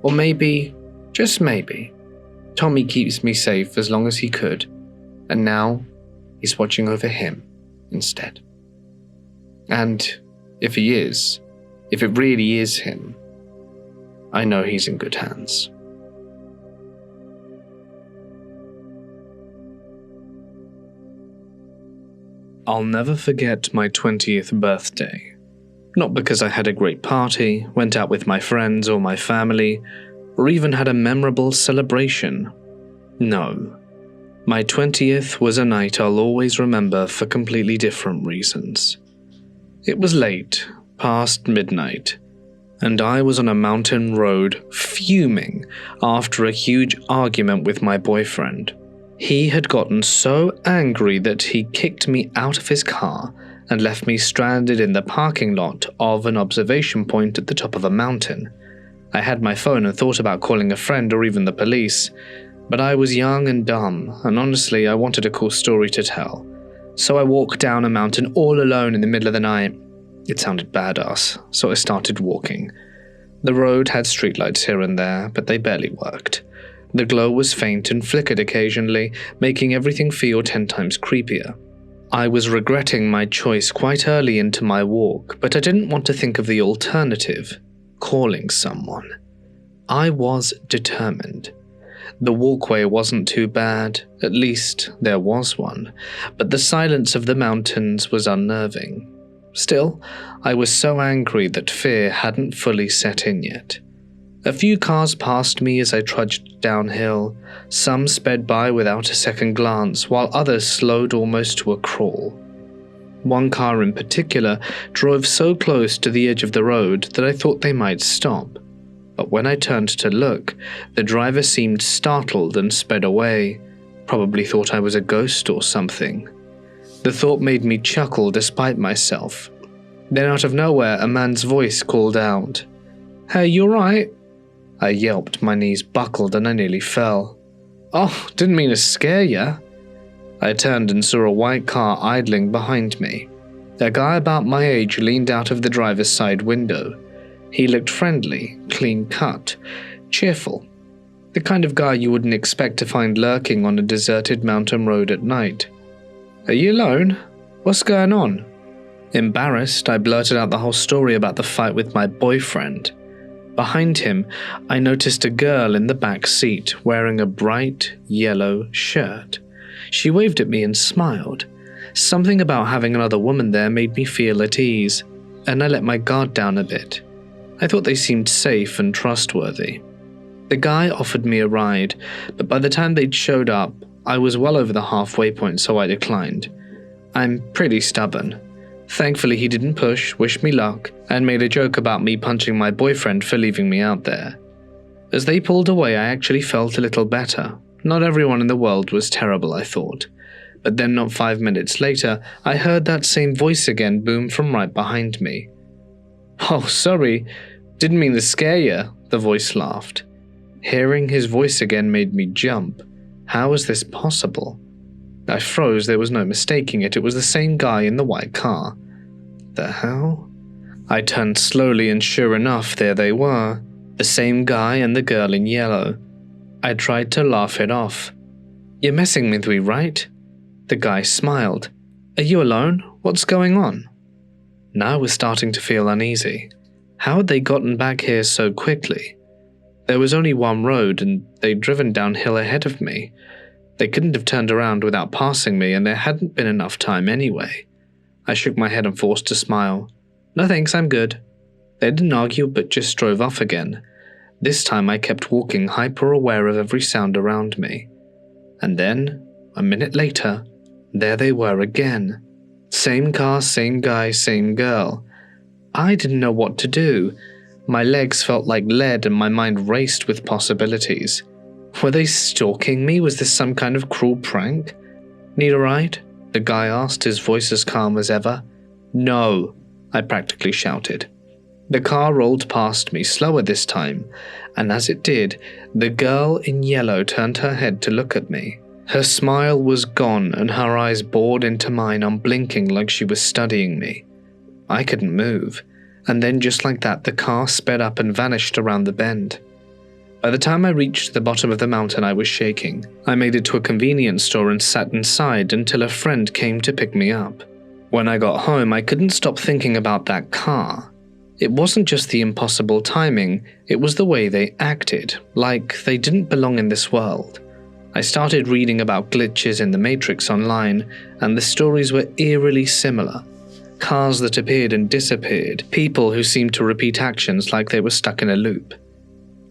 or maybe, just maybe, Tommy keeps me safe as long as he could, and now he's watching over him instead. And if it really is him, I know he's in good hands. I'll never forget my 20th birthday. Not because I had a great party, went out with my friends or my family, or even had a memorable celebration. No. My 20th was a night I'll always remember for completely different reasons. It was late, past midnight, and I was on a mountain road fuming after a huge argument with my boyfriend. He had gotten so angry that he kicked me out of his car and left me stranded in the parking lot of an observation point at the top of a mountain. I had my phone and thought about calling a friend or even the police, but I was young and dumb, and honestly I wanted a cool story to tell. So I walked down a mountain all alone in the middle of the night. It sounded badass, so I started walking. The road had streetlights here and there, but they barely worked. The glow was faint and flickered occasionally, making everything feel 10 times creepier. I was regretting my choice quite early into my walk, but I didn't want to think of the alternative, calling someone. I was determined. The walkway wasn't too bad, at least there was one, but the silence of the mountains was unnerving. Still, I was so angry that fear hadn't fully set in yet. A few cars passed me as I trudged downhill. Some sped by without a second glance, while others slowed almost to a crawl. One car in particular drove so close to the edge of the road that I thought they might stop. But when I turned to look, the driver seemed startled and sped away, probably thought I was a ghost or something. The thought made me chuckle despite myself. Then out of nowhere, a man's voice called out, "Hey, you alright?" I yelped, my knees buckled, and I nearly fell. "Oh, didn't mean to scare ya." I turned and saw a white car idling behind me. A guy about my age leaned out of the driver's side window. He looked friendly, clean-cut, cheerful. The kind of guy you wouldn't expect to find lurking on a deserted mountain road at night. "Are you alone? What's going on?" Embarrassed, I blurted out the whole story about the fight with my boyfriend. Behind him, I noticed a girl in the back seat wearing a bright yellow shirt. She waved at me and smiled. Something about having another woman there made me feel at ease, and I let my guard down a bit. I thought they seemed safe and trustworthy. The guy offered me a ride, but by the time they'd showed up, I was well over the halfway point, so I declined. I'm pretty stubborn. Thankfully, he didn't push, wish me luck, and made a joke about me punching my boyfriend for leaving me out there. As they pulled away, I actually felt a little better. Not everyone in the world was terrible, I thought. But then not 5 minutes later, I heard that same voice again boom from right behind me. "Oh, sorry. Didn't mean to scare you," the voice laughed. Hearing his voice again made me jump. How was this possible? I froze. There was no mistaking it. It was the same guy in the white car. The hell? I turned slowly, and sure enough, there they were. The same guy and the girl in yellow. I tried to laugh it off. "You're messing with me, right?" The guy smiled. "Are you alone? What's going on?" Now I was starting to feel uneasy. How had they gotten back here so quickly? There was only one road, and they'd driven downhill ahead of me. They couldn't have turned around without passing me, and there hadn't been enough time anyway. I shook my head and forced a smile. "No thanks, I'm good." They didn't argue, but just drove off again. This time I kept walking, hyper-aware of every sound around me. And then, a minute later, there they were again. Same car, same guy, same girl. I didn't know what to do. My legs felt like lead and my mind raced with possibilities. Were they stalking me? Was this some kind of cruel prank? "Need a ride?" the guy asked, his voice as calm as ever. "No," I practically shouted. The car rolled past me, slower this time, and as it did, the girl in yellow turned her head to look at me. Her smile was gone and her eyes bored into mine, unblinking like she was studying me. I couldn't move, and then just like that, the car sped up and vanished around the bend. By the time I reached the bottom of the mountain, I was shaking. I made it to a convenience store and sat inside until a friend came to pick me up. When I got home, I couldn't stop thinking about that car. It wasn't just the impossible timing, it was the way they acted, like they didn't belong in this world. I started reading about glitches in the Matrix online, and the stories were eerily similar. Cars that appeared and disappeared, people who seemed to repeat actions like they were stuck in a loop.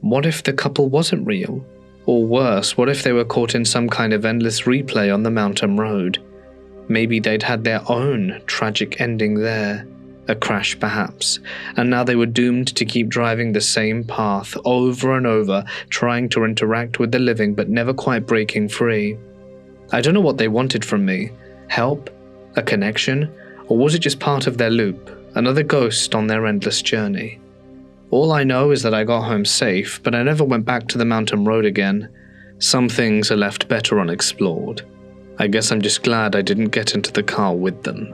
What if the couple wasn't real? Or worse, what if they were caught in some kind of endless replay on the mountain road? Maybe they'd had their own tragic ending there. A crash perhaps, and now they were doomed to keep driving the same path over and over, trying to interact with the living but never quite breaking free. I don't know what they wanted from me. Help? A connection? Or was it just part of their loop, another ghost on their endless journey? All I know is that I got home safe, but I never went back to the mountain road again. Some things are left better unexplored. I guess I'm just glad I didn't get into the car with them.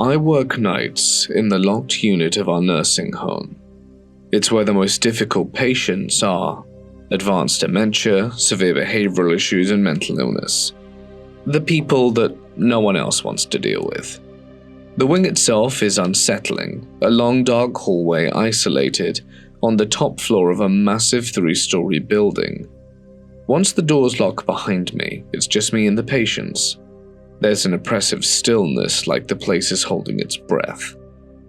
I work nights in the locked unit of our nursing home. It's where the most difficult patients are: advanced dementia, severe behavioral issues, and mental illness. The people that no one else wants to deal with. The wing itself is unsettling, a long dark hallway isolated on the top floor of a massive 3-story building. Once the doors lock behind me, it's just me and the patients. There's an oppressive stillness, like the place is holding its breath.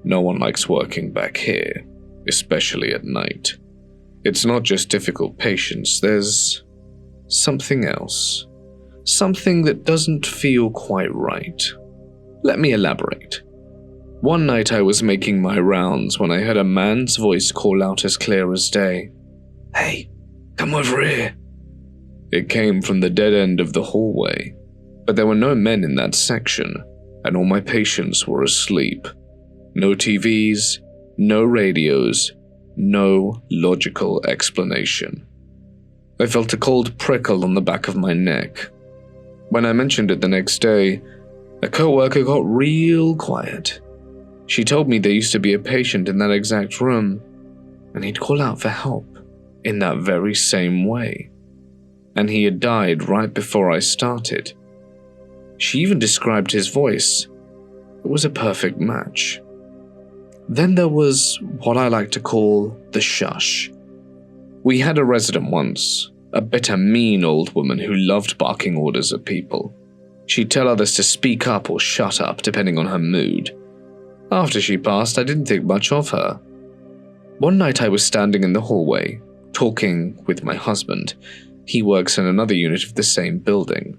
No one likes working back here, especially at night. It's not just difficult patients, there's something else. Something that doesn't feel quite right. Let me elaborate. One night I was making my rounds when I heard a man's voice call out as clear as day. "Hey, come over here." It came from the dead end of the hallway, but there were no men in that section, and all my patients were asleep. No TVs, no radios, no logical explanation. I felt a cold prickle on the back of my neck. When I mentioned it the next day, a co-worker got real quiet. She told me there used to be a patient in that exact room, and he'd call out for help in that very same way. And he had died right before I started. She even described his voice. It was a perfect match. Then there was what I like to call the shush. We had a resident once, a bitter, mean old woman who loved barking orders at people. She'd tell others to speak up or shut up, depending on her mood. After she passed, I didn't think much of her. One night I was standing in the hallway, talking with my husband. He works in another unit of the same building.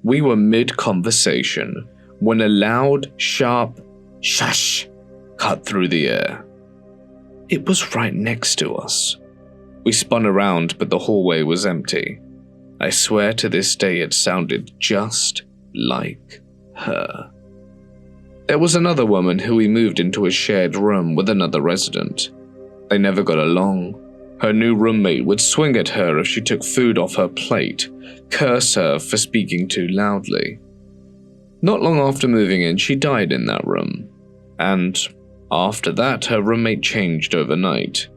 We were mid-conversation when a loud, sharp shush cut through the air. It was right next to us. We spun around, but the hallway was empty. I swear to this day it sounded just like her. There was another woman who we moved into a shared room with another resident. They never got along. Her new roommate would swing at her if she took food off her plate, curse her for speaking too loudly. Not long after moving in, she died in that room. And after that, her roommate changed overnight.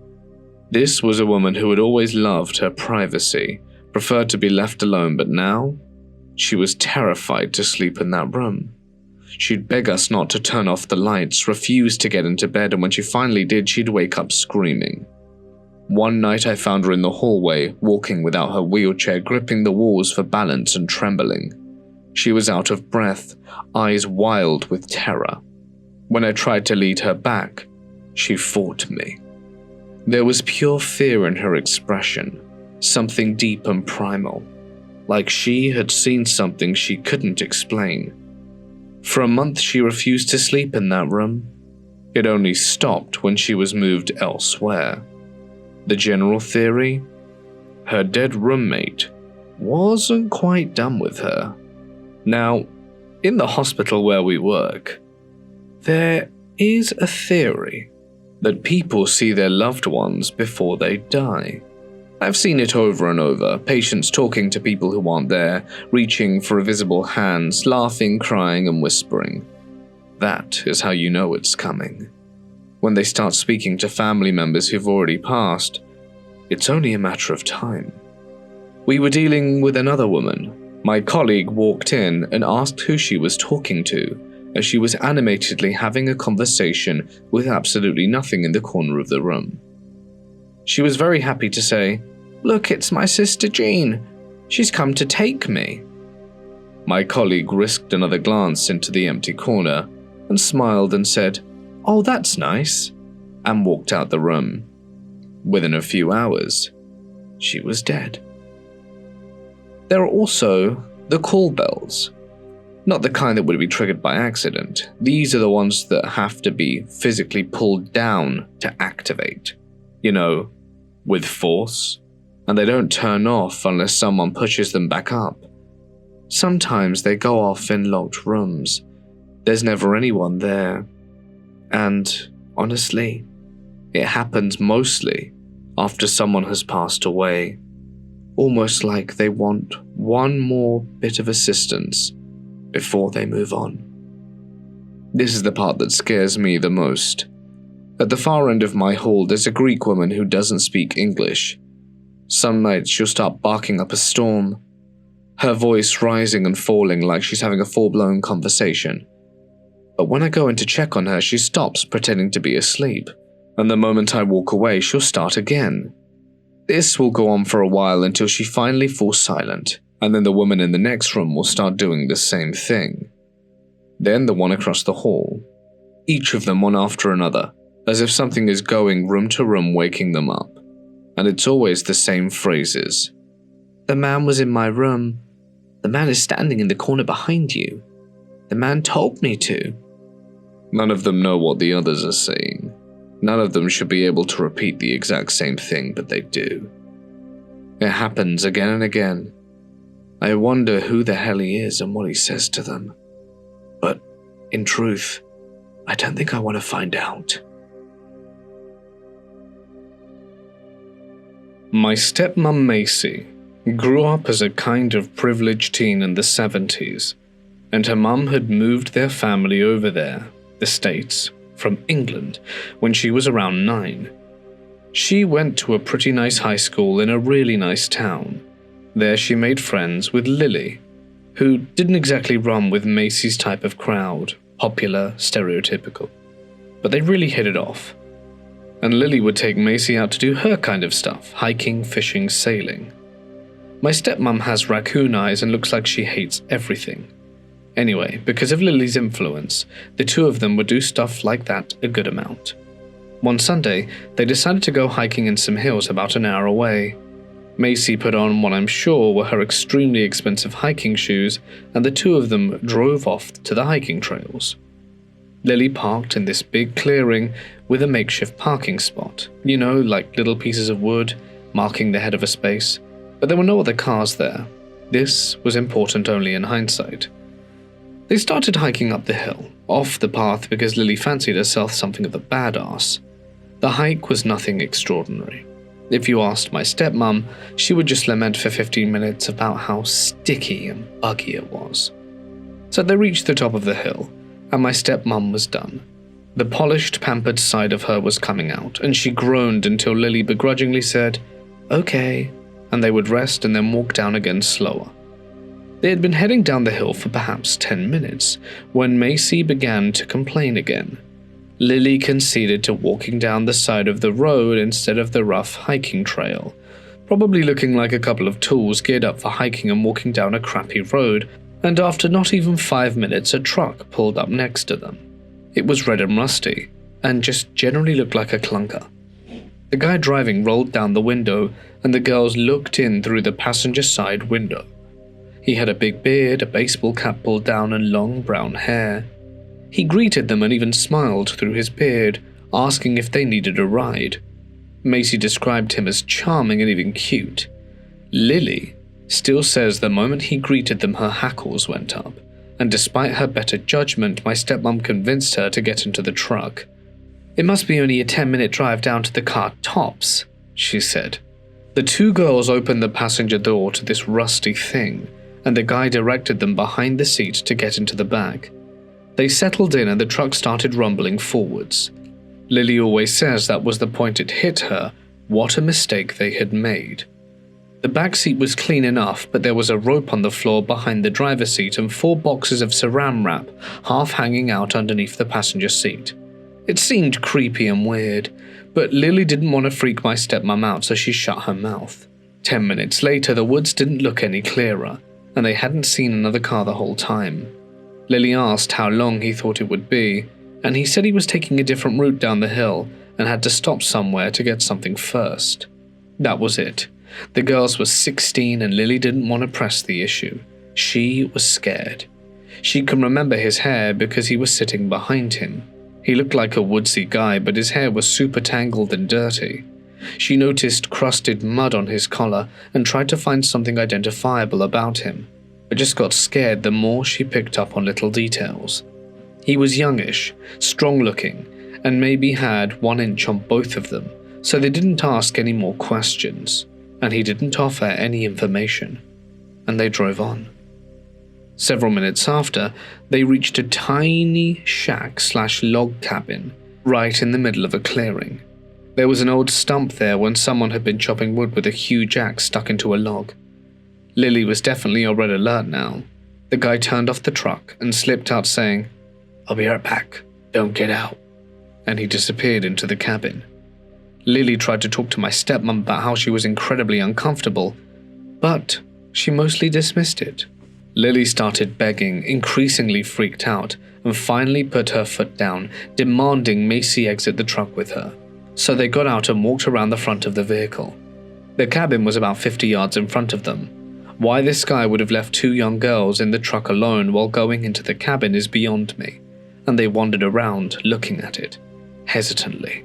This was a woman who had always loved her privacy, preferred to be left alone, but now she was terrified to sleep in that room. She'd beg us not to turn off the lights, refuse to get into bed, and when she finally did, she'd wake up screaming. One night I found her in the hallway, walking without her wheelchair, gripping the walls for balance and trembling. She was out of breath, eyes wild with terror. When I tried to lead her back, she fought me. There was pure fear in her expression, something deep and primal, like she had seen something she couldn't explain. For a month she refused to sleep in that room. It only stopped when she was moved elsewhere. The general theory? Her dead roommate wasn't quite done with her. Now, in the hospital where we work, there is a theory that people see their loved ones before they die. I've seen it over and over, patients talking to people who aren't there, reaching for invisible hands, laughing, crying, and whispering. That is how you know it's coming. When they start speaking to family members who've already passed, it's only a matter of time. We were dealing with another woman. My colleague walked in and asked who she was talking to, as she was animatedly having a conversation with absolutely nothing in the corner of the room. She was very happy to say, "Look, it's my sister Jean. She's come to take me." My colleague risked another glance into the empty corner and smiled and said, "Oh, that's nice," and walked out the room. Within a few hours, she was dead. There are also the call bells. Not the kind that would be triggered by accident. These are the ones that have to be physically pulled down to activate. You know, with force. And they don't turn off unless someone pushes them back up. Sometimes they go off in locked rooms. There's never anyone there. And honestly, it happens mostly after someone has passed away. Almost like they want one more bit of assistance before they move on. This is the part that scares me the most. At the far end of my hall, there's a Greek woman who doesn't speak English. Some nights she'll start barking up a storm, her voice rising and falling like she's having a full-blown conversation. But when I go in to check on her, she stops pretending to be asleep, and the moment I walk away, she'll start again. This will go on for a while until she finally falls silent, and then the woman in the next room will start doing the same thing. Then the one across the hall. Each of them one after another, as if something is going room to room waking them up. And it's always the same phrases. "The man was in my room. The man is standing in the corner behind you. The man told me to." None of them know what the others are saying. None of them should be able to repeat the exact same thing, but they do. It happens again and again. I wonder who the hell he is and what he says to them. But, in truth, I don't think I want to find out. My stepmom Macy grew up as a kind of privileged teen in the 70s, and her mum had moved their family over there, the States, from England, when she was around 9. She went to a pretty nice high school in a really nice town. There she made friends with Lily, who didn't exactly run with Macy's type of crowd, popular, stereotypical. But they really hit it off. And Lily would take Macy out to do her kind of stuff, hiking, fishing, sailing. My stepmom has raccoon eyes and looks like she hates everything. Anyway, because of Lily's influence, the two of them would do stuff like that a good amount. One Sunday, they decided to go hiking in some hills about an hour away. Macy put on what I'm sure were her extremely expensive hiking shoes, and the two of them drove off to the hiking trails. Lily parked in this big clearing with a makeshift parking spot, you know, like little pieces of wood marking the head of a space, but there were no other cars there. This was important only in hindsight. They started hiking up the hill, off the path because Lily fancied herself something of a badass. The hike was nothing extraordinary. If you asked my stepmom, she would just lament for 15 minutes about how sticky and buggy it was. So they reached the top of the hill, and my stepmom was done. The polished, pampered side of her was coming out, and she groaned until Lily begrudgingly said, "Okay," and they would rest and then walk down again slower. They had been heading down the hill for perhaps 10 minutes, when Macy began to complain again. Lily conceded to walking down the side of the road instead of the rough hiking trail, probably looking like a couple of tools geared up for hiking and walking down a crappy road, and after not even 5 minutes a truck pulled up next to them. It was red and rusty, and just generally looked like a clunker. The guy driving rolled down the window, and the girls looked in through the passenger side window. He had a big beard, a baseball cap pulled down, and long brown hair. He greeted them and even smiled through his beard, asking if they needed a ride. Macy described him as charming and even cute. Lily still says the moment he greeted them her hackles went up, and despite her better judgment, my stepmom convinced her to get into the truck. "It must be only a 10-minute drive down to the car tops," she said. The two girls opened the passenger door to this rusty thing, and the guy directed them behind the seat to get into the back. They settled in and the truck started rumbling forwards. Lily always says that was the point it hit her. What a mistake they had made. The back seat was clean enough, but there was a rope on the floor behind the driver's seat and 4 boxes of saran wrap half hanging out underneath the passenger seat. It seemed creepy and weird, but Lily didn't want to freak my stepmom out, so she shut her mouth. 10 minutes later, the woods didn't look any clearer, and they hadn't seen another car the whole time. Lily asked how long he thought it would be, and he said he was taking a different route down the hill and had to stop somewhere to get something first. That was it. The girls were 16 and Lily didn't want to press the issue. She was scared. She can remember his hair because he was sitting behind him. He looked like a woodsy guy, but his hair was super tangled and dirty. She noticed crusted mud on his collar and tried to find something identifiable about him, but just got scared the more she picked up on little details. He was youngish, strong-looking, and maybe had 1 inch on both of them, so they didn't ask any more questions, and he didn't offer any information, and they drove on. Several minutes after, they reached a tiny shack/log cabin right in the middle of a clearing. There was an old stump there when someone had been chopping wood with a huge axe stuck into a log. Lily was definitely on red alert now. The guy turned off the truck and slipped out saying, "I'll be right back, don't get out," and he disappeared into the cabin. Lily tried to talk to my stepmom about how she was incredibly uncomfortable, but she mostly dismissed it. Lily started begging, increasingly freaked out, and finally put her foot down, demanding Macy exit the truck with her. So they got out and walked around the front of the vehicle. The cabin was about 50 yards in front of them. Why this guy would have left 2 young girls in the truck alone while going into the cabin is beyond me, and they wandered around looking at it, hesitantly.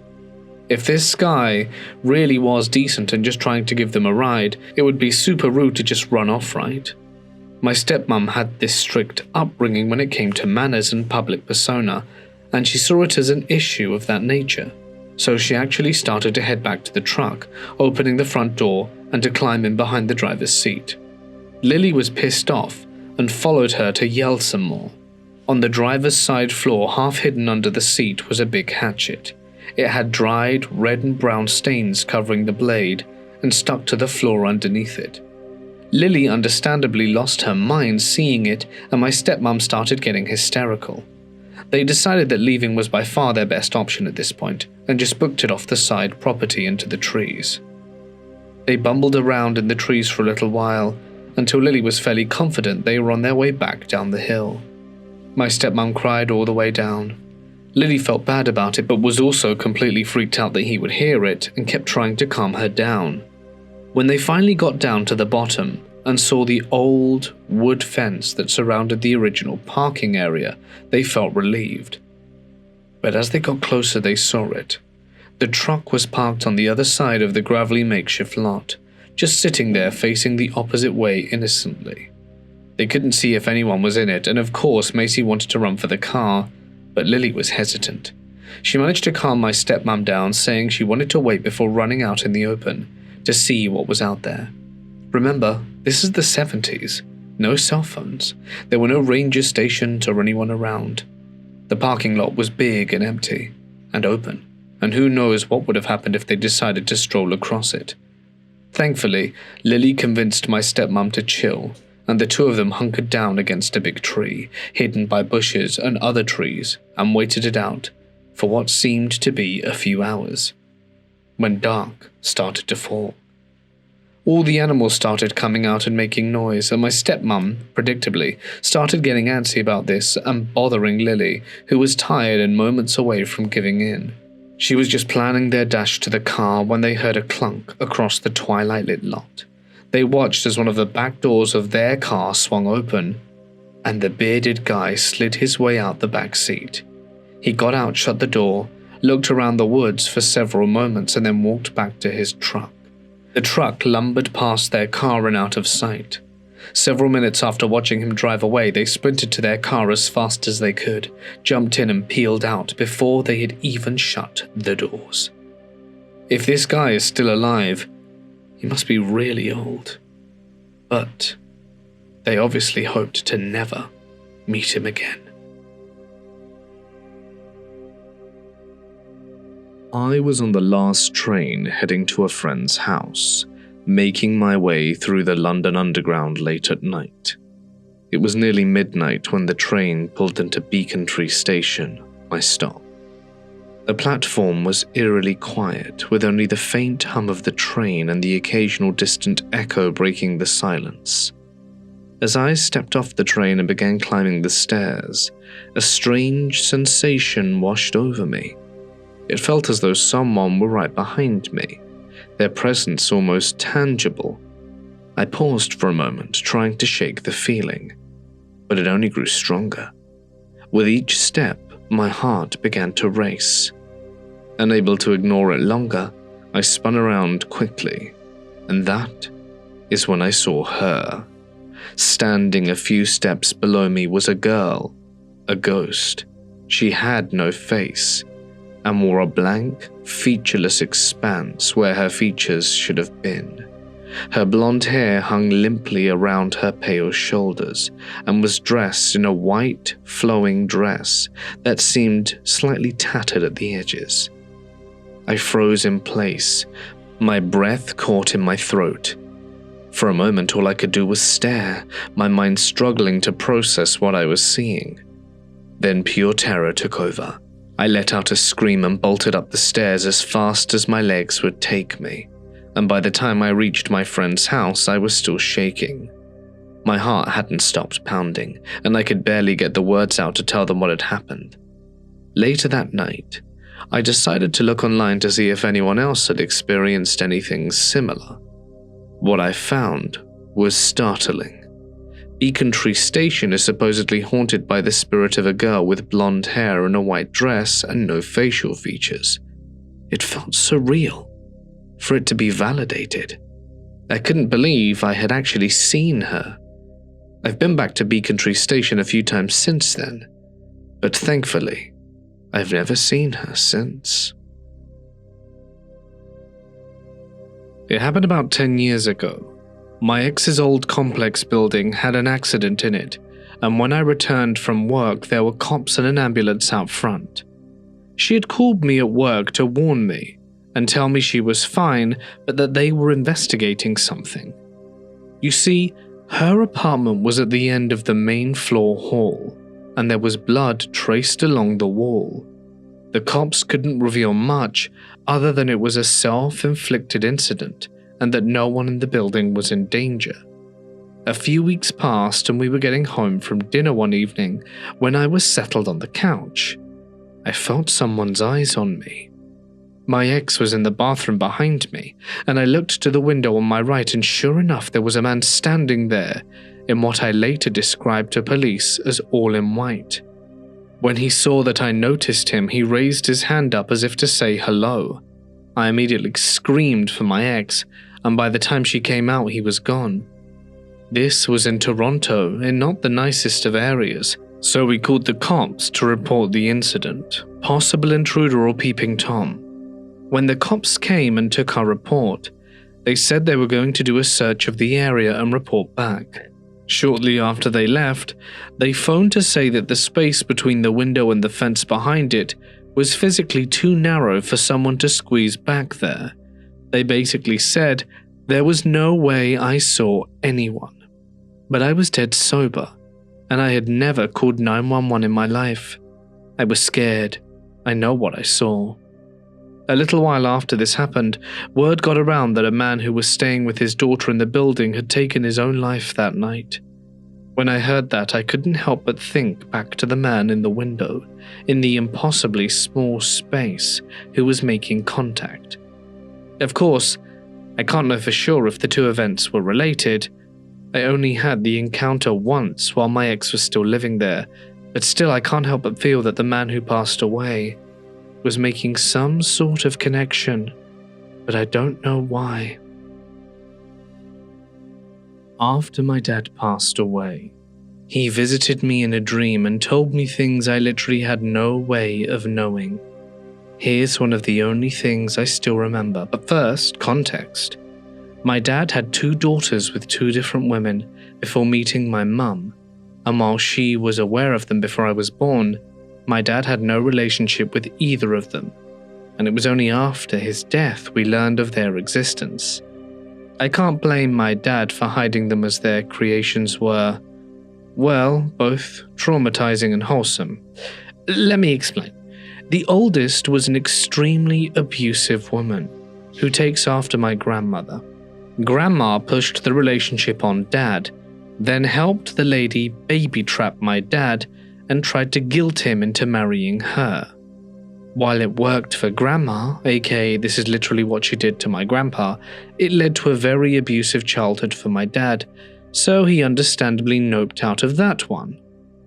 If this guy really was decent and just trying to give them a ride, it would be super rude to just run off, right? My stepmom had this strict upbringing when it came to manners and public persona, and she saw it as an issue of that nature. So she actually started to head back to the truck, opening the front door and to climb in behind the driver's seat. Lily was pissed off and followed her to yell some more. On the driver's side floor, half hidden under the seat, was a big hatchet. It had dried red and brown stains covering the blade and stuck to the floor underneath it. Lily understandably lost her mind seeing it, and my stepmom started getting hysterical. They decided that leaving was by far their best option at this point, and just booked it off the side property into the trees. They bumbled around in the trees for a little while, until Lily was fairly confident they were on their way back down the hill. My stepmom cried all the way down. Lily felt bad about it, but was also completely freaked out that he would hear it and kept trying to calm her down. When they finally got down to the bottom and saw the old wood fence that surrounded the original parking area, they felt relieved. But as they got closer, they saw it. The truck was parked on the other side of the gravelly makeshift lot, just sitting there facing the opposite way innocently. They couldn't see if anyone was in it, and of course Macy wanted to run for the car, but Lily was hesitant. She managed to calm my stepmom down, saying she wanted to wait before running out in the open to see what was out there. Remember, this is the 70s. No cell phones. There were no ranger stations or anyone around. The parking lot was big and empty, and open, and who knows what would have happened if they decided to stroll across it. Thankfully, Lily convinced my stepmom to chill, and the two of them hunkered down against a big tree, hidden by bushes and other trees, and waited it out for what seemed to be a few hours, when dark started to fall. All the animals started coming out and making noise, and my stepmom, predictably, started getting antsy about this and bothering Lily, who was tired and moments away from giving in. She was just planning their dash to the car when they heard a clunk across the twilight-lit lot. They watched as one of the back doors of their car swung open, and the bearded guy slid his way out the back seat. He got out, shut the door, looked around the woods for several moments, and then walked back to his truck. The truck lumbered past their car and out of sight. Several minutes after watching him drive away, they sprinted to their car as fast as they could, jumped in and peeled out before they had even shut the doors. If this guy is still alive, He must be really old. But they obviously hoped to never meet him again. I was on the last train heading to a friend's house, making my way through the London Underground late at night. It was nearly midnight when the train pulled into Beacon Tree Station, my stop. The platform was eerily quiet, with only the faint hum of the train and the occasional distant echo breaking the silence. As I stepped off the train and began climbing the stairs, a strange sensation washed over me. It felt as though someone were right behind me, their presence almost tangible. I paused for a moment, trying to shake the feeling, but it only grew stronger. With each step, my heart began to race. Unable to ignore it longer, I spun around quickly, and that is when I saw her. Standing a few steps below me was a girl, a ghost. She had no face, and wore a blank, featureless expanse where her features should have been. Her blonde hair hung limply around her pale shoulders, and was dressed in a white, flowing dress that seemed slightly tattered at the edges. I froze in place, my breath caught in my throat. For a moment, all I could do was stare, my mind struggling to process what I was seeing. Then pure terror took over. I let out a scream and bolted up the stairs as fast as my legs would take me, and by the time I reached my friend's house, I was still shaking. My heart hadn't stopped pounding, and I could barely get the words out to tell them what had happened. Later that night, I decided to look online to see if anyone else had experienced anything similar. What I found was startling. Beacon Tree Station is supposedly haunted by the spirit of a girl with blonde hair and a white dress and no facial features. It felt surreal for it to be validated. I couldn't believe I had actually seen her. I've been back to Beacon Tree Station a few times since then, but thankfully, I've never seen her since. It happened about 10 years ago. My ex's old complex building had an accident in it, and when I returned from work, there were cops and an ambulance out front. She had called me at work to warn me and tell me she was fine, but that they were investigating something. You see, her apartment was at the end of the main floor hall, and there was blood traced along the wall. The cops couldn't reveal much other than it was a self-inflicted incident, and that no one in the building was in danger. A few weeks passed and we were getting home from dinner one evening when I was settled on the couch. I felt someone's eyes on me. My ex was in the bathroom behind me, and I looked to the window on my right, and sure enough there was a man standing there in what I later described to police as all in white. When he saw that I noticed him, he raised his hand up as if to say hello. I immediately screamed for my ex, and by the time she came out, he was gone. This was in Toronto, in not the nicest of areas, so we called the cops to report the incident, possible intruder or peeping Tom. When the cops came and took our report, they said they were going to do a search of the area and report back. Shortly after they left, they phoned to say that the space between the window and the fence behind it was physically too narrow for someone to squeeze back there. They basically said there was no way I saw anyone. But I was dead sober, and I had never called 911 in my life. I was scared. I know what I saw. A little while after this happened, word got around that a man who was staying with his daughter in the building had taken his own life that night. When I heard that, I couldn't help but think back to the man in the window, in the impossibly small space, who was making contact. Of course, I can't know for sure if the two events were related. I only had the encounter once while my ex was still living there, but still I can't help but feel that the man who passed away was making some sort of connection, but I don't know why. After my dad passed away, he visited me in a dream and told me things I literally had no way of knowing. Here's one of the only things I still remember, but first, context. My dad had 2 daughters with 2 different women before meeting my mum, and while she was aware of them before I was born, my dad had no relationship with either of them, and it was only after his death we learned of their existence. I can't blame my dad for hiding them, as their creations were, well, both traumatizing and wholesome. Let me explain. The oldest was an extremely abusive woman who takes after my grandmother. Grandma pushed the relationship on Dad, then helped the lady baby trap my dad and tried to guilt him into marrying her. While it worked for Grandma, aka this is literally what she did to my grandpa, it led to a very abusive childhood for my dad, so he understandably noped out of that one.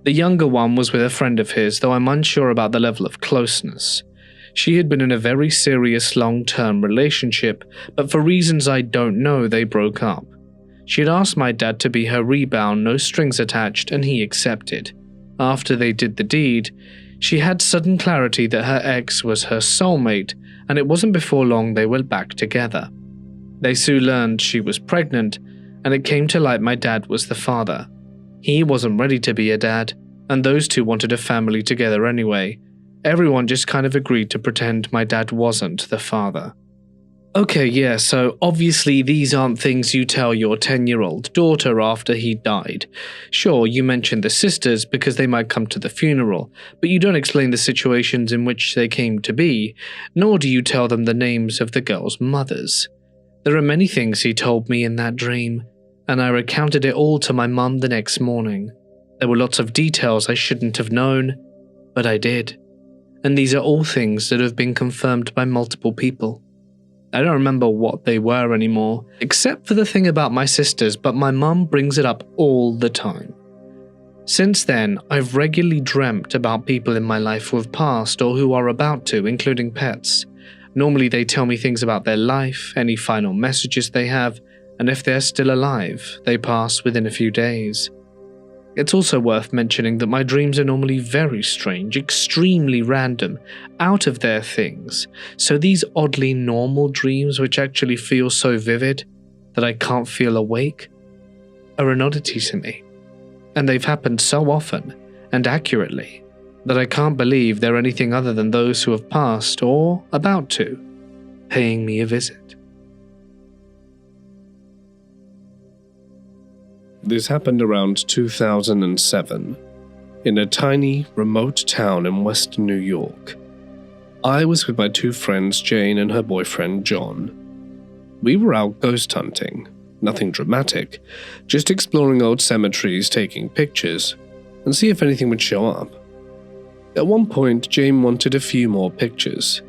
The younger one was with a friend of his, though I'm unsure about the level of closeness. She had been in a very serious long-term relationship, but for reasons I don't know, they broke up. She had asked my dad to be her rebound, no strings attached, and he accepted. After they did the deed, she had sudden clarity that her ex was her soulmate, and it wasn't before long they were back together. They soon learned she was pregnant, and it came to light my dad was the father. He wasn't ready to be a dad, and those two wanted a family together anyway. Everyone just kind of agreed to pretend my dad wasn't the father. Okay, yeah, so obviously these aren't things you tell your 10-year-old daughter after he died. Sure, you mention the sisters because they might come to the funeral, but you don't explain the situations in which they came to be, nor do you tell them the names of the girls' mothers. There are many things he told me in that dream, and I recounted it all to my mum the next morning. There were lots of details I shouldn't have known, but I did. And these are all things that have been confirmed by multiple people. I don't remember what they were anymore, except for the thing about my sisters, but my mum brings it up all the time. Since then, I've regularly dreamt about people in my life who have passed or who are about to, including pets. Normally they tell me things about their life, any final messages they have, and if they're still alive, they pass within a few days. It's also worth mentioning that my dreams are normally very strange, extremely random, out of their things, so these oddly normal dreams which actually feel so vivid that I can't feel awake are an oddity to me. And they've happened so often, and accurately, that I can't believe they're anything other than those who have passed, or about to, paying me a visit. This happened around 2007, in a tiny, remote town in western New York. I was with my 2 friends, Jane and her boyfriend, John. We were out ghost hunting, nothing dramatic, just exploring old cemeteries, taking pictures, and see if anything would show up. At one point, Jane wanted a few more pictures,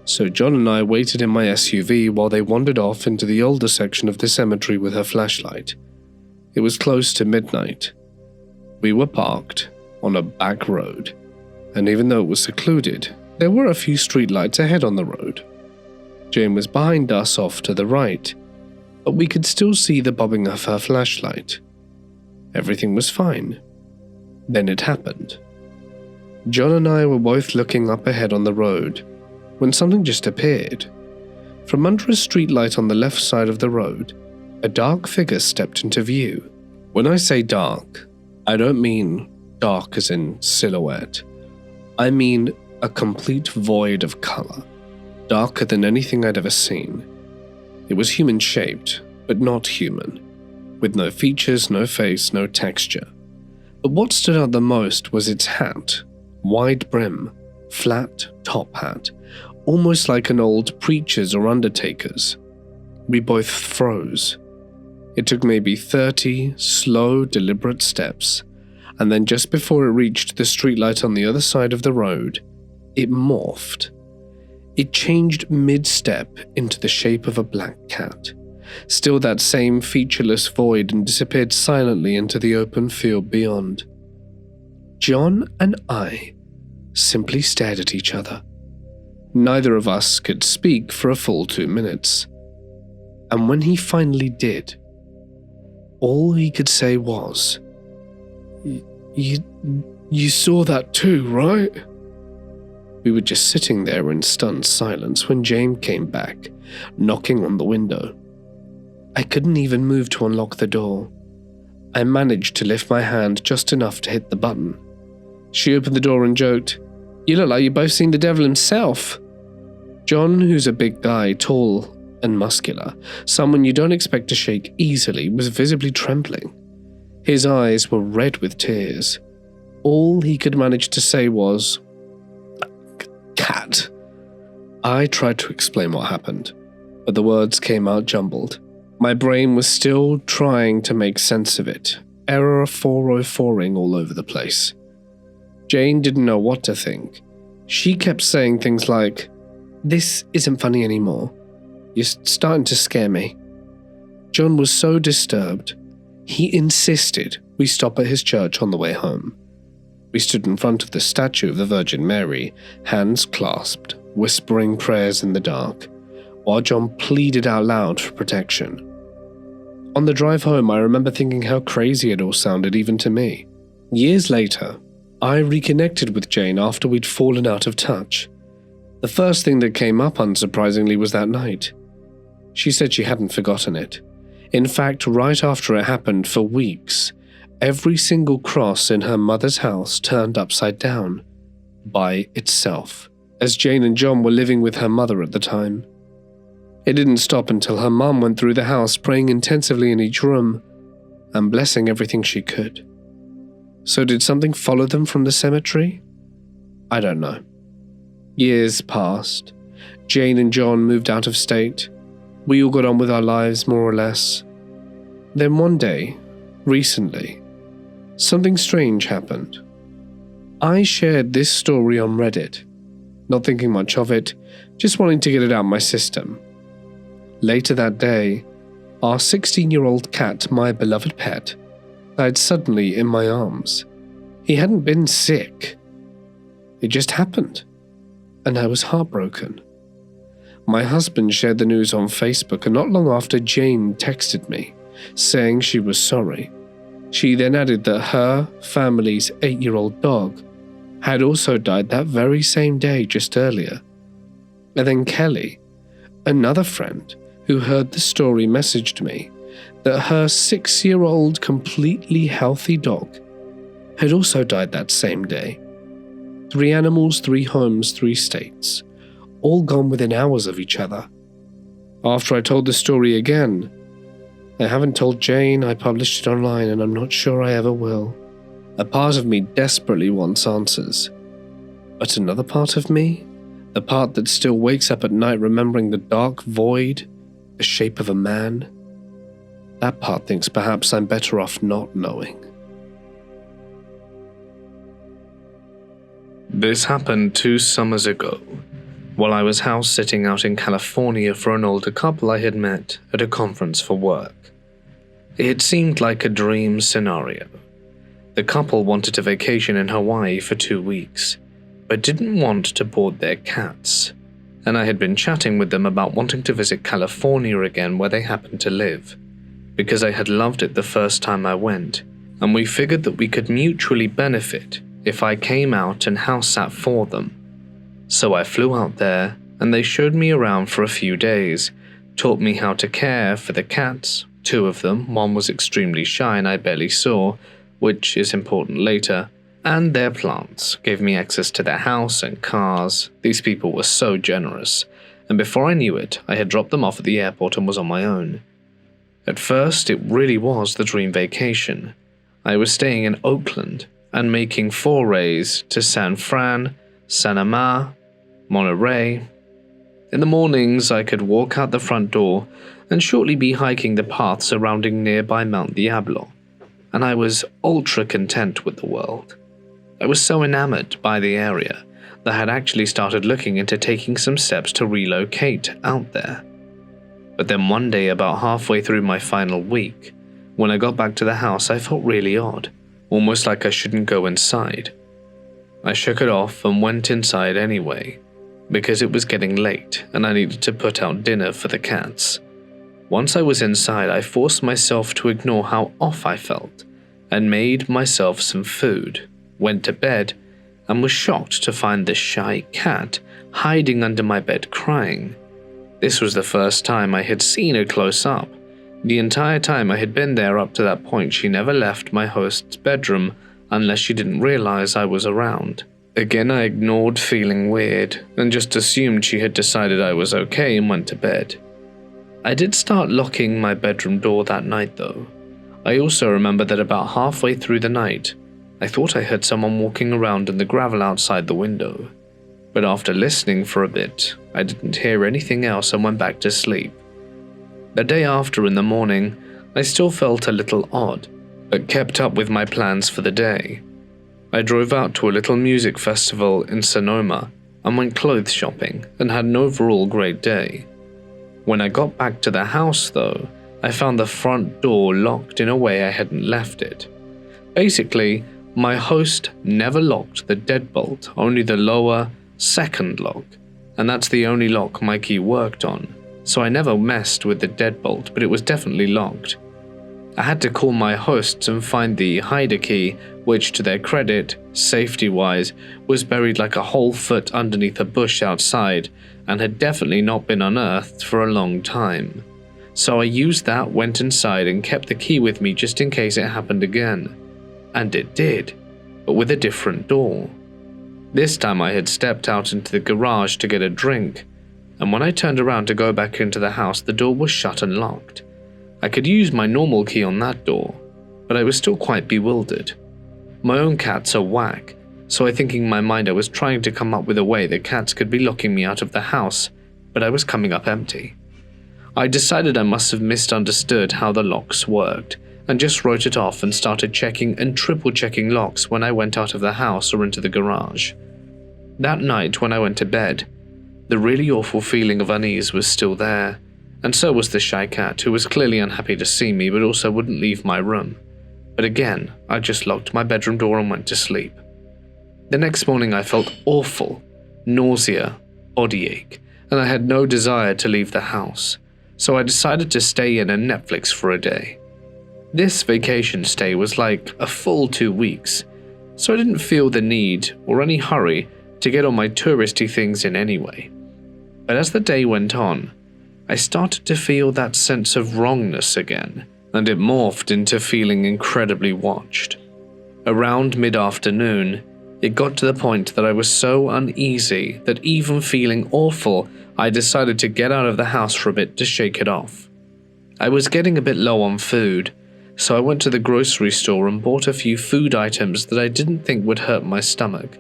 so John and I waited in my SUV while they wandered off into the older section of the cemetery with her flashlight. It was close to midnight. We were parked on a back road, and even though it was secluded, there were a few streetlights ahead on the road. Jane was behind us off to the right, but we could still see the bobbing of her flashlight. Everything was fine. Then it happened. John and I were both looking up ahead on the road when something just appeared. From under a streetlight on the left side of the road, a dark figure stepped into view. When I say dark, I don't mean dark as in silhouette. I mean a complete void of color, darker than anything I'd ever seen. It was human-shaped, but not human, with no features, no face, no texture. But what stood out the most was its hat, wide brim, flat top hat, almost like an old preacher's or undertaker's. We both froze. It took maybe 30 slow, deliberate steps, and then just before it reached the streetlight on the other side of the road, it morphed. It changed mid-step into the shape of a black cat, still that same featureless void, and disappeared silently into the open field beyond. John and I simply stared at each other. Neither of us could speak for a full 2 minutes, and when he finally did, all he could say was, You saw that too, right? We were just sitting there in stunned silence when Jane came back, knocking on the window. I couldn't even move to unlock the door. I managed to lift my hand just enough to hit the button. She opened the door and joked, "You look like you've both seen the devil himself." John, who's a big guy, tall and muscular, someone you don't expect to shake easily, was visibly trembling. His eyes were red with tears. All he could manage to say was, "Cat." I tried to explain what happened, but the words came out jumbled. My brain was still trying to make sense of it, error 404ing all over the place. Jane didn't know what to think. She kept saying things like, "This isn't funny anymore. You're starting to scare me." John was so disturbed, he insisted we stop at his church on the way home. We stood in front of the statue of the Virgin Mary, hands clasped, whispering prayers in the dark, while John pleaded out loud for protection. On the drive home, I remember thinking how crazy it all sounded even to me. Years later, I reconnected with Jane after we'd fallen out of touch. The first thing that came up, unsurprisingly, was that night. She said she hadn't forgotten it. In fact, right after it happened, for weeks, every single cross in her mother's house turned upside down, by itself, as Jane and John were living with her mother at the time. It didn't stop until her mum went through the house praying intensively in each room and blessing everything she could. So did something follow them from the cemetery? I don't know. Years passed. Jane and John moved out of state. We all got on with our lives, more or less. Then one day, recently, something strange happened. I shared this story on Reddit, not thinking much of it, just wanting to get it out of my system. Later that day, our 16-year-old cat, my beloved pet, died suddenly in my arms. He hadn't been sick. It just happened, and I was heartbroken. My husband shared the news on Facebook, and not long after, Jane texted me, saying she was sorry. She then added that her family's 8-year-old dog had also died that very same day just earlier. And then Kelly, another friend who heard the story, messaged me that her 6-year-old completely healthy dog had also died that same day. 3 animals, 3 homes, 3 states, all gone within hours of each other. After I told the story again, I haven't told Jane, I published it online, and I'm not sure I ever will. A part of me desperately wants answers. But another part of me, the part that still wakes up at night remembering the dark void, the shape of a man, that part thinks perhaps I'm better off not knowing. This happened 2 summers ago, while I was house sitting out in California for an older couple I had met at a conference for work. It seemed like a dream scenario. The couple wanted to vacation in Hawaii for 2 weeks, but didn't want to board their cats, and I had been chatting with them about wanting to visit California again where they happened to live, because I had loved it the first time I went, and we figured that we could mutually benefit if I came out and house sat for them. So I flew out there, and they showed me around for a few days, taught me how to care for the cats, 2 of them, one was extremely shy and I barely saw, which is important later, and their plants, gave me access to their house and cars. These people were so generous, and before I knew it, I had dropped them off at the airport and was on my own. At first, it really was the dream vacation. I was staying in Oakland and making forays to San Fran, Santa Ma, Monterey. In the mornings, I could walk out the front door and shortly be hiking the path surrounding nearby Mount Diablo, and I was ultra content with the world. I was so enamored by the area that I had actually started looking into taking some steps to relocate out there. But then one day, about halfway through my final week, when I got back to the house, I felt really odd, almost like I shouldn't go inside. I shook it off and went inside anyway, because it was getting late and I needed to put out dinner for the cats. Once I was inside, I forced myself to ignore how off I felt and made myself some food, went to bed, and was shocked to find this shy cat hiding under my bed crying. This was the first time I had seen her close up, The entire time I had been there up to that point, she never left my host's bedroom unless she didn't realize I was around. Again, I ignored feeling weird and just assumed she had decided I was okay and went to bed. I did start locking my bedroom door that night though. I also remember that about halfway through the night, I thought I heard someone walking around in the gravel outside the window. But after listening for a bit, I didn't hear anything else and went back to sleep. The day after in the morning, I still felt a little odd, but kept up with my plans for the day. I drove out to a little music festival in Sonoma and went clothes shopping and had an overall great day. When I got back to the house though, I found the front door locked in a way I hadn't left it. Basically, my host never locked the deadbolt, only the lower, second lock, and that's the only lock my key worked on, so I never messed with the deadbolt, but it was definitely locked. I had to call my hosts and find the hider key, which to their credit, safety-wise, was buried like a whole foot underneath a bush outside and had definitely not been unearthed for a long time. So I used that, went inside and kept the key with me just in case it happened again. And it did, but with a different door. This time I had stepped out into the garage to get a drink, and when I turned around to go back into the house, the door was shut and locked. I could use my normal key on that door, but I was still quite bewildered. My own cats are whack, so I think in my mind I was trying to come up with a way the cats could be locking me out of the house, but I was coming up empty. I decided I must have misunderstood how the locks worked, and just wrote it off and started checking and triple-checking locks when I went out of the house or into the garage. That night when I went to bed, the really awful feeling of unease was still there, and so was the shy cat, who was clearly unhappy to see me but also wouldn't leave my room. But again, I just locked my bedroom door and went to sleep. The next morning I felt awful, nausea, body ache, and I had no desire to leave the house, so I decided to stay in and Netflix for a day. This vacation stay was like a full 2 weeks, so I didn't feel the need or any hurry to get all my touristy things in anyway. But as the day went on, I started to feel that sense of wrongness again, and it morphed into feeling incredibly watched. Around mid-afternoon, it got to the point that I was so uneasy that even feeling awful, I decided to get out of the house for a bit to shake it off. I was getting a bit low on food, so I went to the grocery store and bought a few food items that I didn't think would hurt my stomach.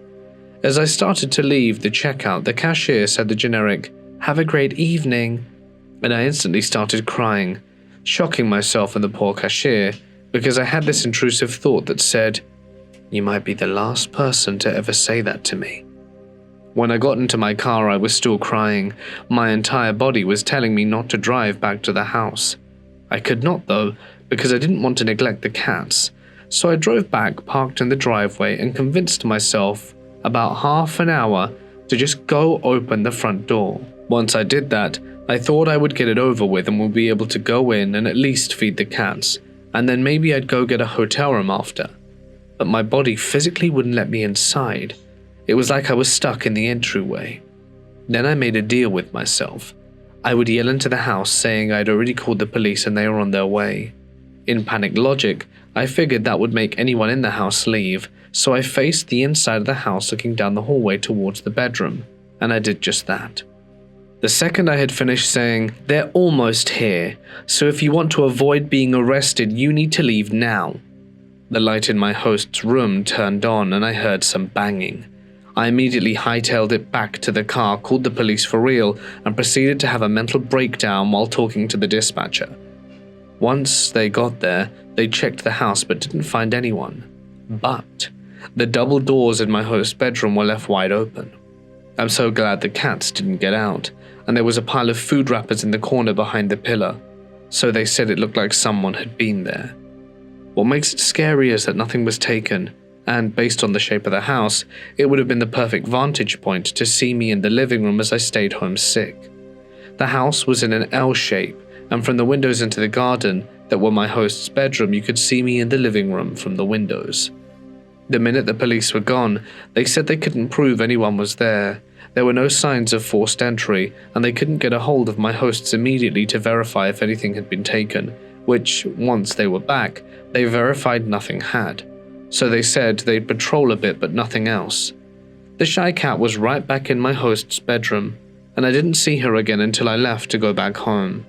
As I started to leave the checkout, the cashier said the generic, "Have a great evening," and I instantly started crying, shocking myself and the poor cashier because I had this intrusive thought that said, "You might be the last person to ever say that to me." When I got into my car, I was still crying. My entire body was telling me not to drive back to the house. I could not though, because I didn't want to neglect the cats, so I drove back, parked in the driveway, and convinced myself about half an hour to just go open the front door. Once I did that, I thought I would get it over with and would be able to go in and at least feed the cats, and then maybe I'd go get a hotel room after. But my body physically wouldn't let me inside. It was like I was stuck in the entryway. Then I made a deal with myself. I would yell into the house saying I'd already called the police and they were on their way. In panic logic, I figured that would make anyone in the house leave, so I faced the inside of the house looking down the hallway towards the bedroom, and I did just that. The second I had finished saying, "They're almost here, so if you want to avoid being arrested, you need to leave now," the light in my host's room turned on and I heard some banging. I immediately hightailed it back to the car, called the police for real, and proceeded to have a mental breakdown while talking to the dispatcher. Once they got there, they checked the house but didn't find anyone. But the double doors in my host's bedroom were left wide open. I'm so glad the cats didn't get out, and there was a pile of food wrappers in the corner behind the pillar, so they said it looked like someone had been there. What makes it scary is that nothing was taken, and based on the shape of the house, it would have been the perfect vantage point to see me in the living room as I stayed home sick. The house was in an L shape, and from the windows into the garden that were my host's bedroom, you could see me in the living room from the windows. The minute the police were gone, they said they couldn't prove anyone was there. There were no signs of forced entry, and they couldn't get a hold of my hosts immediately to verify if anything had been taken, which, once they were back, they verified nothing had. So they said they'd patrol a bit but nothing else. The shy cat was right back in my host's bedroom, and I didn't see her again until I left to go back home.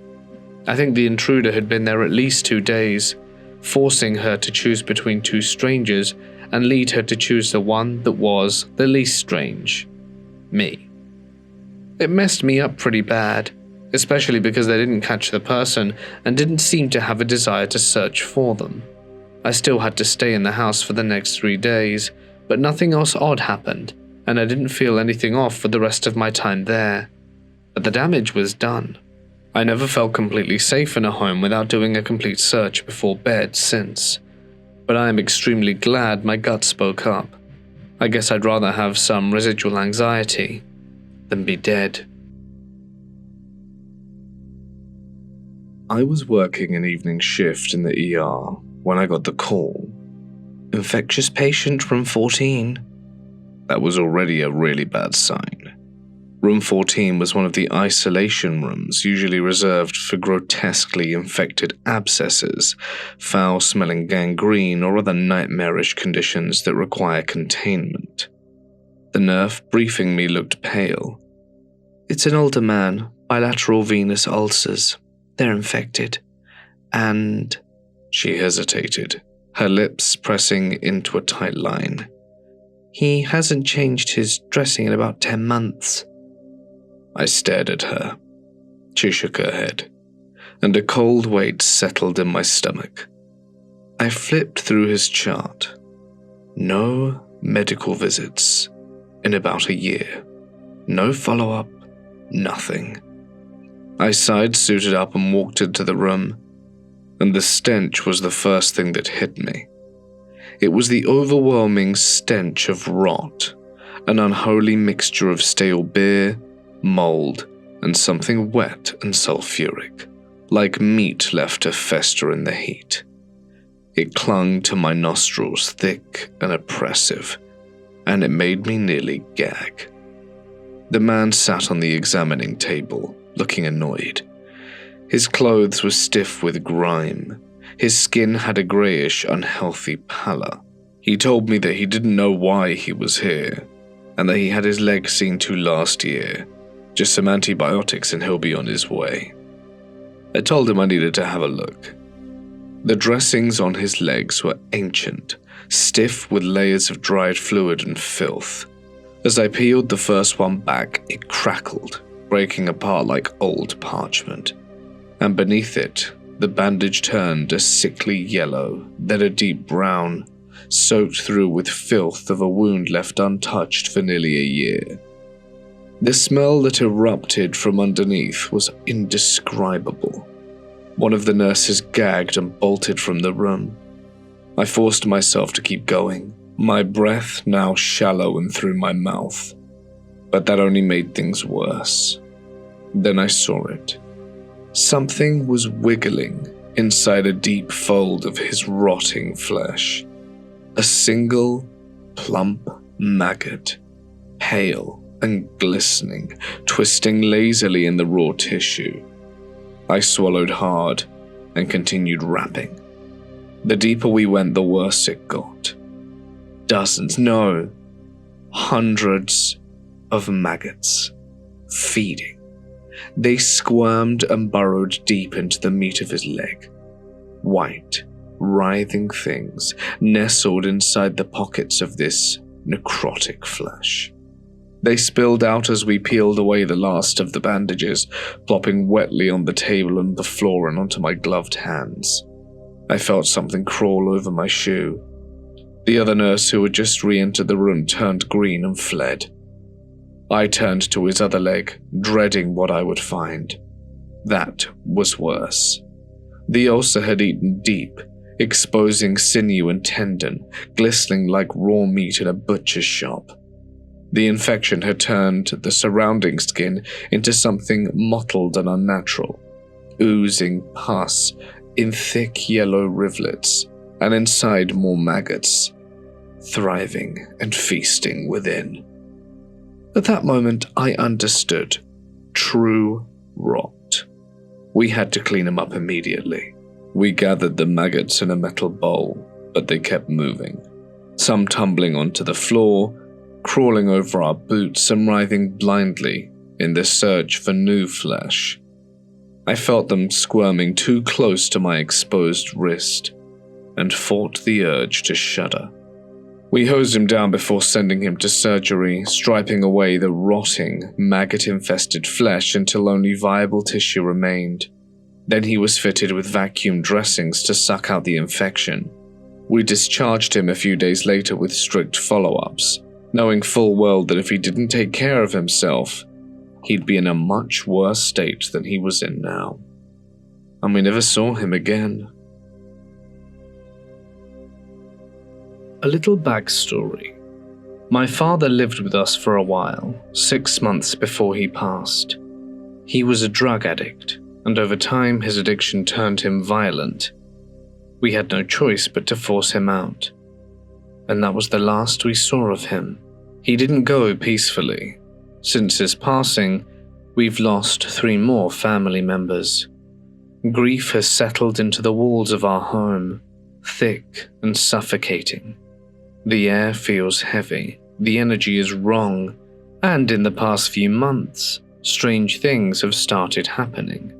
I think the intruder had been there at least 2 days, forcing her to choose between 2 strangers and lead her to choose the one that was the least strange. Me. It messed me up pretty bad, especially because they didn't catch the person and didn't seem to have a desire to search for them. I still had to stay in the house for the next 3 days, but nothing else odd happened, and I didn't feel anything off for the rest of my time there. But the damage was done. I never felt completely safe in a home without doing a complete search before bed since. But I am extremely glad my gut spoke up. I guess I'd rather have some residual anxiety than be dead. I was working an evening shift in the ER when I got the call. Infectious patient, room 14. That was already a really bad sign. Room 14 was one of the isolation rooms usually reserved for grotesquely infected abscesses, foul-smelling gangrene, or other nightmarish conditions that require containment. The nurse briefing me looked pale. It's an older man, bilateral venous ulcers. They're infected. And... She hesitated, her lips pressing into a tight line. He hasn't changed his dressing in about 10 months. I stared at her. She shook her head, and a cold weight settled in my stomach. I flipped through his chart. No medical visits in about a year. No follow-up, nothing. I side-suited up and walked into the room, and the stench was the first thing that hit me. It was the overwhelming stench of rot, an unholy mixture of stale beer, mold, and something wet and sulfuric, like meat left to fester in the heat. It clung to my nostrils, thick and oppressive, and it made me nearly gag. The man sat on the examining table, looking annoyed. His clothes were stiff with grime. His skin had a greyish, unhealthy pallor. He told me that he didn't know why he was here, and that he had his leg seen to last year. Just some antibiotics and he'll be on his way. I told him I needed to have a look. The dressings on his legs were ancient, stiff with layers of dried fluid and filth. As I peeled the first one back, it crackled, breaking apart like old parchment. And beneath it, the bandage turned a sickly yellow, then a deep brown, soaked through with filth of a wound left untouched for nearly a year. The smell that erupted from underneath was indescribable. One of the nurses gagged and bolted from the room. I forced myself to keep going, my breath now shallow and through my mouth. But that only made things worse. Then I saw it. Something was wiggling inside a deep fold of his rotting flesh. A single, plump maggot, pale and glistening, twisting lazily in the raw tissue. I swallowed hard and continued rapping. The deeper we went, the worse it got. Dozens, no, hundreds of maggots, feeding. They squirmed and burrowed deep into the meat of his leg. White, writhing things nestled inside the pockets of this necrotic flesh. They spilled out as we peeled away the last of the bandages, plopping wetly on the table and the floor and onto my gloved hands. I felt something crawl over my shoe. The other nurse who had just re-entered the room turned green and fled. I turned to his other leg, dreading what I would find. That was worse. The ulcer had eaten deep, exposing sinew and tendon, glistening like raw meat in a butcher's shop. The infection had turned the surrounding skin into something mottled and unnatural, oozing pus in thick yellow rivulets, and inside more maggots, thriving and feasting within. At that moment, I understood. True rot. We had to clean him up immediately. We gathered the maggots in a metal bowl, but they kept moving, some tumbling onto the floor, crawling over our boots and writhing blindly in their search for new flesh. I felt them squirming too close to my exposed wrist and fought the urge to shudder. We hosed him down before sending him to surgery, striping away the rotting, maggot-infested flesh until only viable tissue remained. Then he was fitted with vacuum dressings to suck out the infection. We discharged him a few days later with strict follow-ups, knowing full well that if he didn't take care of himself, he'd be in a much worse state than he was in now. And we never saw him again. A little backstory. My father lived with us for a while, 6 months before he passed. He was a drug addict, and over time his addiction turned him violent. We had no choice but to force him out. And that was the last we saw of him. He didn't go peacefully. Since his passing, we've lost 3 more family members. Grief has settled into the walls of our home, thick and suffocating. The air feels heavy, the energy is wrong, and in the past few months, strange things have started happening.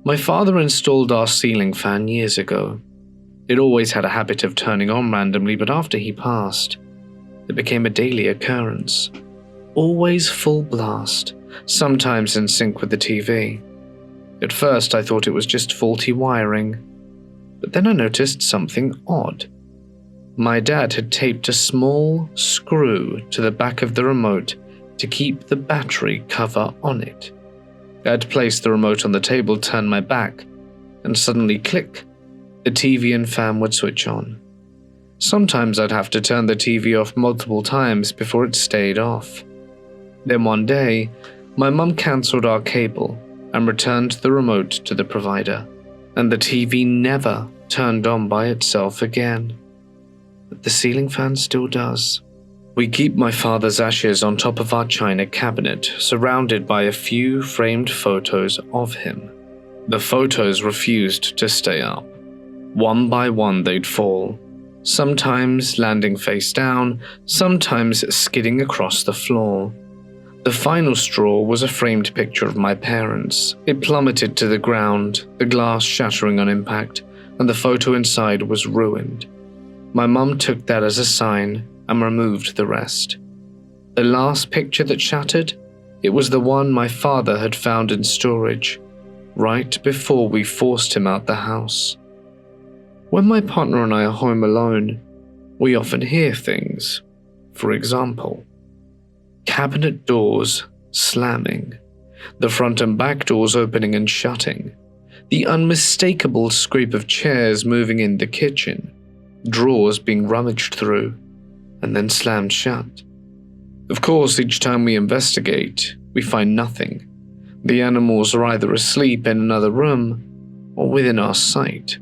My father installed our ceiling fan years ago. It always had a habit of turning on randomly, but after he passed, it became a daily occurrence. Always full blast, sometimes in sync with the TV. At first I thought it was just faulty wiring, but then I noticed something odd. My dad had taped a small screw to the back of the remote to keep the battery cover on it. I'd placed the remote on the table, turned my back, and suddenly click, the TV and fan would switch on. Sometimes I'd have to turn the TV off multiple times before it stayed off. Then one day, my mum cancelled our cable and returned the remote to the provider, and the TV never turned on by itself again. But the ceiling fan still does. We keep my father's ashes on top of our china cabinet, surrounded by a few framed photos of him. The photos refused to stay up. One by one they'd fall, sometimes landing face down, sometimes skidding across the floor. The final straw was a framed picture of my parents. It plummeted to the ground, the glass shattering on impact, and the photo inside was ruined. My mum took that as a sign and removed the rest. The last picture that shattered, it was the one my father had found in storage, right before we forced him out the house. When my partner and I are home alone, we often hear things. For example, cabinet doors slamming, the front and back doors opening and shutting, the unmistakable scrape of chairs moving in the kitchen, drawers being rummaged through and then slammed shut. Of course, each time we investigate, we find nothing. The animals are either asleep in another room or within our sight.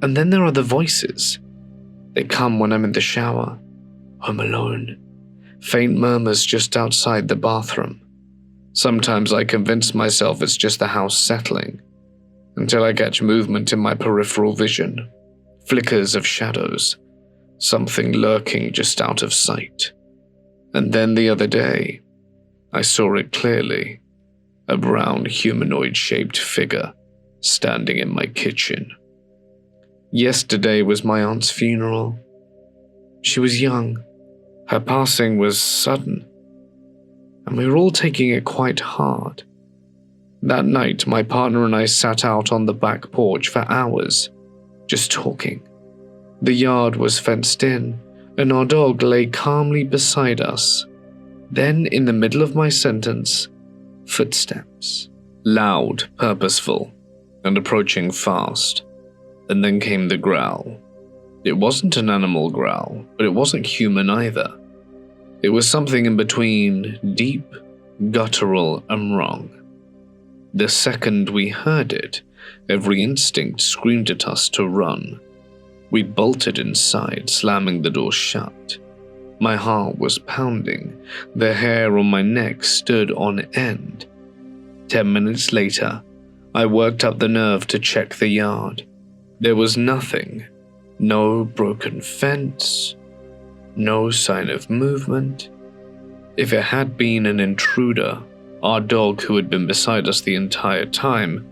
And then there are the voices. They come when I'm in the shower, home alone. Faint murmurs just outside the bathroom. Sometimes I convince myself it's just the house settling, until I catch movement in my peripheral vision. Flickers of shadows, something lurking just out of sight. And then the other day, I saw it clearly, a brown humanoid-shaped figure standing in my kitchen. Yesterday was my aunt's funeral. She was young. Her passing was sudden, and we were all taking it quite hard. That night, my partner and I sat out on the back porch for hours, just talking. The yard was fenced in, and our dog lay calmly beside us. Then, in the middle of my sentence, footsteps. Loud, purposeful, and approaching fast. And then came the growl. It wasn't an animal growl, but it wasn't human either. It was something in between deep, guttural, and wrong. The second we heard it, every instinct screamed at us to run. We bolted inside, slamming the door shut. My heart was pounding. The hair on my neck stood on end. 10 minutes later, I worked up the nerve to check the yard. There was nothing. No broken fence. No sign of movement. If it had been an intruder, our dog, who had been beside us the entire time,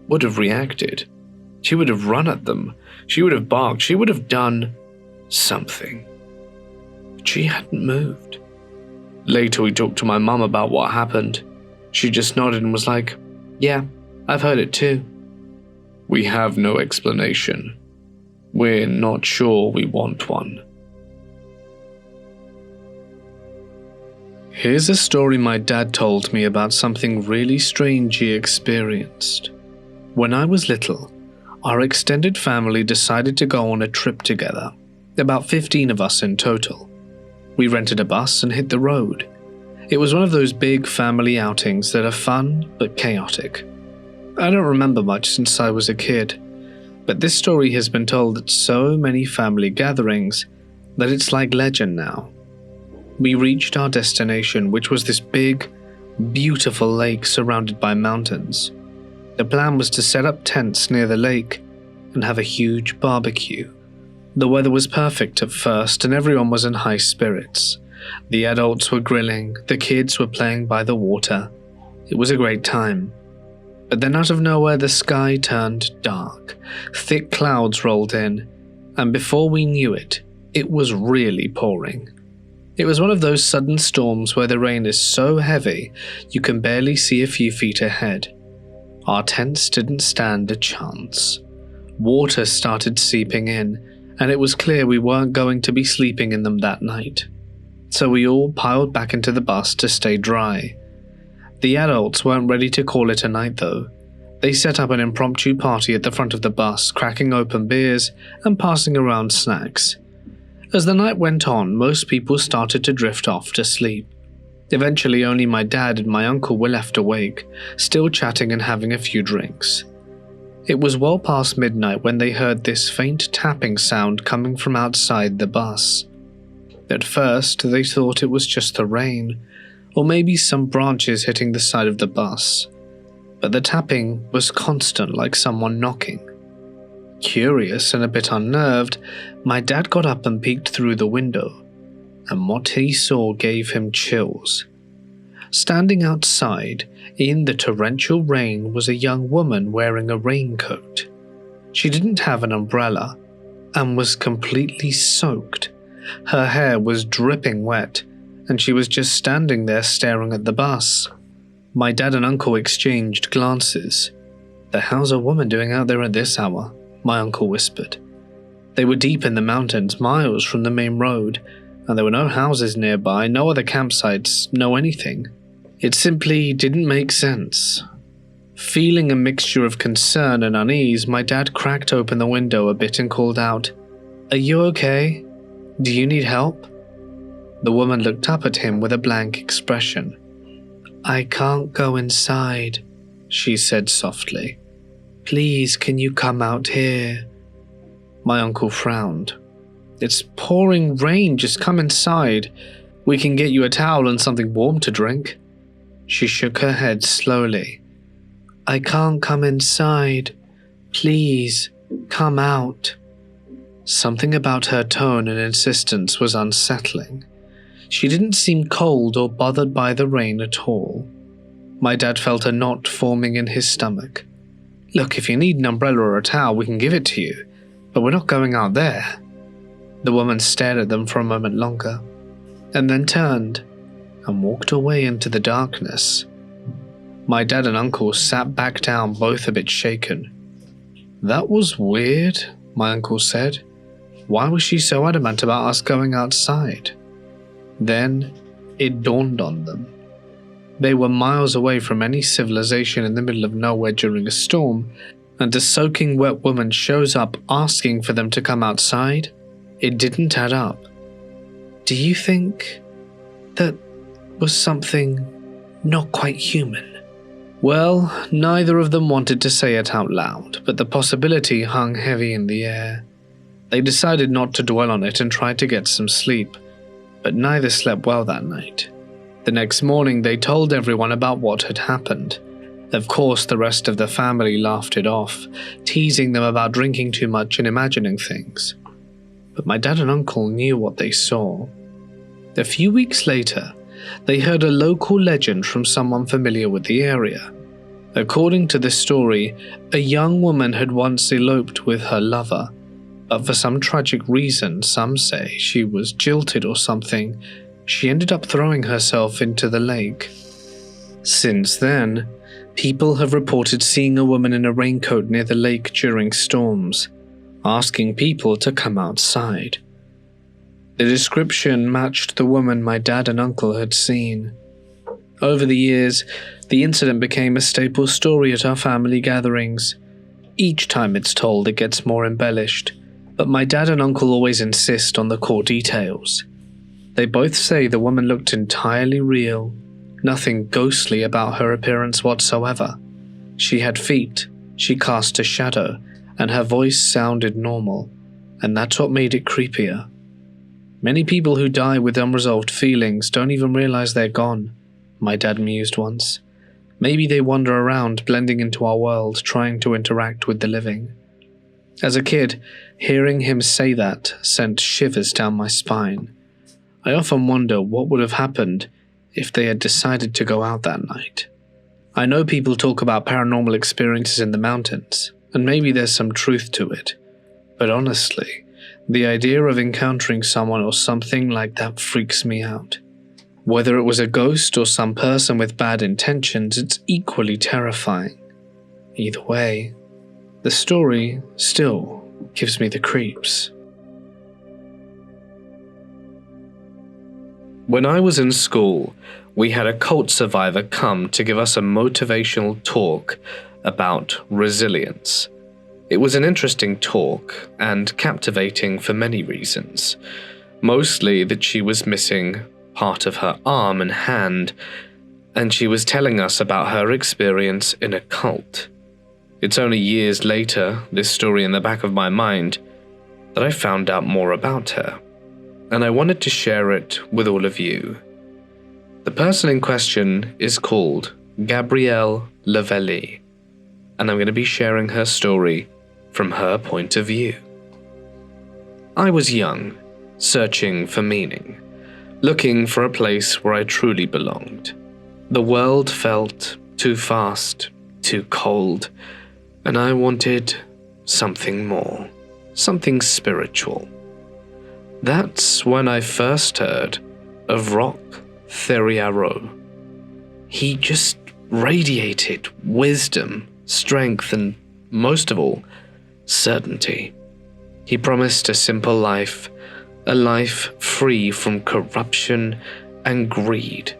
would have reacted. She would have run at them. She would have barked. She would have done something. But she hadn't moved. Later, we talked to my mum about what happened. She just nodded and was like, "Yeah, I've heard it too." We have no explanation. We're not sure we want one. Here's a story my dad told me about something really strange he experienced. When I was little, our extended family decided to go on a trip together, about 15 of us in total. We rented a bus and hit the road. It was one of those big family outings that are fun but chaotic. I don't remember much since I was a kid, but this story has been told at so many family gatherings that it's like legend now. We reached our destination, which was this big, beautiful lake surrounded by mountains. The plan was to set up tents near the lake and have a huge barbecue. The weather was perfect at first and everyone was in high spirits. The adults were grilling, the kids were playing by the water. It was a great time. But then out of nowhere the sky turned dark, thick clouds rolled in, and before we knew it, it was really pouring. It was one of those sudden storms where the rain is so heavy you can barely see a few feet ahead. Our tents didn't stand a chance. Water started seeping in, and it was clear we weren't going to be sleeping in them that night. So we all piled back into the bus to stay dry. The adults weren't ready to call it a night though. They set up an impromptu party at the front of the bus, cracking open beers and passing around snacks. As the night went on, most people started to drift off to sleep. Eventually, only my dad and my uncle were left awake, still chatting and having a few drinks. It was well past midnight when they heard this faint tapping sound coming from outside the bus. At first, they thought it was just the rain, or maybe some branches hitting the side of the bus. But the tapping was constant, like someone knocking. Curious and a bit unnerved, my dad got up and peeked through the window, and what he saw gave him chills. Standing outside, in the torrential rain, was a young woman wearing a raincoat. She didn't have an umbrella, and was completely soaked. Her hair was dripping wet, and she was just standing there staring at the bus. My dad and uncle exchanged glances. "The hell's a woman doing out there at this hour?" my uncle whispered. They were deep in the mountains, miles from the main road, and there were no houses nearby, no other campsites, no anything. It simply didn't make sense. Feeling a mixture of concern and unease, my dad cracked open the window a bit and called out, "Are you okay? Do you need help?" The woman looked up at him with a blank expression. "I can't go inside," she said softly. "Please, can you come out here?" My uncle frowned. "It's pouring rain, just come inside. We can get you a towel and something warm to drink." She shook her head slowly. "I can't come inside. Please, come out." Something about her tone and insistence was unsettling. She didn't seem cold or bothered by the rain at all. My dad felt a knot forming in his stomach. "Look, if you need an umbrella or a towel, we can give it to you, but we're not going out there." The woman stared at them for a moment longer, and then turned and walked away into the darkness. My dad and uncle sat back down, both a bit shaken. "That was weird," my uncle said. "Why was she so adamant about us going outside?" Then it dawned on them. They were miles away from any civilization in the middle of nowhere during a storm, and a soaking wet woman shows up asking for them to come outside. It didn't add up. "Do you think that was something not quite human?" Well, neither of them wanted to say it out loud, but the possibility hung heavy in the air. They decided not to dwell on it and tried to get some sleep, but neither slept well that night. The next morning they told everyone about what had happened, Of course, the rest of the family laughed it off, teasing them about drinking too much and imagining things. But my dad and uncle knew what they saw. A few weeks later, they heard a local legend from someone familiar with the area. According to this story, a young woman had once eloped with her lover, but for some tragic reason, some say she was jilted or something, she ended up throwing herself into the lake. Since then, people have reported seeing a woman in a raincoat near the lake during storms, asking people to come outside. The description matched the woman my dad and uncle had seen. Over the years, the incident became a staple story at our family gatherings. Each time it's told, it gets more embellished, but my dad and uncle always insist on the core details. They both say the woman looked entirely real, nothing ghostly about her appearance whatsoever. She had feet, she cast a shadow, and her voice sounded normal, and that's what made it creepier. Many people who die with unresolved feelings don't even realize they're gone, my dad mused once. Maybe they wander around, blending into our world, trying to interact with the living. As a kid, hearing him say that sent shivers down my spine. I often wonder what would have happened if they had decided to go out that night. I know people talk about paranormal experiences in the mountains, and maybe there's some truth to it, but honestly, the idea of encountering someone or something like that freaks me out. Whether it was a ghost or some person with bad intentions, it's equally terrifying. Either way, the story still gives me the creeps. When I was in school, we had a cult survivor come to give us a motivational talk about resilience. It was an interesting talk and captivating for many reasons. Mostly that she was missing part of her arm and hand, and she was telling us about her experience in a cult. It's only years later, this story in the back of my mind, that I found out more about her, and I wanted to share it with all of you. The person in question is called Gabrielle Lavelli, and I'm going to be sharing her story from her point of view. I was young, searching for meaning, looking for a place where I truly belonged. The world felt too fast, too cold, and I wanted something more, something spiritual. That's when I first heard of Rock Theriaro. He just radiated wisdom, strength, and most of all, certainty. He promised a simple life, a life free from corruption and greed,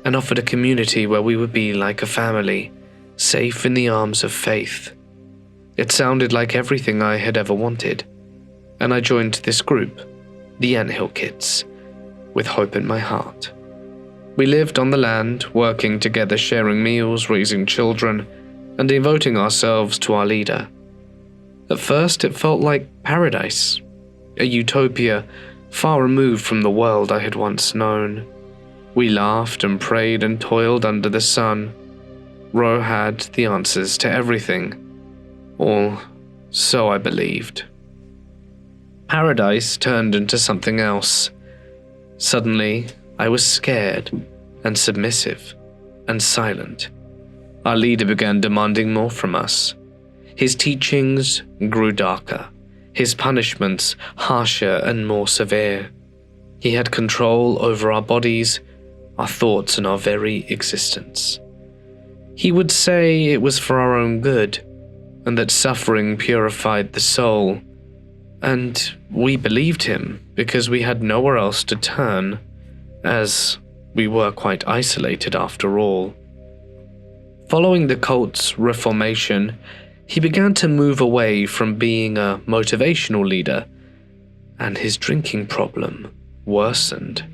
and offered a community where we would be like a family, safe in the arms of faith. It sounded like everything I had ever wanted, and I joined this group, the Anthill Kids, with hope in my heart. We lived on the land, working together, sharing meals, raising children, and devoting ourselves to our leader. At first, it felt like paradise, a utopia far removed from the world I had once known. We laughed and prayed and toiled under the sun. Ro had the answers to everything, or so I believed. Paradise turned into something else. Suddenly, I was scared and submissive and silent. Our leader began demanding more from us. His teachings grew darker, his punishments harsher and more severe. He had control over our bodies, our thoughts, and our very existence. He would say it was for our own good, and that suffering purified the soul. And we believed him because we had nowhere else to turn, as we were quite isolated after all. Following the cult's reformation, he began to move away from being a motivational leader, and his drinking problem worsened,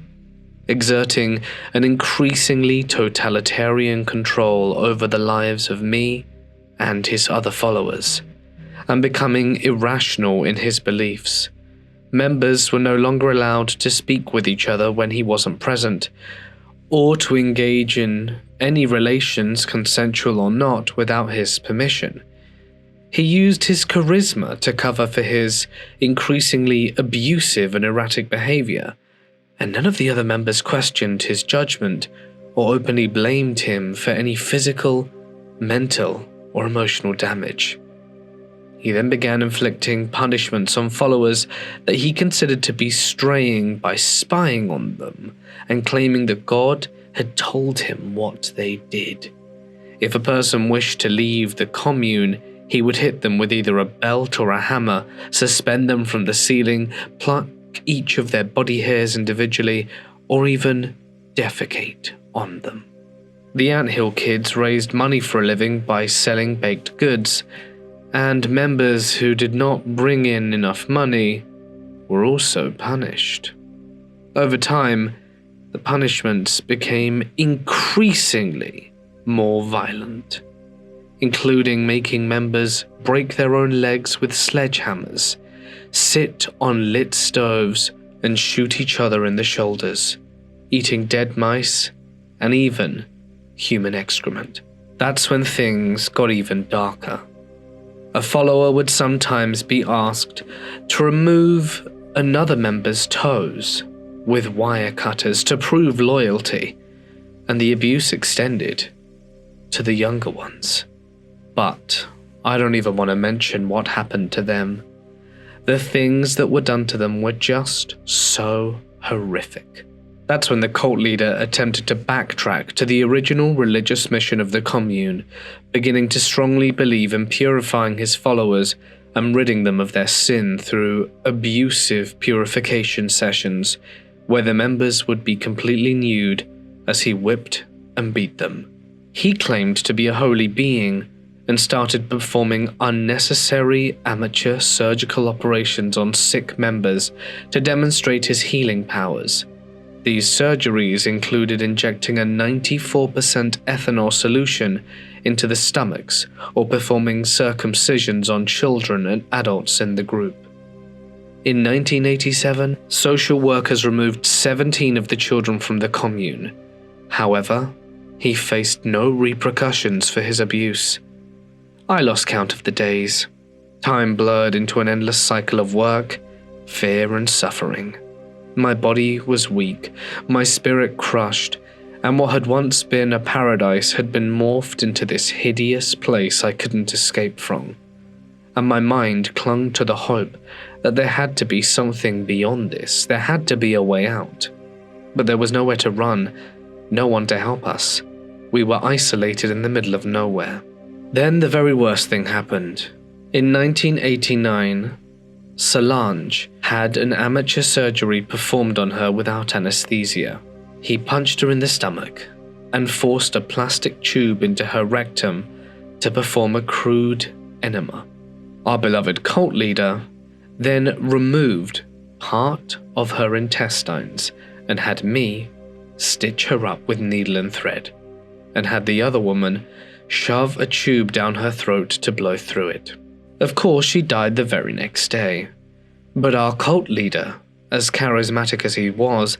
exerting an increasingly totalitarian control over the lives of me and his other followers, and becoming irrational in his beliefs. Members were no longer allowed to speak with each other when he wasn't present, or to engage in any relations, consensual or not, without his permission. He used his charisma to cover for his increasingly abusive and erratic behavior, and none of the other members questioned his judgment or openly blamed him for any physical, mental, or emotional damage. He then began inflicting punishments on followers that he considered to be straying by spying on them and claiming that God had told him what they did. If a person wished to leave the commune, he would hit them with either a belt or a hammer, suspend them from the ceiling, pluck each of their body hairs individually, or even defecate on them. The Anthill Kids raised money for a living by selling baked goods, and members who did not bring in enough money were also punished. Over time, the punishments became increasingly more violent, including making members break their own legs with sledgehammers, sit on lit stoves, and shoot each other in the shoulders, eating dead mice, and even human excrement. That's when things got even darker. A follower would sometimes be asked to remove another member's toes with wire cutters to prove loyalty, and the abuse extended to the younger ones. But I don't even want to mention what happened to them. The things that were done to them were just so horrific. That's when the cult leader attempted to backtrack to the original religious mission of the commune, beginning to strongly believe in purifying his followers and ridding them of their sin through abusive purification sessions, where the members would be completely nude as he whipped and beat them. He claimed to be a holy being and started performing unnecessary amateur surgical operations on sick members to demonstrate his healing powers. These surgeries included injecting a 94% ethanol solution into the stomachs or performing circumcisions on children and adults in the group. In 1987, social workers removed 17 of the children from the commune. However, he faced no repercussions for his abuse. I lost count of the days. Time blurred into an endless cycle of work, fear, and suffering. My body was weak, my spirit crushed, and what had once been a paradise had been morphed into this hideous place I couldn't escape from. And my mind clung to the hope that there had to be something beyond this, there had to be a way out. But there was nowhere to run, no one to help us. We were isolated in the middle of nowhere. Then the very worst thing happened. In 1989, Solange had an amateur surgery performed on her without anesthesia. He punched her in the stomach and forced a plastic tube into her rectum to perform a crude enema. Our beloved cult leader then removed part of her intestines and had me stitch her up with needle and thread, and had the other woman shove a tube down her throat to blow through it. Of course, she died the very next day. But our cult leader, as charismatic as he was,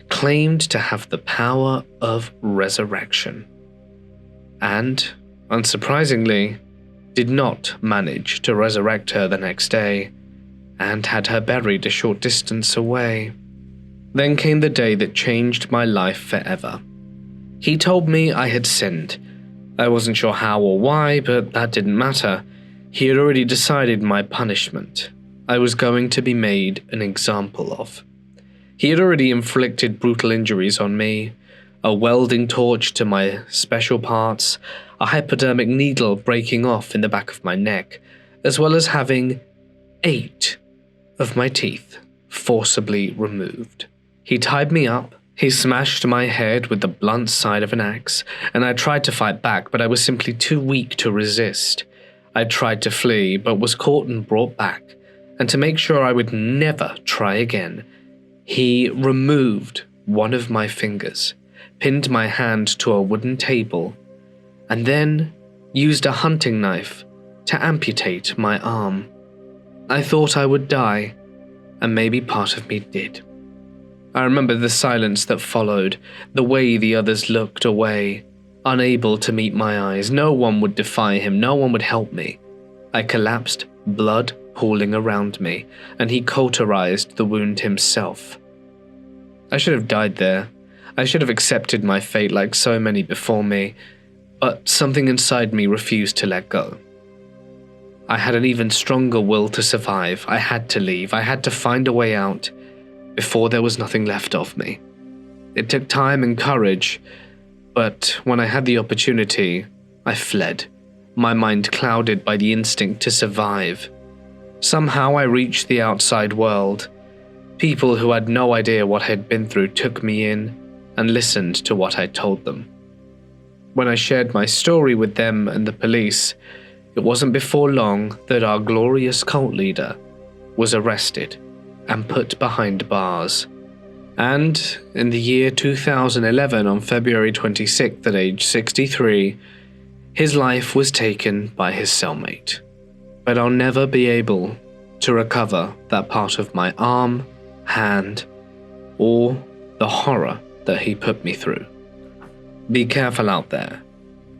claimed to have the power of resurrection. And, unsurprisingly, did not manage to resurrect her the next day, and had her buried a short distance away. Then came the day that changed my life forever. He told me I had sinned. I wasn't sure how or why, but that didn't matter. He had already decided my punishment. I was going to be made an example of. He had already inflicted brutal injuries on me, a welding torch to my special parts, a hypodermic needle breaking off in the back of my neck, as well as having 8 of my teeth forcibly removed. He tied me up, he smashed my head with the blunt side of an axe, and I tried to fight back, but I was simply too weak to resist. I tried to flee, but was caught and brought back, and to make sure I would never try again, he removed one of my fingers, pinned my hand to a wooden table, and then used a hunting knife to amputate my arm. I thought I would die, and maybe part of me did. I remember the silence that followed, the way the others looked away, Unable to meet my eyes, no one would defy him, no one would help me. I collapsed, blood pooling around me, and he cauterized the wound himself. I should have died there. I should have accepted my fate like so many before me, but something inside me refused to let go. I had an even stronger will to survive. I had to leave. I had to find a way out before there was nothing left of me. It took time and courage, but when I had the opportunity, I fled, my mind clouded by the instinct to survive. Somehow I reached the outside world. People who had no idea what I had been through took me in and listened to what I told them. When I shared my story with them and the police, it wasn't before long that our glorious cult leader was arrested and put behind bars. And in the year 2011, on February 26th at age 63, his life was taken by his cellmate. But I'll never be able to recover that part of my arm, hand, or the horror that he put me through. Be careful out there.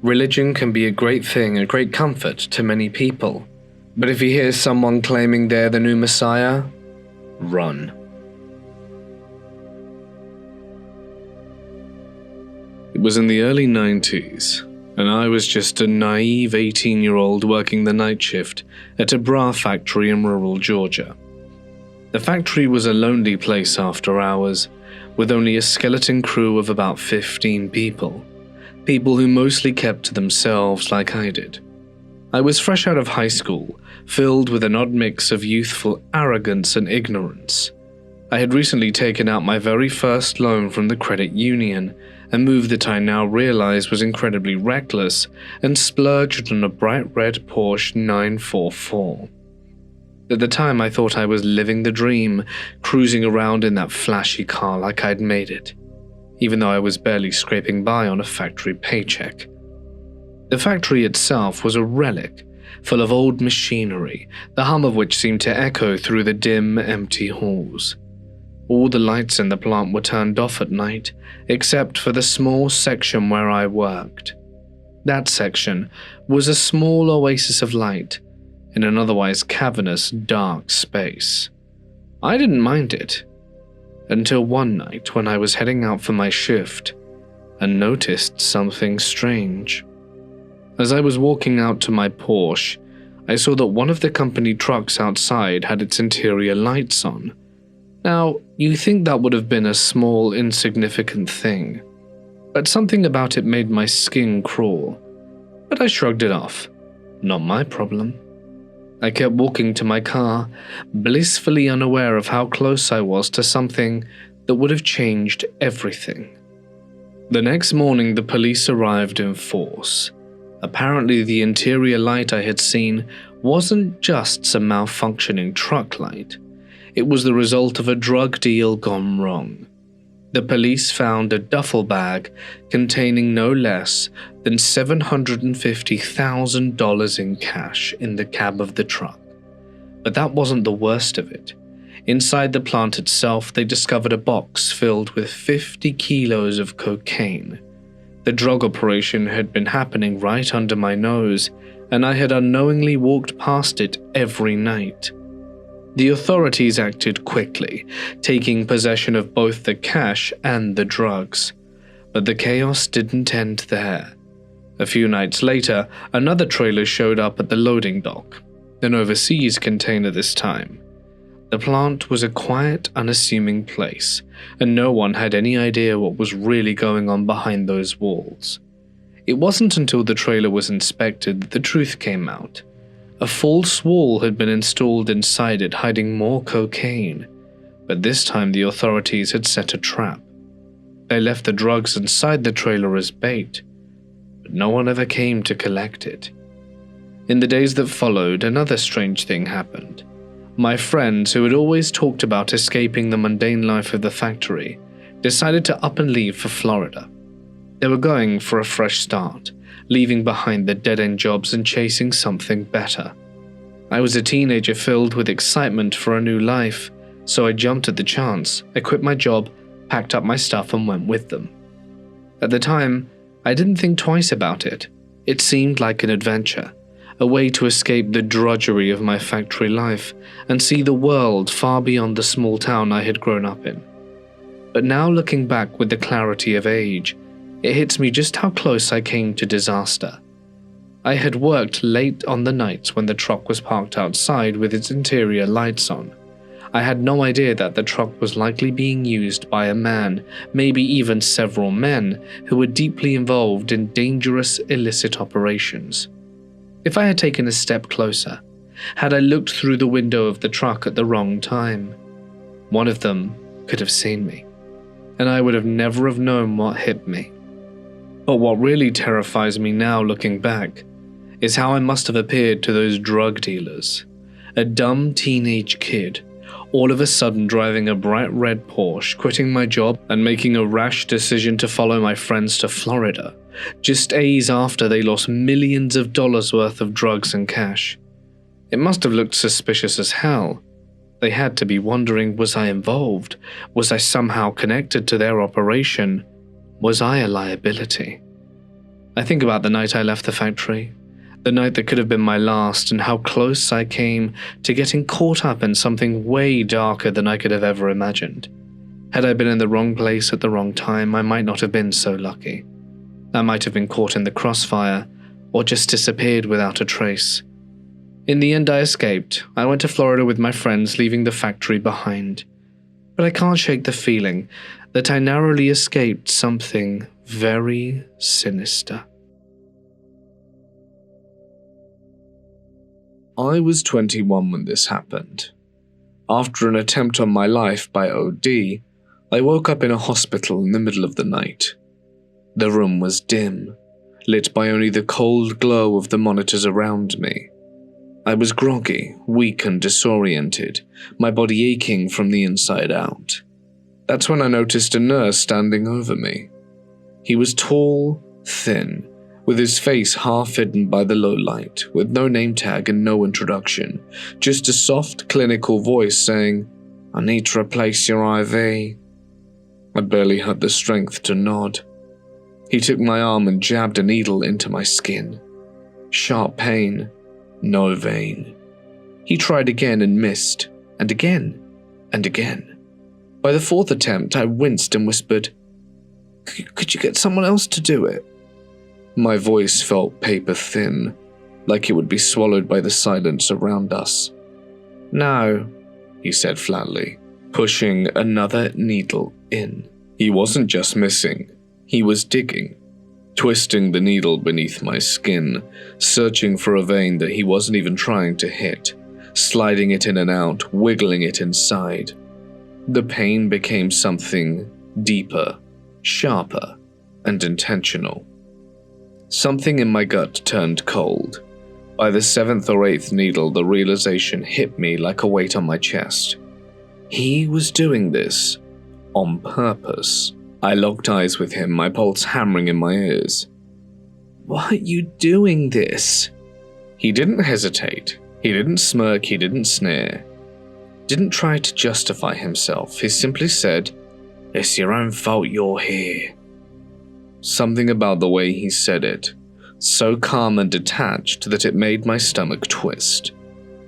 Religion can be a great thing, a great comfort to many people. But if you hear someone claiming they're the new Messiah, run. It was in the early 90s, and I was just a naive 18-year-old working the night shift at a bra factory in rural Georgia. The factory was a lonely place after hours, with only a skeleton crew of about 15 people who mostly kept to themselves like I did. I was fresh out of high school, filled with an odd mix of youthful arrogance and ignorance. I had recently taken out my very first loan from the credit union, a move that I now realize was incredibly reckless, and splurged on a bright red Porsche 944. At the time, I thought I was living the dream, cruising around in that flashy car like I'd made it, even though I was barely scraping by on a factory paycheck. The factory itself was a relic, full of old machinery, the hum of which seemed to echo through the dim, empty halls. All the lights in the plant were turned off at night, except for the small section where I worked. That section was a small oasis of light in an otherwise cavernous, dark space. I didn't mind it, until one night when I was heading out for my shift and noticed something strange. As I was walking out to my Porsche, I saw that one of the company trucks outside had its interior lights on. Now, you think that would have been a small, insignificant thing, but something about it made my skin crawl. But I shrugged it off. Not my problem. I kept walking to my car, blissfully unaware of how close I was to something that would have changed everything. The next morning, the police arrived in force. Apparently, the interior light I had seen wasn't just some malfunctioning truck light. It was the result of a drug deal gone wrong. The police found a duffel bag containing no less than $750,000 in cash in the cab of the truck. But that wasn't the worst of it. Inside the plant itself, they discovered a box filled with 50 kilos of cocaine. The drug operation had been happening right under my nose, and I had unknowingly walked past it every night. The authorities acted quickly, taking possession of both the cash and the drugs. But the chaos didn't end there. A few nights later, another trailer showed up at the loading dock, an overseas container this time. The plant was a quiet, unassuming place, and no one had any idea what was really going on behind those walls. It wasn't until the trailer was inspected that the truth came out. A false wall had been installed inside it, hiding more cocaine, but this time the authorities had set a trap. They left the drugs inside the trailer as bait, but no one ever came to collect it. In the days that followed, another strange thing happened. My friends, who had always talked about escaping the mundane life of the factory, decided to up and leave for Florida. They were going for a fresh start, leaving behind their dead-end jobs and chasing something better. I was a teenager filled with excitement for a new life, so I jumped at the chance. I quit my job, packed up my stuff, and went with them. At the time, I didn't think twice about it. It seemed like an adventure, a way to escape the drudgery of my factory life and see the world far beyond the small town I had grown up in. But now looking back with the clarity of age, it hits me just how close I came to disaster. I had worked late on the nights when the truck was parked outside with its interior lights on. I had no idea that the truck was likely being used by a man, maybe even several men, who were deeply involved in dangerous illicit operations. If I had taken a step closer, had I looked through the window of the truck at the wrong time, one of them could have seen me, and I would have never have known what hit me. But what really terrifies me now looking back is how I must have appeared to those drug dealers. A dumb teenage kid, all of a sudden driving a bright red Porsche, quitting my job and making a rash decision to follow my friends to Florida, just days after they lost millions of dollars worth of drugs and cash. It must have looked suspicious as hell. They had to be wondering, was I involved? Was I somehow connected to their operation? Was I a liability? I think about the night I left the factory, the night that could have been my last, and how close I came to getting caught up in something way darker than I could have ever imagined. Had I been in the wrong place at the wrong time, I might not have been so lucky. I might have been caught in the crossfire, or just disappeared without a trace. In the end, I escaped. I went to Florida with my friends, leaving the factory behind. But I can't shake the feeling that I narrowly escaped something very sinister. I was 21 when this happened. After an attempt on my life by OD, I woke up in a hospital in the middle of the night. The room was dim, lit by only the cold glow of the monitors around me. I was groggy, weak and disoriented, my body aching from the inside out. That's when I noticed a nurse standing over me. He was tall, thin, with his face half hidden by the low light, with no name tag and no introduction, just a soft, clinical voice saying, "I need to replace your IV." I barely had the strength to nod. He took my arm and jabbed a needle into my skin. Sharp pain, no vein. He tried again and missed, and again, and again. By the fourth attempt, I winced and whispered, Could you get someone else to do it?" My voice felt paper thin, like it would be swallowed by the silence around us. "No," he said flatly, pushing another needle in. He wasn't just missing, he was digging, twisting the needle beneath my skin, searching for a vein that he wasn't even trying to hit, sliding it in and out, wiggling it inside. The pain became something deeper, sharper, and intentional. Something in my gut turned cold. By the seventh or eighth needle, the realization hit me like a weight on my chest. He was doing this on purpose. I locked eyes with him, my pulse hammering in my ears. "Why are you doing this?" He didn't hesitate. He didn't smirk. He didn't sneer. Didn't try to justify himself. He simply said, "It's your own fault you're here." Something about the way he said it, so calm and detached that it made my stomach twist.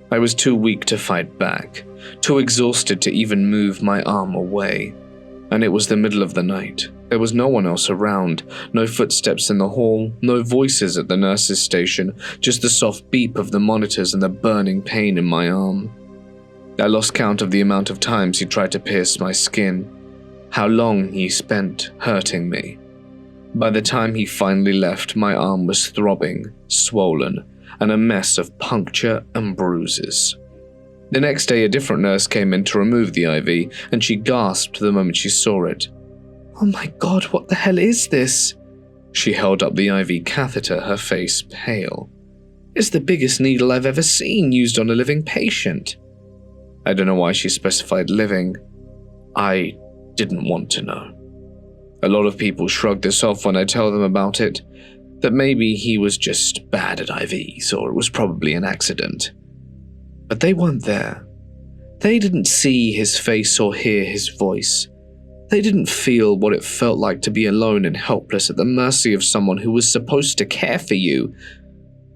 I was too weak to fight back, too exhausted to even move my arm away. And it was the middle of the night. There was no one else around, no footsteps in the hall, no voices at the nurse's station, just the soft beep of the monitors and the burning pain in my arm. I lost count of the amount of times he tried to pierce my skin, how long he spent hurting me. By the time he finally left, my arm was throbbing, swollen, and a mess of puncture and bruises. The next day, a different nurse came in to remove the IV, and she gasped the moment she saw it. "Oh my God, what the hell is this?" She held up the IV catheter, her face pale. "It's the biggest needle I've ever seen used on a living patient." I don't know why she specified living. I didn't want to know. A lot of people shrug this off when I tell them about it, that maybe he was just bad at IVs or it was probably an accident. But they weren't there. They didn't see his face or hear his voice. They didn't feel what it felt like to be alone and helpless at the mercy of someone who was supposed to care for you,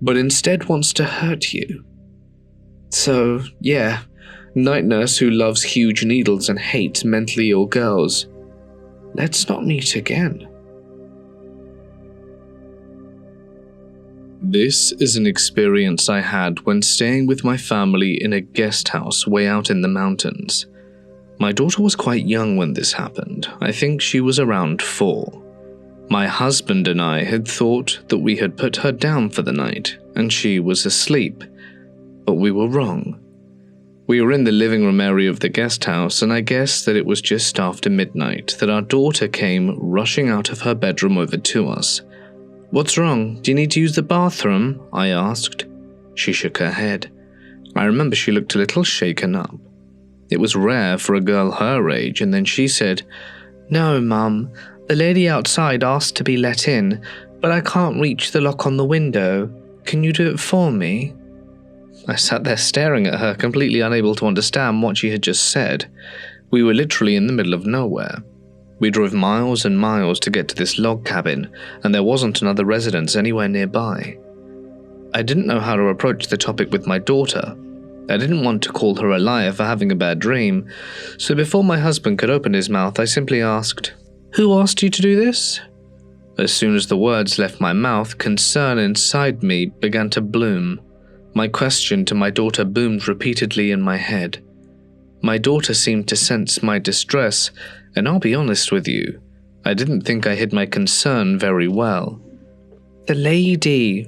but instead wants to hurt you. So, yeah, night nurse who loves huge needles and hates mentally ill girls. Let's not meet again. This is an experience I had when staying with my family in a guest house way out in the mountains. My daughter was quite young when this happened. I think she was around 4. My husband and I had thought that we had put her down for the night and she was asleep, but we were wrong. We were in the living room area of the guest house, and I guessed that it was just after midnight that our daughter came rushing out of her bedroom over to us. "What's wrong? Do you need to use the bathroom?" I asked. She shook her head. I remember she looked a little shaken up. It was rare for a girl her age, and then she said, "No, Mum. The lady outside asked to be let in, but I can't reach the lock on the window. Can you do it for me?" I sat there staring at her, completely unable to understand what she had just said. We were literally in the middle of nowhere. We drove miles and miles to get to this log cabin, and there wasn't another residence anywhere nearby. I didn't know how to approach the topic with my daughter. I didn't want to call her a liar for having a bad dream, so before my husband could open his mouth, I simply asked, "Who asked you to do this?" As soon as the words left my mouth, concern inside me began to bloom. My question to my daughter boomed repeatedly in my head. My daughter seemed to sense my distress, and I'll be honest with you, I didn't think I hid my concern very well. "The lady.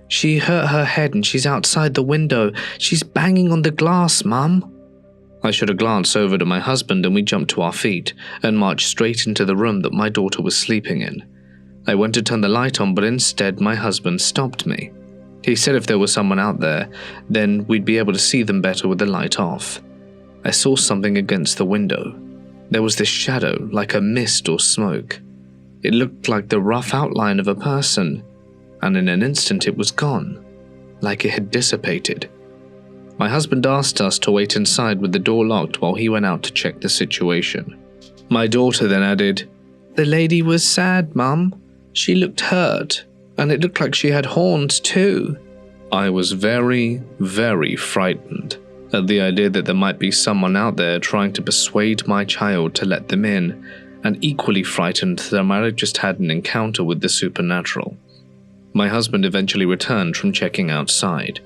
She hurt her head and she's outside the window. She's banging on the glass, Mum." I shot a glance over to my husband and we jumped to our feet and marched straight into the room that my daughter was sleeping in. I went to turn the light on, but instead my husband stopped me. He said if there was someone out there, then we'd be able to see them better with the light off. I saw something against the window. There was this shadow, like a mist or smoke. It looked like the rough outline of a person, and in an instant it was gone, like it had dissipated. My husband asked us to wait inside with the door locked while he went out to check the situation. My daughter then added, "The lady was sad, Mum. She looked hurt. And it looked like she had horns too." I was very, very frightened at the idea that there might be someone out there trying to persuade my child to let them in, and equally frightened that I might have just had an encounter with the supernatural. My husband eventually returned from checking outside.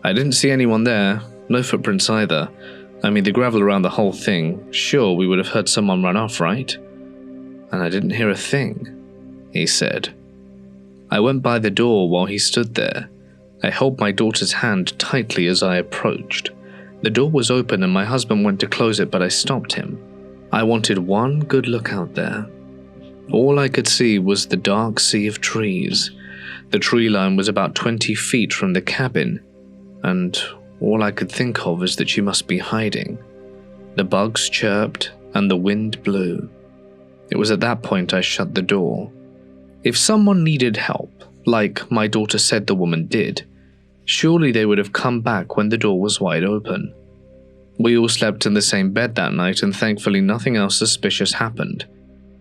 I didn't see anyone there, no footprints either. I mean, the gravel around the whole thing, sure we would have heard someone run off, right? "And I didn't hear a thing," he said. I went by the door while he stood there. I held my daughter's hand tightly as I approached. The door was open and my husband went to close it, but I stopped him. I wanted one good look out there. All I could see was the dark sea of trees. The tree line was about 20 feet from the cabin, and all I could think of is that she must be hiding. The bugs chirped and the wind blew. It was at that point I shut the door. If someone needed help, like my daughter said the woman did, surely they would have come back when the door was wide open. We all slept in the same bed that night, and thankfully nothing else suspicious happened.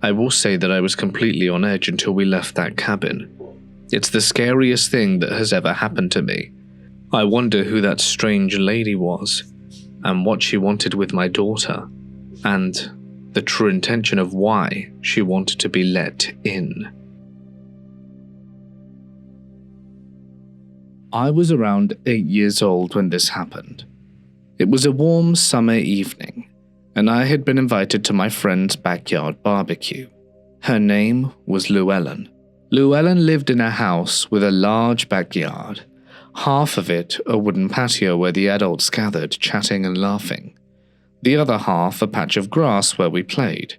I will say that I was completely on edge until we left that cabin. It's the scariest thing that has ever happened to me. I wonder who that strange lady was, and what she wanted with my daughter, and the true intention of why she wanted to be let in. I was around 8 years old when this happened. It was a warm summer evening, and I had been invited to my friend's backyard barbecue. Her name was Llewellyn. Llewellyn lived in a house with a large backyard, half of it a wooden patio where the adults gathered, chatting and laughing. The other half a patch of grass where we played.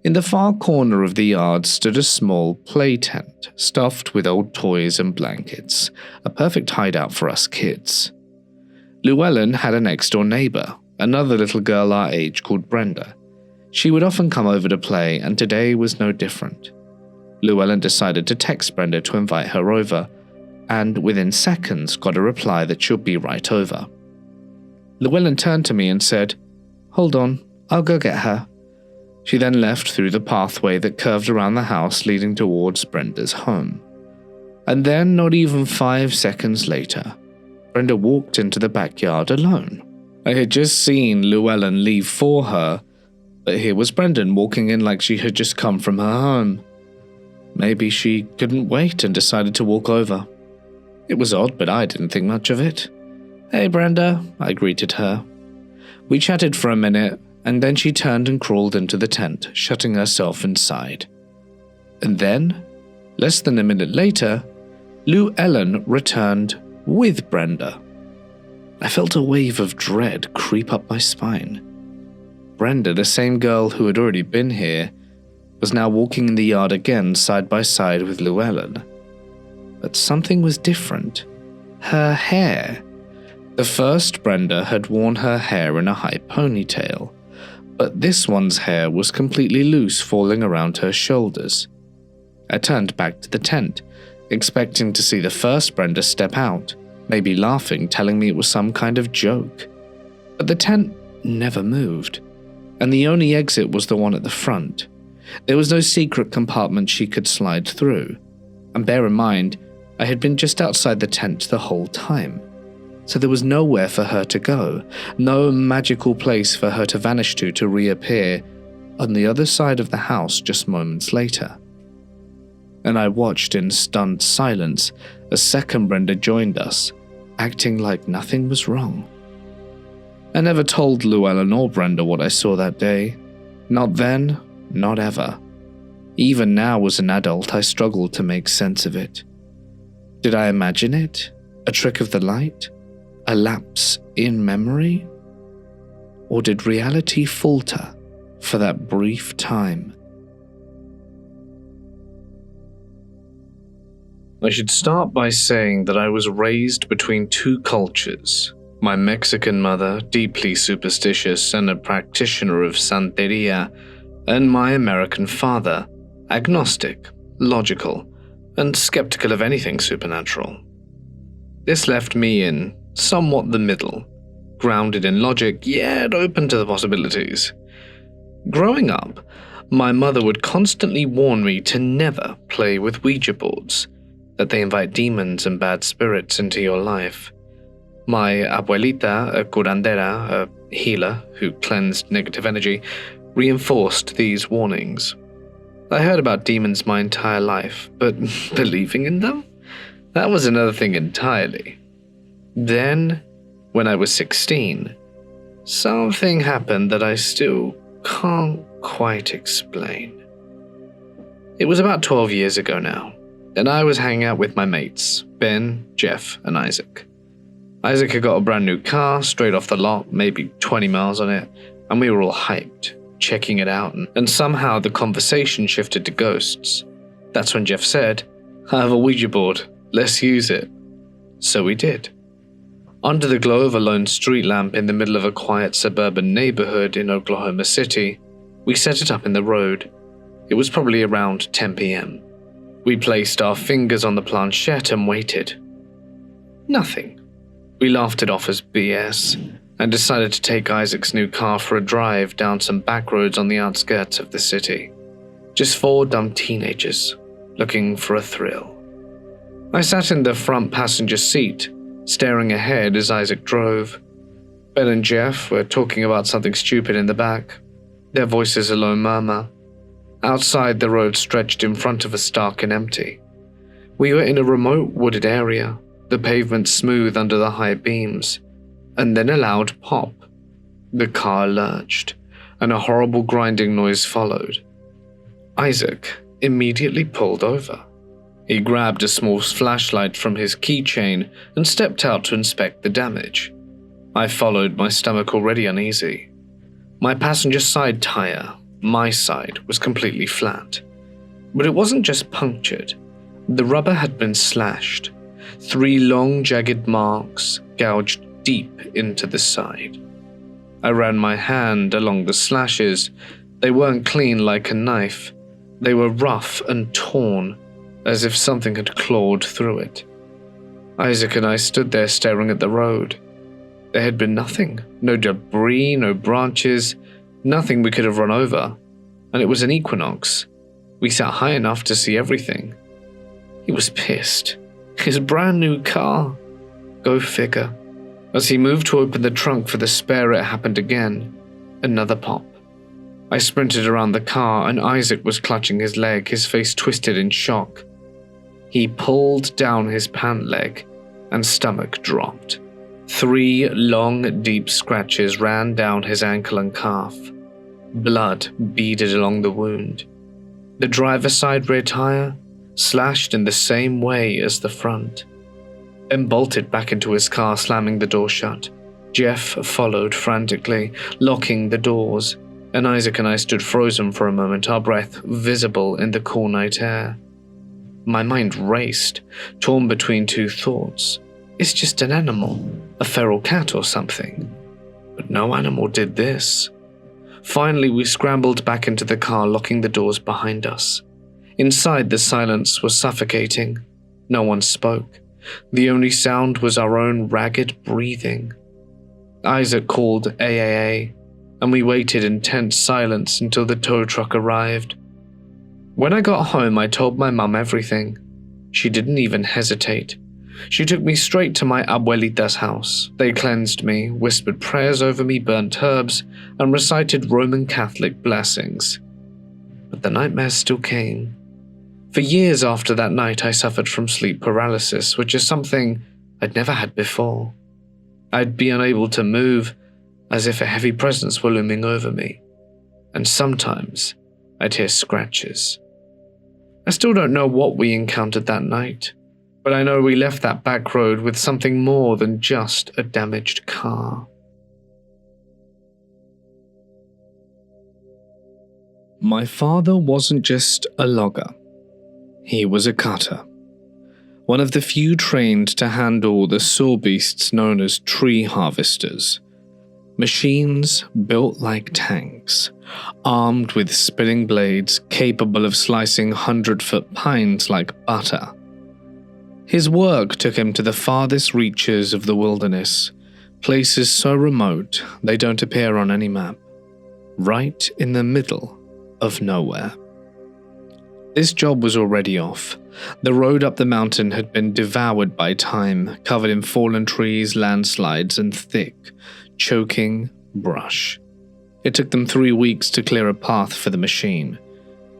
In the far corner of the yard stood a small play tent, stuffed with old toys and blankets, a perfect hideout for us kids. Llewellyn had a next-door neighbor, another little girl our age called Brenda. She would often come over to play, and today was no different. Llewellyn decided to text Brenda to invite her over, and within seconds got a reply that she'll be right over. Llewellyn turned to me and said, "Hold on, I'll go get her." She then left through the pathway that curved around the house leading towards Brenda's home. And then, not even 5 seconds later, Brenda walked into the backyard alone. I had just seen Llewellyn leave for her, but here was Brendan walking in like she had just come from her home. Maybe she couldn't wait and decided to walk over. It was odd, but I didn't think much of it. "Hey, Brenda," I greeted her. We chatted for a minute, and then she turned and crawled into the tent, shutting herself inside. And then, less than a minute later, Llewellyn returned with Brenda. I felt a wave of dread creep up my spine. Brenda, the same girl who had already been here, was now walking in the yard again side by side with Llewellyn. But something was different. Her hair. The first Brenda had worn her hair in a high ponytail, but this one's hair was completely loose, falling around her shoulders. I turned back to the tent, expecting to see the first Brenda step out, maybe laughing, telling me it was some kind of joke. But the tent never moved, and the only exit was the one at the front. There was no secret compartment she could slide through, and bear in mind, I had been just outside the tent the whole time. So there was nowhere for her to go, no magical place for her to vanish to reappear on the other side of the house just moments later. And I watched in stunned silence as second Brenda joined us, acting like nothing was wrong. I never told Llewellyn or Brenda what I saw that day. Not then, not ever. Even now as an adult, I struggled to make sense of it. Did I imagine it? A trick of the light? A lapse in memory? Or did reality falter for that brief time? I should start by saying that I was raised between two cultures. My Mexican mother, deeply superstitious and a practitioner of Santeria, and my American father, agnostic, logical, and skeptical of anything supernatural. This left me in somewhat the middle, grounded in logic, yet open to the possibilities. Growing up, my mother would constantly warn me to never play with Ouija boards, that they invite demons and bad spirits into your life. My abuelita, a curandera, a healer who cleansed negative energy, reinforced these warnings. I heard about demons my entire life, but believing in them? That was another thing entirely. Then, when I was 16, something happened that I still can't quite explain. It was about 12 years ago now, and I was hanging out with my mates, Ben, Jeff, and Isaac. Isaac had got a brand new car, straight off the lot, maybe 20 miles on it, and we were all hyped, checking it out, and somehow the conversation shifted to ghosts. That's when Jeff said, "I have a Ouija board, let's use it." So we did. Under the glow of a lone street lamp in the middle of a quiet suburban neighborhood in Oklahoma City, we set it up in the road. It was probably around 10 p.m. We placed our fingers on the planchette and waited. Nothing. We laughed it off as BS and decided to take Isaac's new car for a drive down some back roads on the outskirts of the city. Just 4 dumb teenagers looking for a thrill. I sat in the front passenger seat, staring ahead as Isaac drove. Ben and Jeff were talking about something stupid in the back, their voices a low murmur. Outside, the road stretched in front of us stark and empty. We were in a remote wooded area, the pavement smooth under the high beams, and then a loud pop. The car lurched, and a horrible grinding noise followed. Isaac immediately pulled over. He grabbed a small flashlight from his keychain and stepped out to inspect the damage. I followed, my stomach already uneasy. My passenger side tire, my side, was completely flat. But it wasn't just punctured. The rubber had been slashed. 3 long, jagged marks gouged deep into the side. I ran my hand along the slashes. They weren't clean like a knife. They were rough and torn, as if something had clawed through it. Isaac and I stood there staring at the road. There had been nothing. No debris, no branches, nothing we could have run over. and it was an equinox. We sat high enough to see everything. He was pissed. His brand new car. Go figure. As he moved to open the trunk for the spare, it happened again. Another pop. I sprinted around the car and Isaac was clutching his leg, his face twisted in shock. He pulled down his pant leg and stomach dropped. 3 long, deep scratches ran down his ankle and calf. Blood beaded along the wound. The driver's side rear tire slashed in the same way as the front. Then bolted back into his car, slamming the door shut. Jeff followed frantically, locking the doors, and Isaac and I stood frozen for a moment, our breath visible in the cool night air. My mind raced, torn between 2 thoughts. It's just an animal, a feral cat or something. But no animal did this. Finally, we scrambled back into the car, locking the doors behind us. Inside, the silence was suffocating. No one spoke. The only sound was our own ragged breathing. Isaac called AAA, and we waited in tense silence until the tow truck arrived. When I got home, I told my mum everything. She didn't even hesitate. She took me straight to my abuelita's house. They cleansed me, whispered prayers over me, burnt herbs, and recited Roman Catholic blessings. But the nightmares still came. For years after that night, I suffered from sleep paralysis, which is something I'd never had before. I'd be unable to move, as if a heavy presence were looming over me. And sometimes I'd hear scratches. I still don't know what we encountered that night, but I know we left that back road with something more than just a damaged car. My father wasn't just a logger. He was a cutter. One of the few trained to handle the saw beasts known as tree harvesters. Machines built like tanks, armed with spinning blades capable of slicing 100-foot pines like butter. His work took him to the farthest reaches of the wilderness, places so remote they don't appear on any map, right in the middle of nowhere. This job was already off. The road up the mountain had been devoured by time, covered in fallen trees, landslides, and thick, choking brush. It took them 3 weeks to clear a path for the machine.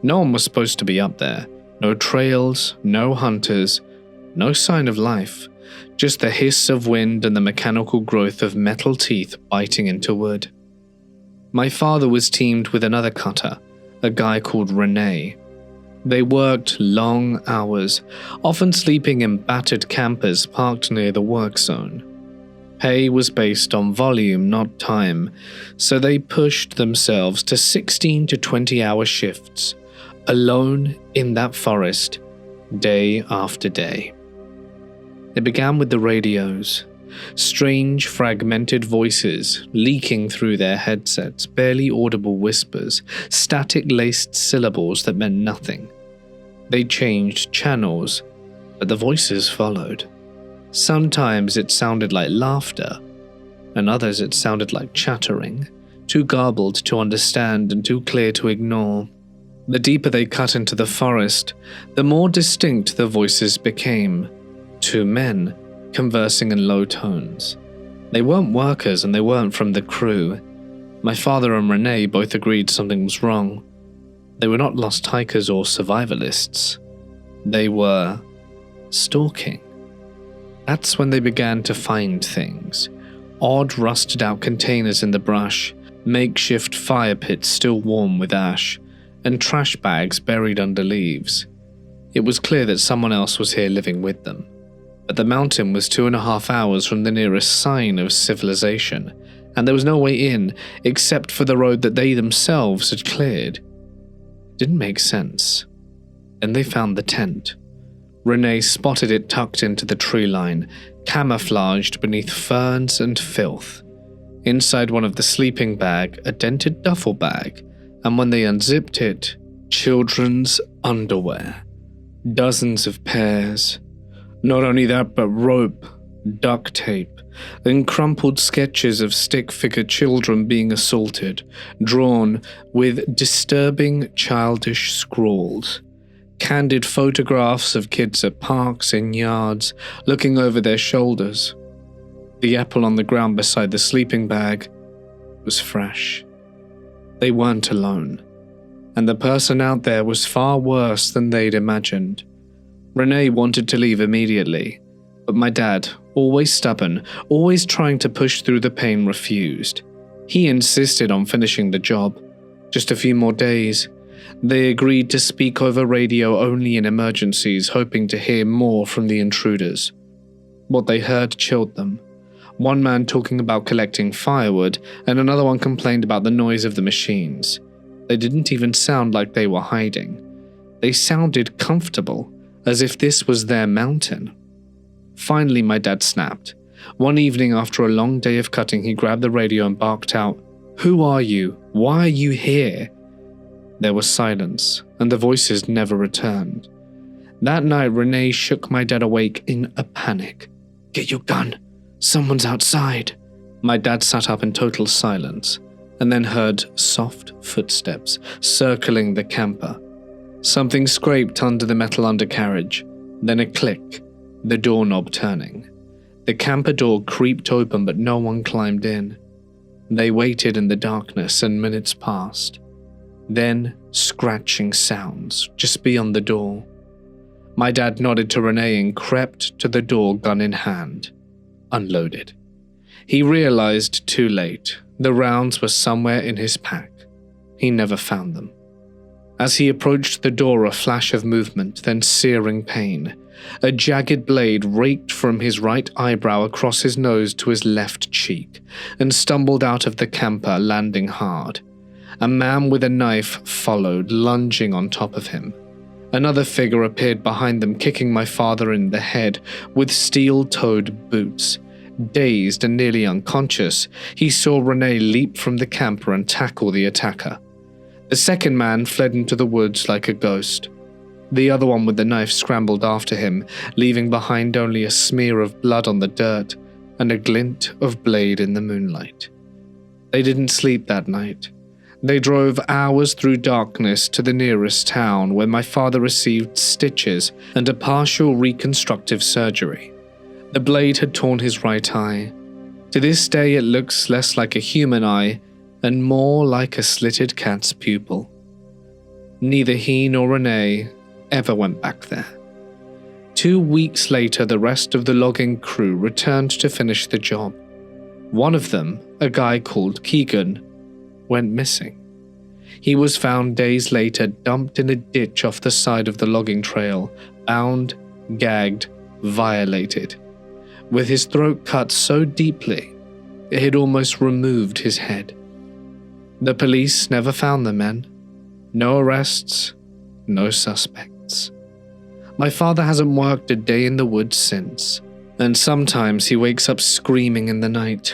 No one was supposed to be up there. No trails, no hunters, no sign of life. Just the hiss of wind and the mechanical growth of metal teeth biting into wood. My father was teamed with another cutter, a guy called Rene. They worked long hours, often sleeping in battered campers parked near the work zone. Pay was based on volume, not time, so they pushed themselves to 16 to 20-hour shifts, alone in that forest, day after day. It began with the radios, strange, fragmented voices leaking through their headsets, barely audible whispers, static-laced syllables that meant nothing. They changed channels, but the voices followed. Sometimes it sounded like laughter, and others it sounded like chattering, too garbled to understand and too clear to ignore. The deeper they cut into the forest, the more distinct the voices became. 2 men conversing in low tones. They weren't workers and they weren't from the crew. My father and Rene both agreed something was wrong. They were not lost hikers or survivalists. They were stalking. That's when they began to find things. Odd rusted-out containers in the brush, makeshift fire pits still warm with ash, and trash bags buried under leaves. It was clear that someone else was here living with them. But the mountain was 2.5 hours from the nearest sign of civilization, and there was no way in except for the road that they themselves had cleared. It didn't make sense. Then they found the tent. Rene spotted it tucked into the tree line, camouflaged beneath ferns and filth. Inside one of the sleeping bag, a dented duffel bag, and when they unzipped it, children's underwear. Dozens of pairs. Not only that, but rope, duct tape, and crumpled sketches of stick-figure children being assaulted, drawn with disturbing childish scrawls. Candid photographs of kids at parks in yards, looking over their shoulders. The apple on the ground beside the sleeping bag was fresh. They weren't alone, and the person out there was far worse than they'd imagined. Renee wanted to leave immediately, but my dad, always stubborn, always trying to push through the pain, refused. He insisted on finishing the job. Just a few more days. They agreed to speak over radio only in emergencies, hoping to hear more from the intruders. What they heard chilled them. One man talking about collecting firewood, and another one complained about the noise of the machines. They didn't even sound like they were hiding. They sounded comfortable, as if this was their mountain. Finally, my dad snapped. One evening after a long day of cutting, he grabbed the radio and barked out, "Who are you? Why are you here?" There was silence, and the voices never returned. That night, Renee shook my dad awake in a panic. "Get your gun. Someone's outside." My dad sat up in total silence, and then heard soft footsteps circling the camper. Something scraped under the metal undercarriage, then a click, the doorknob turning. The camper door creaked open, but no one climbed in. They waited in the darkness, and minutes passed. Then scratching sounds just beyond the door. My dad nodded to Renee and crept to the door, gun in hand. Unloaded. He realized too late the rounds were somewhere in his pack. He never found them. As he approached the door, a flash of movement, then searing pain. A jagged blade raked from his right eyebrow across his nose to his left cheek, and stumbled out of the camper, landing hard. A man with a knife followed, lunging on top of him. Another figure appeared behind them, kicking my father in the head with steel-toed boots. Dazed and nearly unconscious, he saw Renee leap from the camper and tackle the attacker. The second man fled into the woods like a ghost. The other one with the knife scrambled after him, leaving behind only a smear of blood on the dirt and a glint of blade in the moonlight. They didn't sleep that night. They drove hours through darkness to the nearest town, where my father received stitches and a partial reconstructive surgery. The blade had torn his right eye. To this day it looks less like a human eye and more like a slitted cat's pupil. Neither he nor Renee ever went back there. 2 weeks later, the rest of the logging crew returned to finish the job. One of them, a guy called Keegan, went missing. He was found days later, dumped in a ditch off the side of the logging trail, bound, gagged, violated, with his throat cut so deeply it had almost removed his head. The police never found the men. No arrests, no suspects. My father hasn't worked a day in the woods since, and sometimes he wakes up screaming in the night,